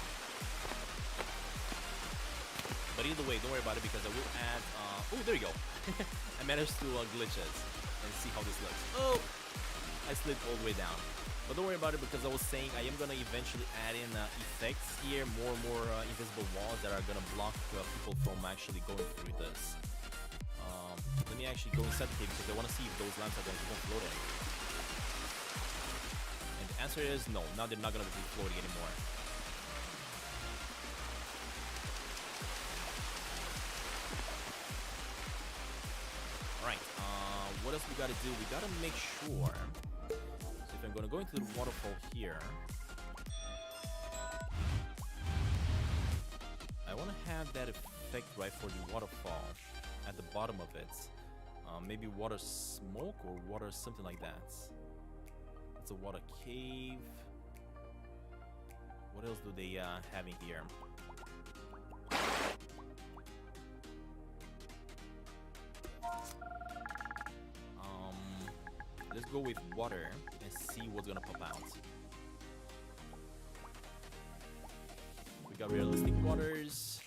But either way, don't worry about it because I will add... oh, there you go. I managed to glitches and see how this looks. Oh! I slid all the way down. But don't worry about it because I was saying I am going to eventually add in effects here. More and more invisible walls that are going to block people from actually going through this. Let me actually go inside the cave because I want to see if those lamps are going to keep on floating. And the answer is no. Now they're not going to be floating anymore. Alright, what else we got to do? We got to make sure... So if I'm going to go into the waterfall here... I want to have that effect right for the waterfall at the bottom of it. Maybe water smoke or water something like that. It's a water cave. What else do they have in here? Let's go with water and see what's gonna pop out. We got realistic waters.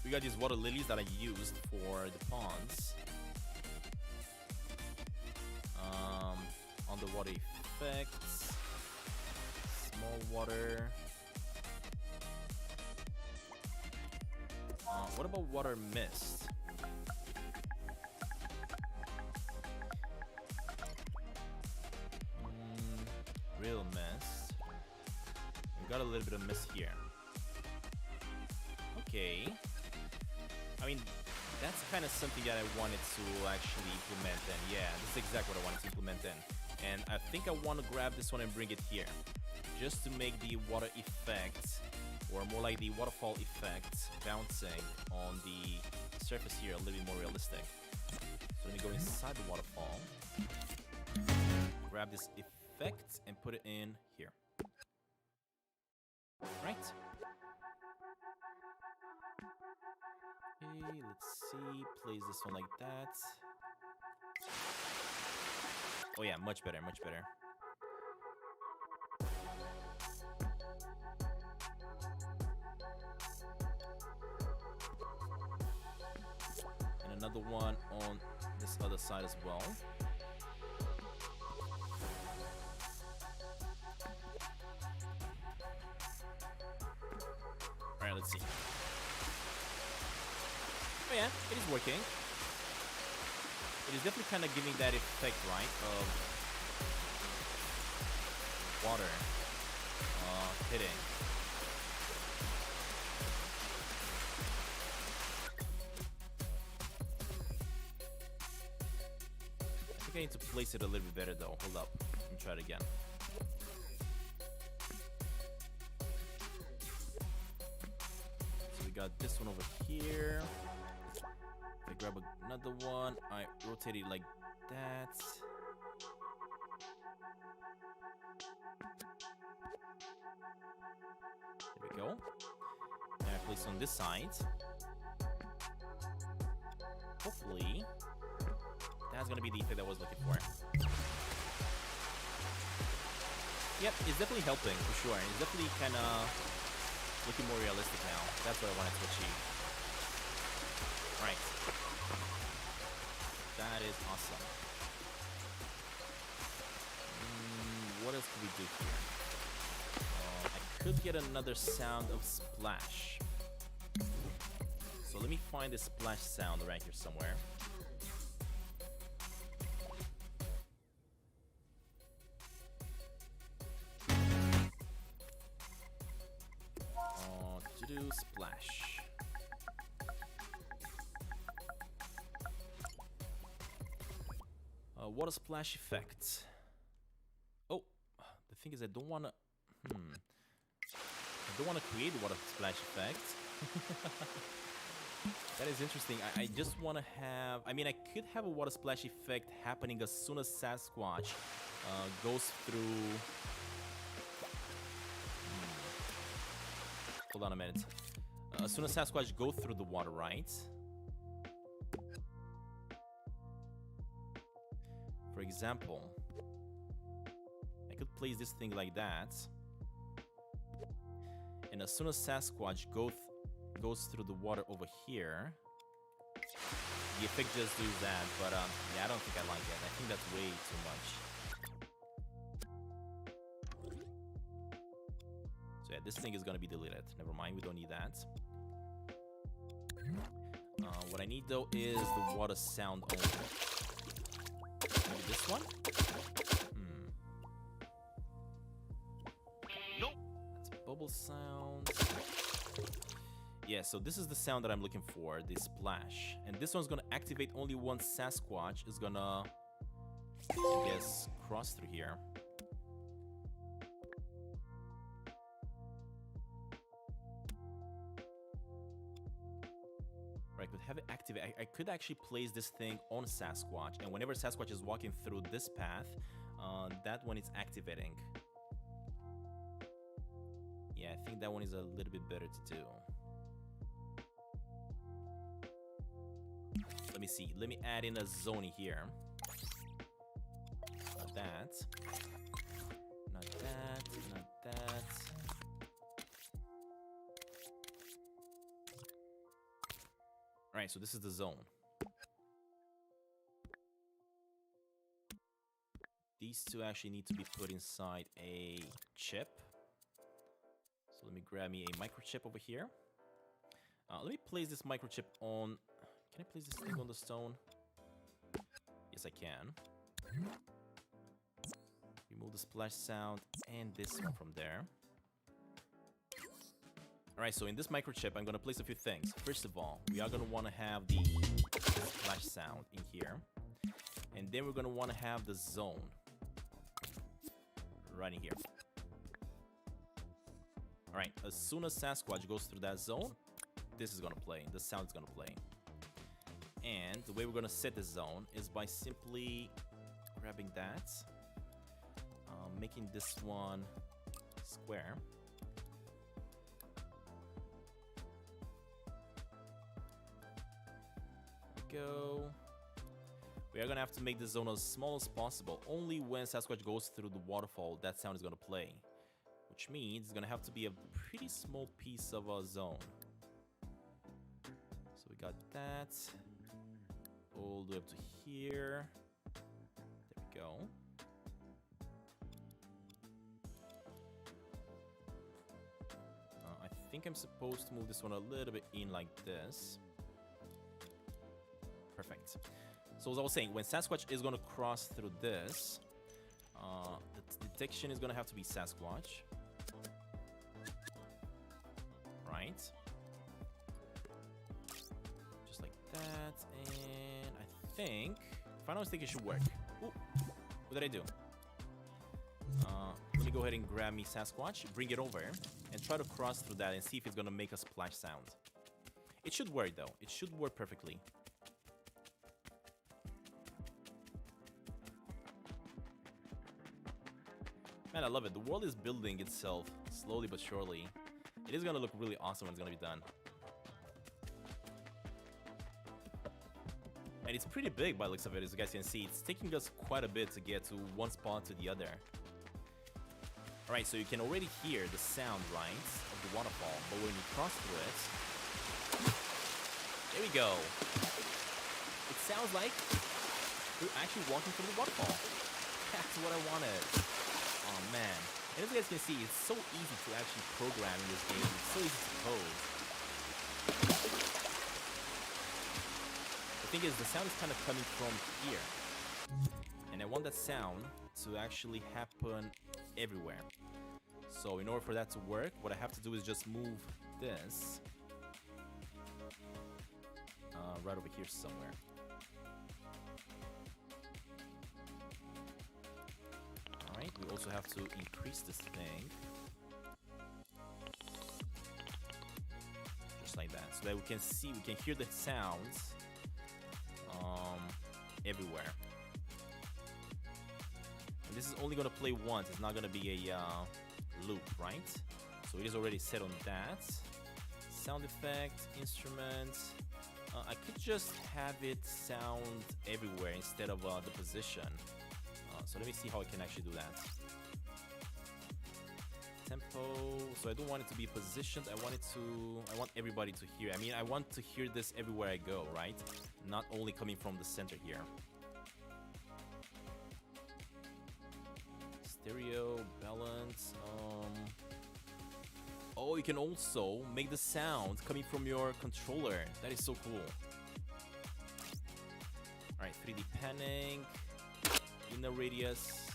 We got these water lilies that I used for the ponds. On the water effects, small water. What about water mist? Real mist. We got a little bit of mist here. Okay. I mean, that's kind of something that I wanted to actually implement then. Yeah, this is exactly what I wanted to implement then. And I think I want to grab this one and bring it here. Just to make the water effect, or more like the waterfall effect, bouncing on the surface here a little bit more realistic. So let me go inside the waterfall. Grab this effect and put it in here. Right. Okay, let's see. Place this one like that. Oh yeah, much better, much better. And another one on this other side as well. Alright, let's see. Oh yeah, it is working. It is definitely kind of giving that effect, right, of water hitting. I think I need to place it a little bit better though. Hold up. Let me try it again. So we got this one over here. I grab another one, I rotate it like that. There we go. And I place on this side. Hopefully, that's gonna be the effect I was looking for. Yep, it's definitely helping for sure. It's definitely kind of looking more realistic now. That's what I wanted to achieve. Right. That is awesome. What else could we do here? I could get another sound of splash. So let me find the splash sound right here somewhere. To do splash. Water splash effect. Oh, the thing is I don't want to... I don't want to create the water splash effect. That is interesting. I just want to have... I mean, I could have a water splash effect happening as soon as Sasquatch goes through... Hold on a minute. As soon as Sasquatch goes through the water, right? For example, I could place this thing like that, and as soon as Sasquatch goes through the water over here, the effect just does that. But yeah, I don't think I like it. I think that's way too much. So yeah, this thing is gonna be deleted. Never mind, we don't need that. What I need though is the water sound only. Maybe this one? Nope. That's bubble sound. Yeah, so this is the sound that I'm looking for, the splash. And this one's gonna activate only once Sasquatch is gonna, I guess, cross through here. I could have it activate. I could actually place this thing on Sasquatch, and whenever Sasquatch is walking through this path, that one is activating. Yeah, I think that one is a little bit better to do. Let let me see. Let me add in a zone here. Not that. Not that. Not that. Alright, so this is the zone. These two actually need to be put inside a chip. So let me grab me a microchip over here. Let me place this microchip on... Can I place this thing on the stone? Yes, I can. Remove the splash sound and this one from there. Alright, so in this microchip, I'm going to place a few things. First of all, we are going to want to have the splash sound in here. And then we're going to want to have the zone right in here. Alright, as soon as Sasquatch goes through that zone, this is going to play. The sound is going to play. And the way we're going to set this zone is by simply grabbing that, making this one square. Go. We are gonna have to make the zone as small as possible. Only when Sasquatch goes through the waterfall, that sound is gonna play. Which means it's gonna have to be a pretty small piece of a zone. So we got that. All the way up to here. There we go. I think I'm supposed to move this one a little bit in like this. Perfect. So as I was saying, when Sasquatch is going to cross through this, the detection is going to have to be Sasquatch. Right. Just like that. And I think, if I'm not mistaken, it should work. Ooh, what did I do? Let me go ahead and grab me Sasquatch, bring it over, and try to cross through that and see if it's going to make a splash sound. It should work, though. It should work perfectly. Man, I love it. The world is building itself slowly but surely. It is going to look really awesome when it's going to be done. And it's pretty big by the looks of it, as you guys can see. It's taking us quite a bit to get to one spot to the other. Alright, so you can already hear the sound, right, of the waterfall. But when you cross through it... There we go. It sounds like we're actually walking through the waterfall. That's what I wanted. Oh man, and as you guys can see, it's so easy to actually program in this game. It's so easy to code. The thing is, the sound is kind of coming from here. And I want that sound to actually happen everywhere. So in order for that to work, what I have to do is just move this right over here somewhere. Alright, we also have to increase this thing. Just like that. So that we can see, we can hear the sounds everywhere. And this is only going to play once. It's not going to be a loop, right? So it is already set on that. Sound effect, instrument. I could just have it sound everywhere instead of the position. So let me see how I can actually do that. Tempo. So I don't want it to be positioned. I want everybody to hear. I mean, I want to hear this everywhere I go, right? Not only coming from the center here. Stereo, balance. Oh, you can also make the sound coming from your controller. That is so cool. Alright, 3D panning. Inner radius.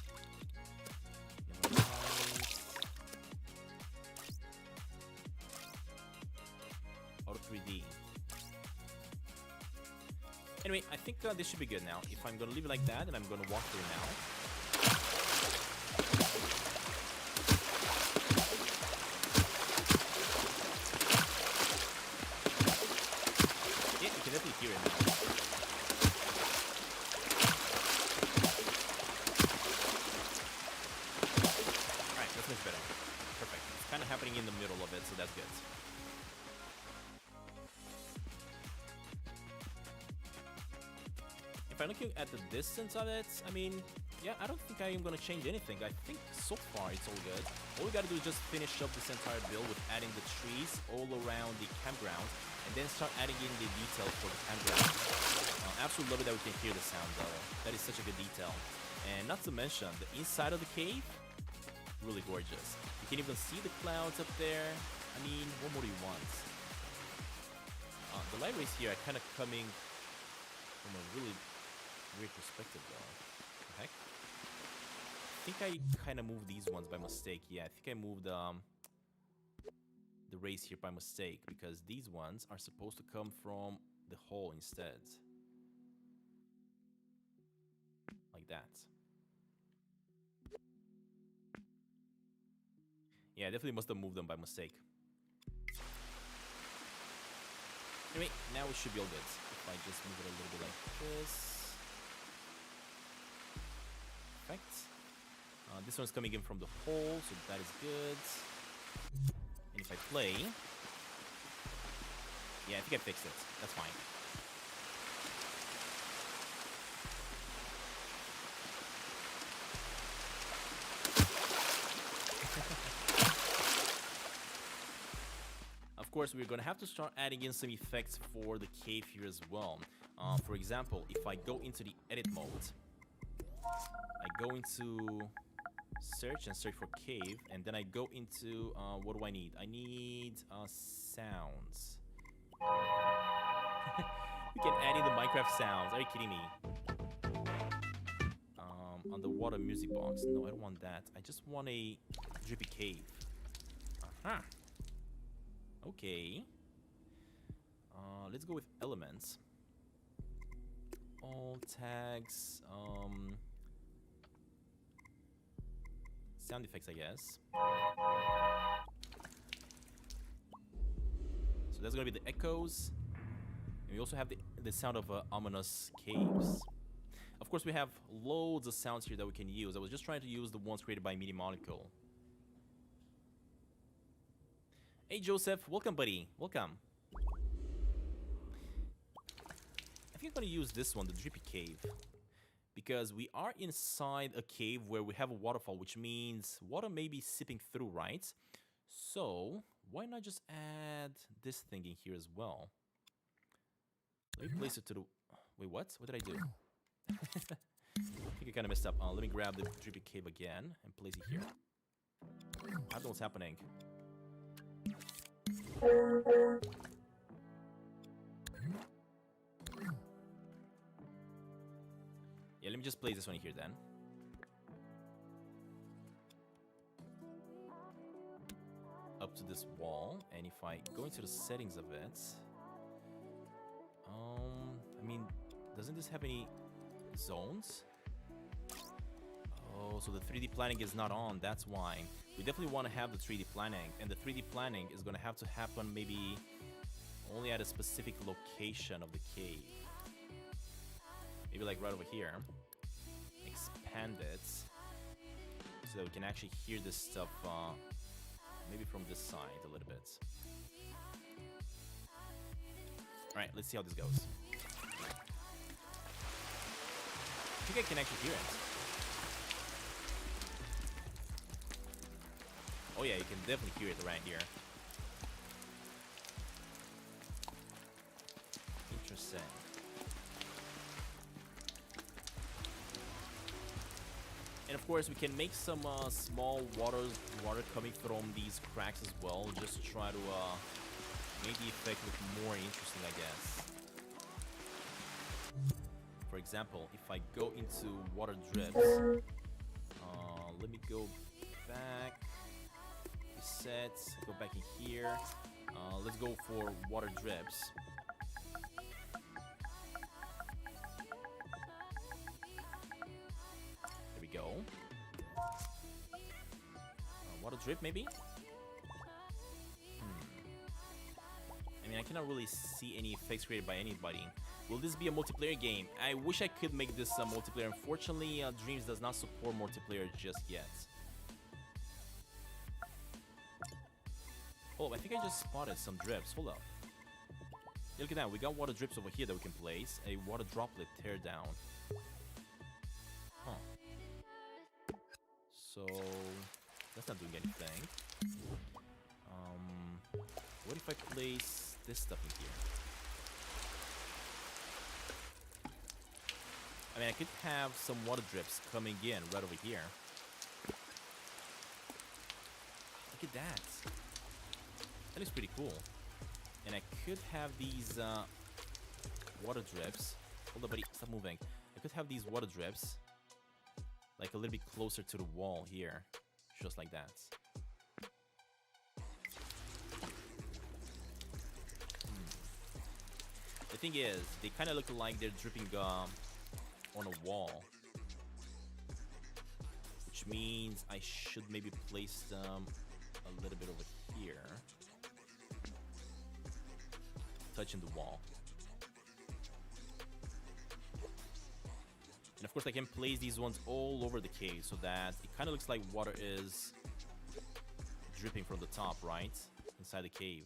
Inner lines. Auto 3D. Anyway, I think this should be good now. If I'm gonna leave it like that, and I'm gonna walk through now. Yeah, you can definitely hear it now. Much better. Perfect. It's kind of happening in the middle of it, so that's good. if I'm looking at the distance of it, I mean, yeah, I don't think I am gonna change anything. I think so far it's all good. All we gotta do is just finish up this entire build with adding the trees all around the campground, and then start adding in the detail for the campground. Absolutely love it that we can hear the sound though. That is such a good detail. And not to mention, the inside of the cave, really gorgeous. You can even see the clouds up there. I mean, what more do you want? The light rays here are kind of coming from a really weird perspective though. What the heck? I think I kind of moved these ones by mistake. Yeah, I think I moved the rays here by mistake, because these ones are supposed to come from the hole instead. Like that. Yeah, I definitely must have moved them by mistake. Anyway, now we should be all good. If I just move it a little bit like this. Perfect. This one's coming in from the hole, so that is good. And if I play... Yeah, I think I fixed it. That's fine. Of course, we're going to have to start adding in some effects for the cave here as well. For example, if I go into the edit mode, I go into search and search for cave, and then I go into, what do I need? I need sounds. We can add in the Minecraft sounds. Are you kidding me? Underwater music box. No, I don't want that. I just want a drippy cave. Aha. Okay. Let's go with elements. All tags. Sound effects, I guess. So that's gonna be the echoes. And we also have the sound of ominous caves. Of course, we have loads of sounds here that we can use. I was just trying to use the ones created by Mini Molecule. Hey Joseph, welcome buddy, welcome. I think I'm gonna use this one, the Drippy Cave, because we are inside a cave where we have a waterfall, which means water may be seeping through, right? So why not just add this thing in here as well? Let me place it to the... Wait, what? What did I do? I think I kind of messed up. Let me grab the Drippy Cave again and place it here. I don't know what's happening. Yeah, let me just place this one here then. Up to this wall, and if I go into the settings of it, I mean, doesn't this have any zones? Oh, so the 3D planning is not on, that's why. We definitely want to have the 3D planning, and the 3D planning is going to have to happen maybe only at a specific location of the cave. Maybe like right over here. Expand it so that we can actually hear this stuff maybe from this side a little bit. Alright, let's see how this goes. I think I can actually hear it. Oh yeah, you can definitely hear it right here. Interesting. And of course, we can make some small water coming from these cracks as well. Just to try to make the effect look more interesting, I guess. For example, if I go into water drips, let me go back. Reset. Go back in here. Let's go for water drips. There we go. Water drip, maybe? I mean, I cannot really see any effects created by anybody. Will this be a multiplayer game? I wish I could make this a multiplayer. Unfortunately, Dreams does not support multiplayer just yet. Oh, I think I just spotted some drips. Hold up. Yeah, look at that. We got water drips over here that we can place. A water droplet tear down. Huh. So that's not doing anything. What if I place this stuff in here? I mean, I could have some water drips coming in right over here. Look at that. That looks pretty cool. And I could have these water drips. Hold on, buddy. Stop moving. I could have these water drips like a little bit closer to the wall here. Just like that. The thing is, they kind of look like they're dripping on a wall. Which means I should maybe place them a little bit over here. Touching the wall. And of course I can place these ones all over the cave so that it kind of looks like water is dripping from the top, right? Inside the cave.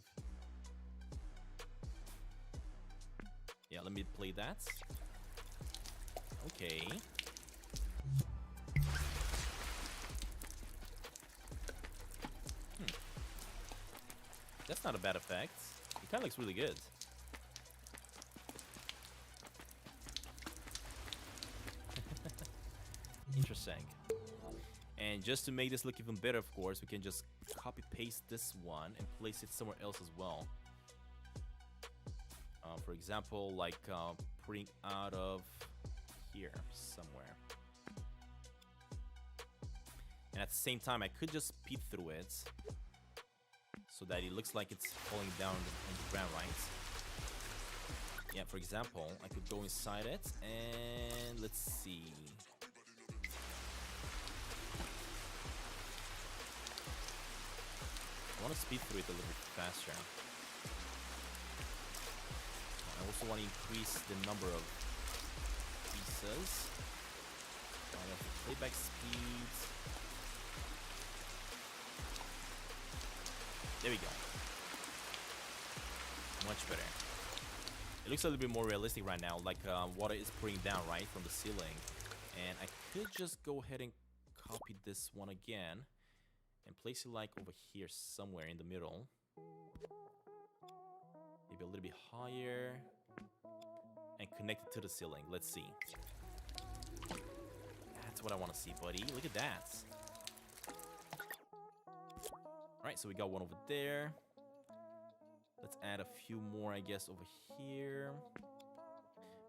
Yeah, let me play that. Okay. That's not a bad effect. It kind of looks really good. Interesting. And just to make this look even better, of course, we can just copy paste this one and place it somewhere else as well. For example, like putting out of here somewhere. And at the same time, I could just peek through it so that it looks like it's falling down on the ground, right? Yeah, for example, I could go inside it and let's see. I want to speed through it a little bit faster. I also want to increase the number of pieces. I have the playback speed. There we go. Much better. It looks a little bit more realistic right now, like water is pouring down right from the ceiling. And I could just go ahead and copy this one again and place it like over here somewhere in the middle. Maybe a little bit higher and connect it to the ceiling. Let's see. That's what I want to see, buddy. Look at that. Alright, so we got one over there. Let's add a few more, I guess, over here.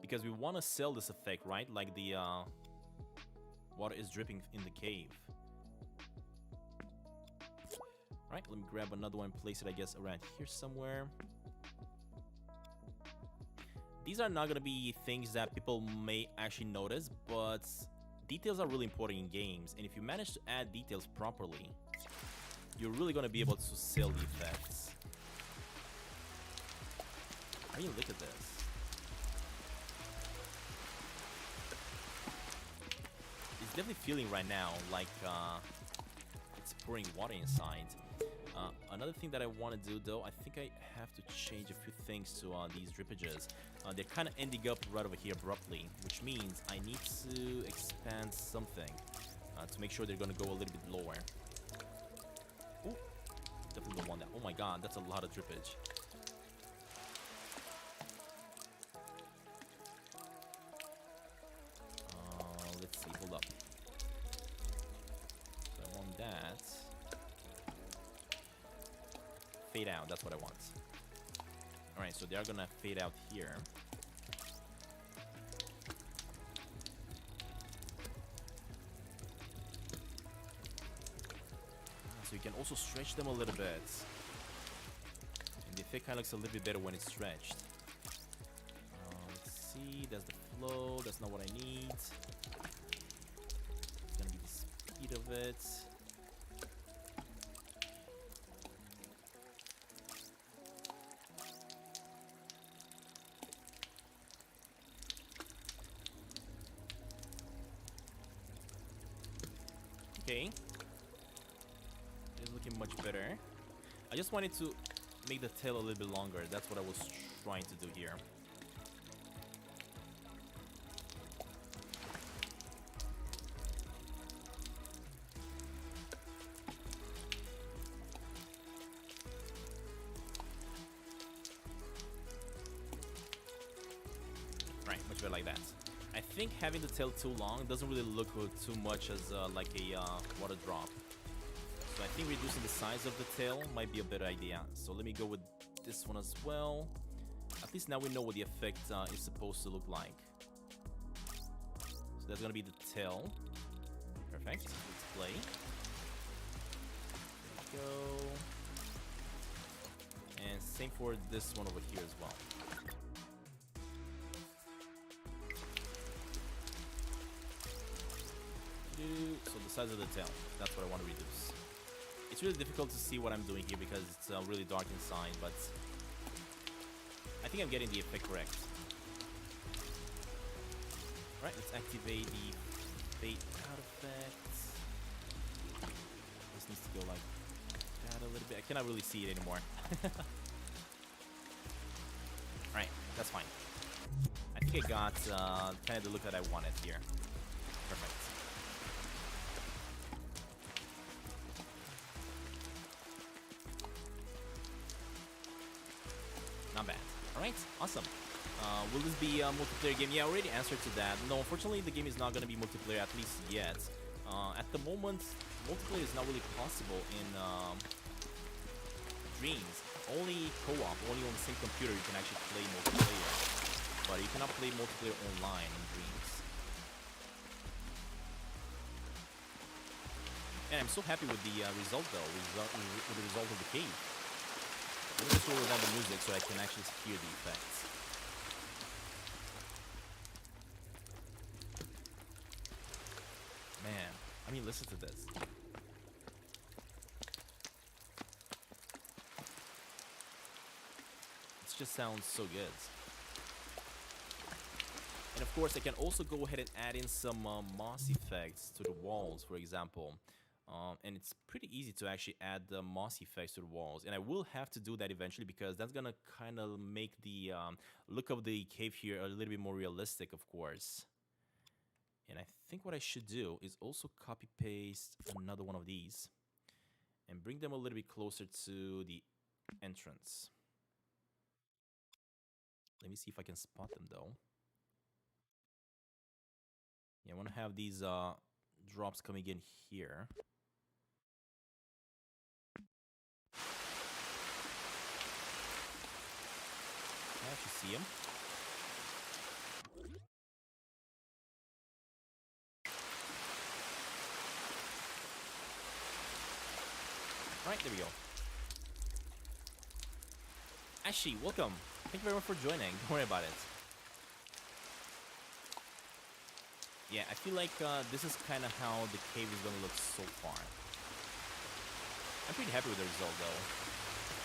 Because we want to sell this effect, right? Like the water is dripping in the cave. Alright, let me grab another one and place it, I guess, around here somewhere. These are not going to be things that people may actually notice, but details are really important in games. And if you manage to add details properly, you're really going to be able to sell the effects. I mean, look at this. It's definitely feeling right now like it's pouring water inside. Another thing that I want to do, though, I think I have to change a few things to these drippages. They're kind of ending up right over here abruptly, which means I need to expand something to make sure they're going to go a little bit lower. Ooh, definitely don't want that. Oh my god, that's a lot of drippage. Let's see, hold up. So I want that. Fade out, that's what I want. Alright, so they're gonna fade out here. So you can also stretch them a little bit. And the effect kind of looks a little bit better when it's stretched. Let's see, that's the flow, that's not what I need. It's gonna be the speed of it. Okay, it's looking much better. I just wanted to make the tail a little bit longer. That's what I was trying to do here. Right, much better like that. I think having the tail too long doesn't really look too much as like a water drop. So I think reducing the size of the tail might be a better idea. So let me go with this one as well. At least now we know what the effect is supposed to look like. So that's gonna be the tail. Perfect. Let's play. There we go. And same for this one over here as well. So the size of the tail, that's what I want to reduce. It's really difficult to see what I'm doing here because it's really dark inside, but I think I'm getting the effect correct. Alright, let's activate the fade out effect. This needs to go like that a little bit. I cannot really see it anymore. Alright, that's fine. I think I got kind of the look that I wanted here. Perfect. Not bad. Alright, awesome. Will this be a multiplayer game? Yeah, I already answered to that. No, unfortunately, the game is not going to be multiplayer, at least yet. At the moment, multiplayer is not really possible in Dreams. Only co-op, only on the same computer you can actually play multiplayer. But you cannot play multiplayer online in Dreams. And I'm so happy with the result, though, with the result of the cave. Let me just lower down the music so I can actually hear the effects. Man, I mean, listen to this. It just sounds so good. And of course, I can also go ahead and add in some moss effects to the walls, for example. And it's pretty easy to actually add the moss effects to the walls. And I will have to do that eventually because that's gonna kind of make the look of the cave here a little bit more realistic, of course. And I think what I should do is also copy paste another one of these and bring them a little bit closer to the entrance. Let me see if I can spot them though. Yeah, I want to have these drops coming in here. Can I actually see him? Right, there we go. Ashi, welcome. Thank you very much for joining. Don't worry about it. Yeah, I feel like this is kind of how the cave is going to look so far. I'm pretty happy with the result, though.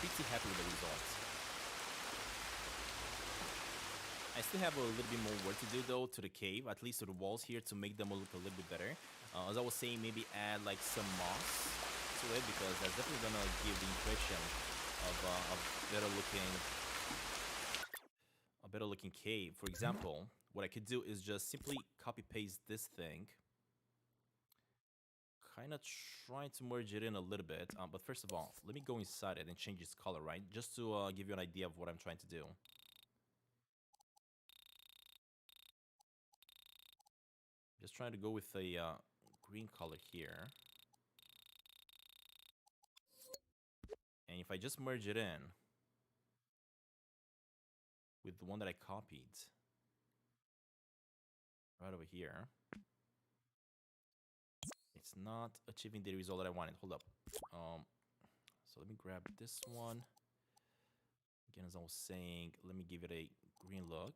Pretty happy with the result. I still have a little bit more work to do, though, to the cave, at least to the walls here, to make them look a little bit better. As I was saying, maybe add like some moss to it, because that's definitely going to give the impression of a better looking cave. For example, what I could do is just simply copy paste this thing, kind of try to merge it in a little bit, but first of all, let me go inside it and change its color, right, just to give you an idea of what I'm trying to do. Just trying to go with a green color here, and if I just merge it in with the one that I copied right over here, it's not achieving the result that I wanted. Hold up. So let me grab this one. Again, as I was saying, let me give it a green look.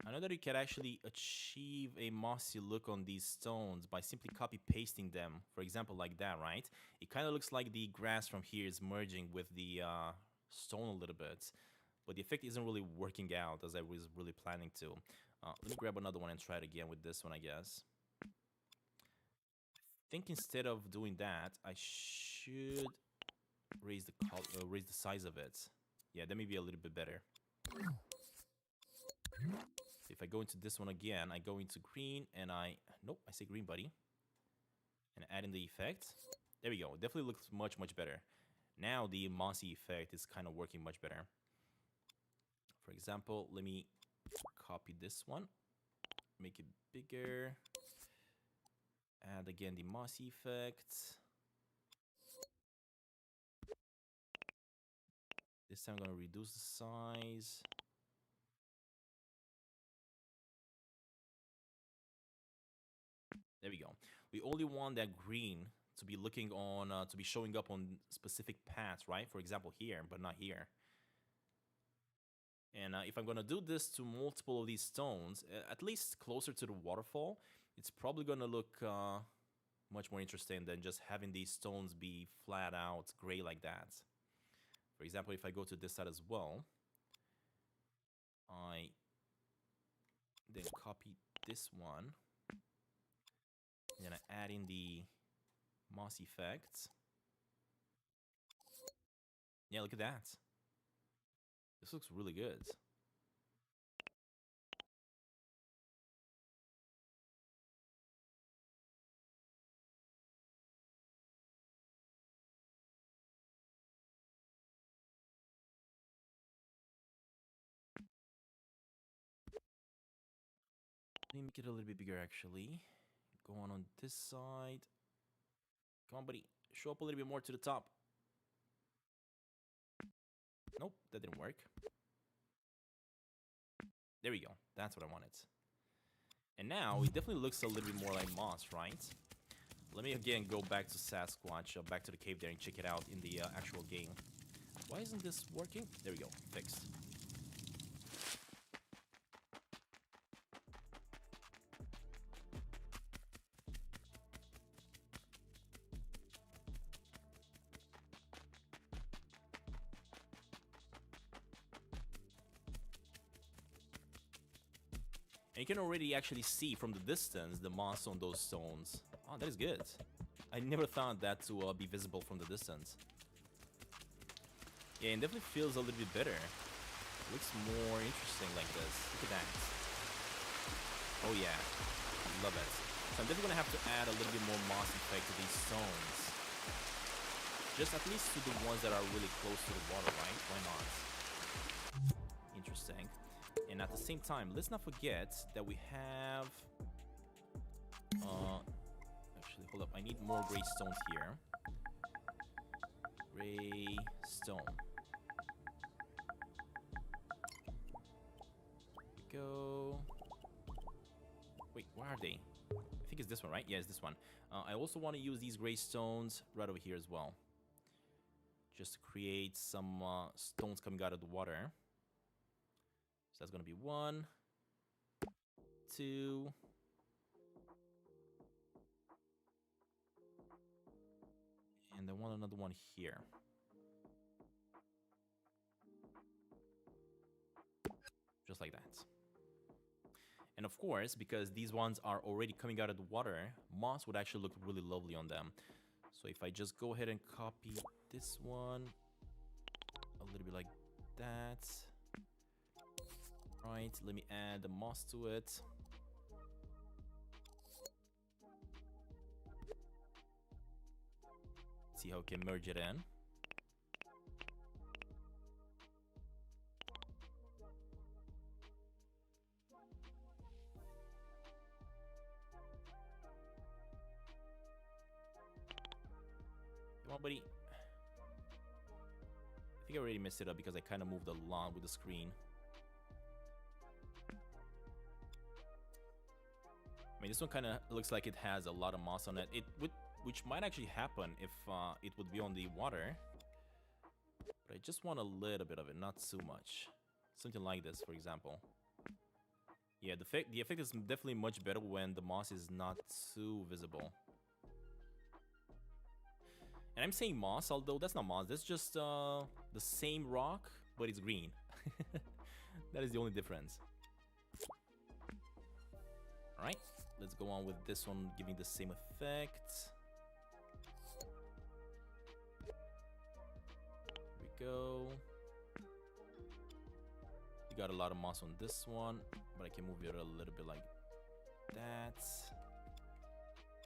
I know that you can actually achieve a mossy look on these stones by simply copy pasting them. For example, like that, right? It kind of looks like the grass from here is merging with the stone a little bit, but the effect isn't really working out as I was really planning to. Let me grab another one and try it again with this one, I guess. I think instead of doing that, I should raise the size of it. Yeah, that may be a little bit better. If I go into this one again, I go into green and nope, I say green, buddy. And add in the effect. There we go. It definitely looks much, much better. Now the mossy effect is kind of working much better. For example, let me copy this one, make it bigger, add again the mossy effect. This time I'm going to reduce the size. There we go. We only want that green to be looking on, to be showing up on specific paths, right? For example, here, but not here. And if I'm going to do this to multiple of these stones, at least closer to the waterfall, it's probably going to look much more interesting than just having these stones be flat out gray like that. For example, if I go to this side as well, I then copy this one, and then I add in the moss effect. Yeah, look at that. This looks really good. Let me make it a little bit bigger, actually. Go on this side. Come on, buddy. Show up a little bit more to the top. Nope, that didn't work. There we go. That's what I wanted. And now it definitely looks a little bit more like moss, right? Let me again go back to Sasquatch, back to the cave there and check it out in the actual game. Why isn't this working? There we go. Fixed. And you can already actually see from the distance the moss on those stones. Oh, that is good. I never thought that to be visible from the distance. Yeah, it definitely feels a little bit better. It looks more interesting like this. Look at that. Oh yeah, I love it. So I'm definitely gonna have to add a little bit more moss effect to these stones. Just at least to the ones that are really close to the water, right? Why not? Interesting. And at the same time, let's not forget that we have... actually, hold up. I need more gray stones here. Gray stone. Here we go. Wait, where are they? I think it's this one, right? Yeah, it's this one. I also want to use these gray stones right over here as well. Just to create some stones coming out of the water. So that's going to be 1, 2, and then another one here. Just like that. And of course, because these ones are already coming out of the water, moss would actually look really lovely on them. So if I just go ahead and copy this one, a little bit like that. Right, let me add the moss to it. See how we can merge it in. Come on, buddy. I think I already messed it up because I kind of moved along with the screen. I mean, this one kind of looks like it has a lot of moss on it. Which might actually happen if it would be on the water. But I just want a little bit of it, not too much. Something like this, for example. Yeah, the effect is definitely much better when the moss is not too visible. And I'm saying moss, although that's not moss. That's just the same rock, but it's green. That is the only difference. Alright, let's go on with this one, giving the same effect. Here we go. You got a lot of moss on this one, but I can move it a little bit like that.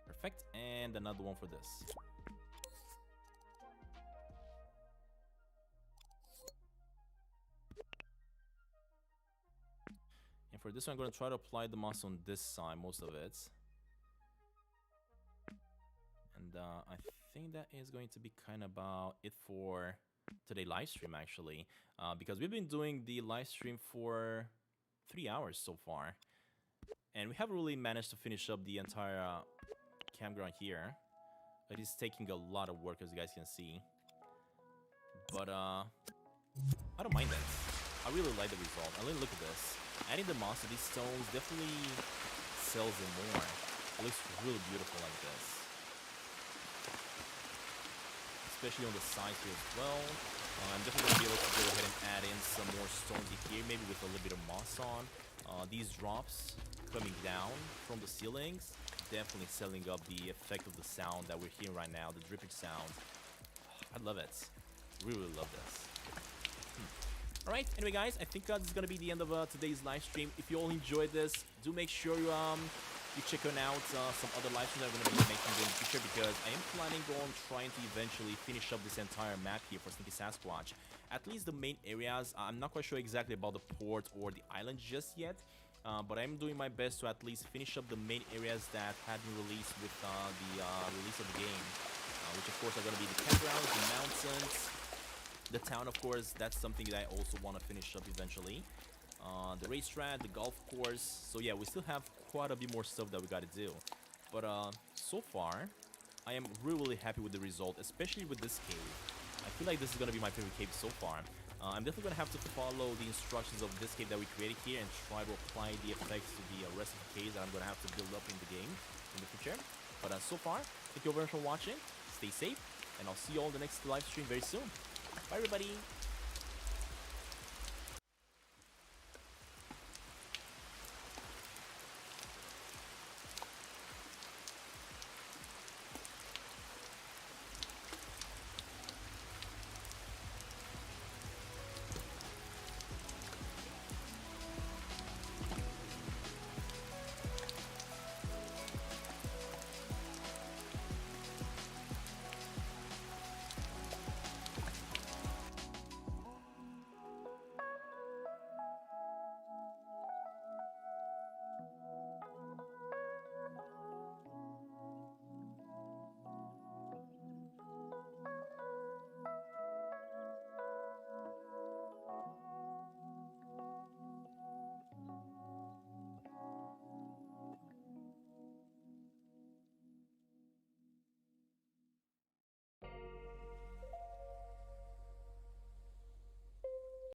Perfect, and another one for this. And for this one, I'm going to try to apply the moss on this side, most of it. And I think that is going to be kind of about it for today live stream, actually. Because we've been doing the live stream for 3 hours so far. And we haven't really managed to finish up the entire campground here. It is taking a lot of work, as you guys can see. But I don't mind that. I really like the result. I mean, look at this. Adding the moss to these stones definitely sells it more. It looks really beautiful like this. Especially on the sides here as well. I'm definitely going to be able to go ahead and add in some more stones here, maybe with a little bit of moss on. These drops coming down from the ceilings, definitely selling up the effect of the sound that we're hearing right now, the drippage sound. I love it. Really love this. Alright, anyway guys, I think this is going to be the end of today's live stream. If you all enjoyed this, do make sure you check out some other live streams that I'm going to be making in the future, because I am planning on trying to eventually finish up this entire map here for Sneaky Sasquatch. At least the main areas. I'm not quite sure exactly about the port or the island just yet, but I'm doing my best to at least finish up the main areas that had been released with the release of the game, which of course are going to be the campgrounds, the mountains, the town, of course. That's something that I also want to finish up eventually. The racetrack, the golf course. So yeah, we still have quite a bit more stuff that we got to do. But so far, I am really happy with the result, especially with this cave. I feel like this is going to be my favorite cave so far. I'm definitely going to have to follow the instructions of this cave that we created here and try to apply the effects to the rest of the caves that I'm going to have to build up in the game in the future. But so far, thank you very much for watching. Stay safe, and I'll see you all in the next live stream very soon. Bye, everybody.